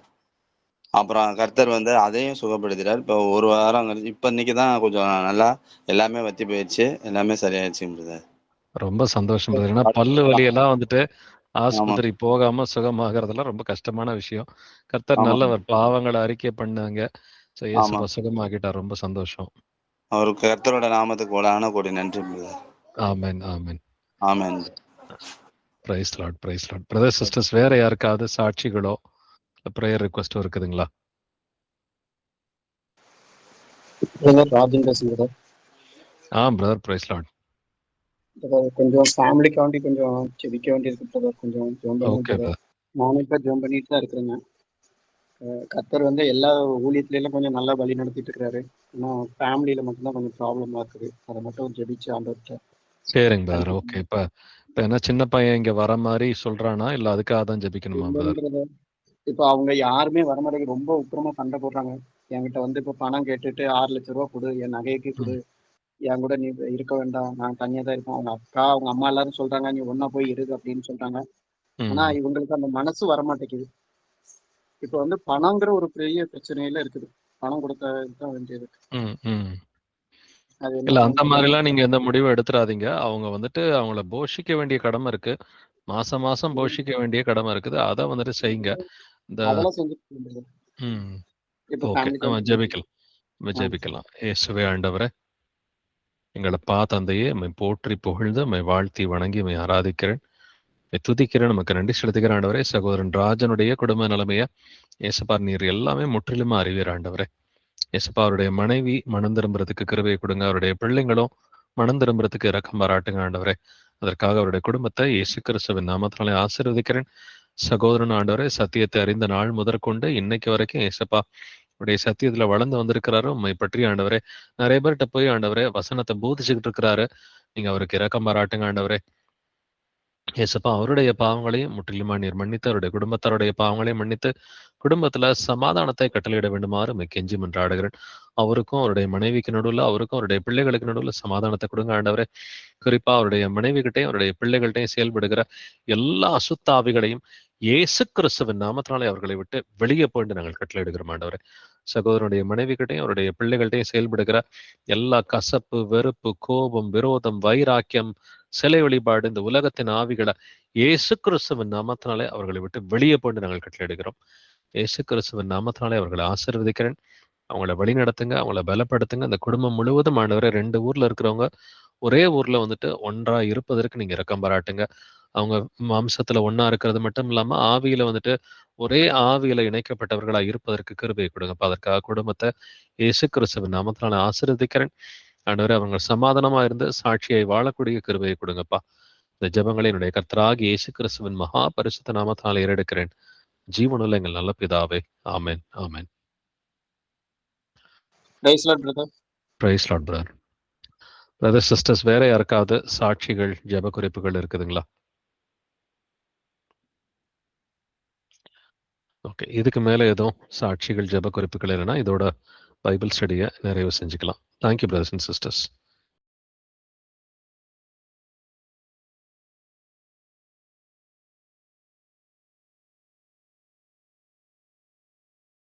அப்புறம் கர்த்தர் வந்து அதையும் சுகப்படுத்திட்டார். இப்போ 1 வாரம் கழிச்சு இப்ப இன்னைக்கு தான் கொஞ்சம் நல்லா எல்லாமே வத்தி போயிடுச்சு. எல்லாமே சரியாயிடுச்சுங்க பிரதர். ரொம்ப சந்தோஷம் பிரதர். ஏன்னா பல்லு வலியெல்லாம் வந்துட்டு ஆஸ்பத்திரி போகாம சுகமாகறதெல்லாம் ரொம்ப கஷ்டமான விஷயம். கர்த்தர் ஆமா. நல்லவர். பாவங்களை அறிக்கை பண்ணாங்க. ஸோ ஆமா. இயேசுப்பா சுகமாக்கிட்டார். ரொம்ப சந்தோஷம். அவருக்கு கர்த்தரோட நாமத்துக்கு கோடான கோடி நன்றி brother. Amen, amen. Amen. Praise Lord, praise Lord. Brother, sisters வேற யாருக்காவது சாட்சிகளோ, பிரேயர் ரிக்வெஸ்டோ இருக்குதுங்களா? ராஜன் பேசுகிறேன். Brother, praise Lord. கொஞ்சம் ஃபேமிலிக்காண்டி கொஞ்சம் ஜெபிக்க வேண்டியிருக்கு பிரதர். கொஞ்சம் ஜெபம் பண்ணுங்க ஓகே பிரதர். பிரதர். நானும் இப்ப ஜெபம் பண்ணிட்டு தான் இருக்கிறேங்க. கர்த்தர் வந்து எல்லா ஊழியத்திலும் கொஞ்சம் நல்லா வழி நடத்திட்டு இருக்கிறாரு. ஆனால் ஃபேமிலியில மட்டும்தான் கொஞ்சம் ப்ராப்ளமா இருக்குது. அதை மட்டும் ஜெபிச்சு ஆண்டவர்கிட்ட. சரிங்க பிரதர். ஓகே. இப்ப என்ன சின்ன பையன் இங்க வர மாதிரி சொல்றானா, இல்ல அதுக்காக தான் ஜெபிக்கணுமா பிரதர்? இப்போ அவங்க யாருமே வரமாட்டேங்க. ரொம்ப உக்கிரமா சண்டை போடுறாங்க. என்கிட்ட வந்து இப்போ பணம் கேட்டுட்டு 6 லட்சம் ரூபா கொடு, என் நகைக்கு கொடு, என் கூட நீ இருக்க வேண்டாம், நான் தனியா தான் இருப்பேன். அவங்க அக்கா அவங்க அம்மா எல்லாரும் சொல்றாங்க நீ ஒன்னா போய் இரு அப்படின்னு சொல்றாங்க. ஆனா இவங்களுக்கு அந்த மனசு வரமாட்டேங்குது. இப்ப வந்து பணங்கிற ஒரு பெரிய பிரச்சனையில இருக்குது. பணம் கொடுக்க வேண்டியது. இல்ல அந்த மாதிரி எல்லாம் நீங்க எந்த முடிவும் எடுத்துறாதீங்க. அவங்க வந்துட்டு அவங்கள போஷிக்க வேண்டிய கடமை இருக்கு. மாசம் மாசம் போஷிக்க வேண்டிய கடமை இருக்குது. அத வந்துட்டு செய்யுங்க. இந்த அதெல்லாம் செஞ்சுட்டு ஓகே. நம்ம ஜெபிக்கலாம். நம்ம ஜெபிக்கலாம். இயேசுவே ஆண்டவரே, எங்களப்பா தந்தையே, உம்மை போற்றி புகழ்ந்து உம்மை வாழ்த்தி வணங்கி உம்மை ஆராதிக்கிறேன். உம்மை துதிக்கிறேன். நமக்கு நன்றி செலுத்துகிறேன் ஆண்டவரே. சகோதரன் ராஜனுடைய குடும்ப நிலைமைய இயேசுப்பா நீர் எல்லாமே முற்றிலுமா அறிவீர் ஆண்டவரே. இயேசுப்பா அவருடைய மனைவி மனம் திரும்புறதுக்கு கிருபையை கொடுங்க. அவருடைய பிள்ளைங்களும் மனம் திரும்புறதுக்கு இரக்கம் பாராட்டுங்க ஆண்டவரே. அதற்காக அவருடைய குடும்பத்தை இயேசு கிறிஸ்துவின் நாமத்தினாலே ஆசீர்வதிக்கிறேன். சகோதரன் ஆண்டவரே, சத்தியத்தை அறிந்த நாள் முதற்கொண்டு இன்னைக்கு வரைக்கும் இயேசுப்பா உடைய சத்தியத்துல வளர்ந்து வந்திருக்கிறாரு. உண்மை பற்றி ஆண்டவரே நிறைய பேர்கிட்ட போய் ஆண்டவரே வசனத்தை போதிச்சுக்கிட்டு இருக்கிறாரு. நீங்க அவருக்கு இரக்கம் பாராட்டுங்க ஆண்டவரே. இயேசுப்பா அவருடைய பாவங்களையும் முற்றிலுமா நீர் மன்னித்து, அவருடைய குடும்பத்தாருடைய பாவங்களையும் மன்னித்து, குடும்பத்துல சமாதானத்தை கட்டளையிட வேண்டுமாறு உம்மை கெஞ்சி மன்றாடுகிறேன். அவருக்கும் அவருடைய மனைவிக்கு நடுவில், அவருக்கும் அவருடைய பிள்ளைகளுக்கு நடுவில் சமாதானத்தை கொடுங்க ஆண்டவரே. குறிப்பா அவருடைய மனைவி கிட்டையும் அவருடைய பிள்ளைகள்கிட்டையும் செயல்படுகிற எல்லா அசுத்தாவிகளையும் இயேசு கிறிஸ்துவின் நாமத்தினாலே அவர்களை விட்டு வெளியே போயிட்டு நாங்கள் கட்டளையிடுகிறோம் ஆண்டவரே. சகோதரனுடைய மனைவி கிட்டையும் அவருடைய பிள்ளைகள்கிட்டையும் செயல்படுகிற எல்லா கசப்பு, வெறுப்பு, கோபம், விரோதம், வைராக்கியம், சிலை வழிபாடு, இந்த உலகத்தின் ஆவிகளை இயேசு கிறிஸ்துவின் நாமத்தினாலே அவர்களை விட்டு வெளியே போயிட்டு நாங்கள் கட்டளையிடுகிறோம். இயேசு கிறிஸ்துவின் நாமத்தினாலே அவர்களை ஆசீர்வதிக்கிறேன். அவங்கள வழி நடத்துங்க, அவங்கள பலப்படுத்துங்க. அந்த குடும்பம் முழுவதும் ஆண்டவரே 2 ஊர்ல இருக்கிறவங்க ஒரே ஊர்ல வந்துட்டு ஒன்றா இருப்பதற்கு நீங்க இரக்கம் பாராட்டுங்க. அவங்க மாம்சத்துல ஒண்ணா இருக்கிறது மட்டும் இல்லாம ஆவியில வந்துட்டு ஒரே ஆவியில இணைக்கப்பட்டவர்களா இருப்பதற்கு கிருபையை கொடுங்கப்பா. அதற்காக குடும்பத்தை இயேசு கிறிஸ்துவின் நாமத்தினால ஆசீர்வதிக்கிறேன். ஆண்டவரே அவங்க சமாதானமா இருந்து சாட்சியை வாழக்கூடிய கிருபையை கொடுங்கப்பா. இந்த ஜெபங்களை என்னுடைய கர்த்தராகிய இயேசு கிறிஸ்துவின் மகா பரிசுத்த நாமத்தினால ஏறெடுக்கிறேன். ஜீவனுள்ள எங்கள் நல்ல பிதாவே. Amen, amen. Praise Lord brother. Praise Lord brother. Brother, sisters வேற யாருக்காவது சாட்சிகள், ஜெப குறிப்புகள் இருக்குதுங்களா? ஓகே. இதுக்கு மேல எதுவும் சாட்சிகள், ஜெப குறிப்புகள் இல்லைன்னா இதோட பைபிள் ஸ்டடியை நிறைவு செஞ்சுக்கலாம். Thank you brothers and sisters.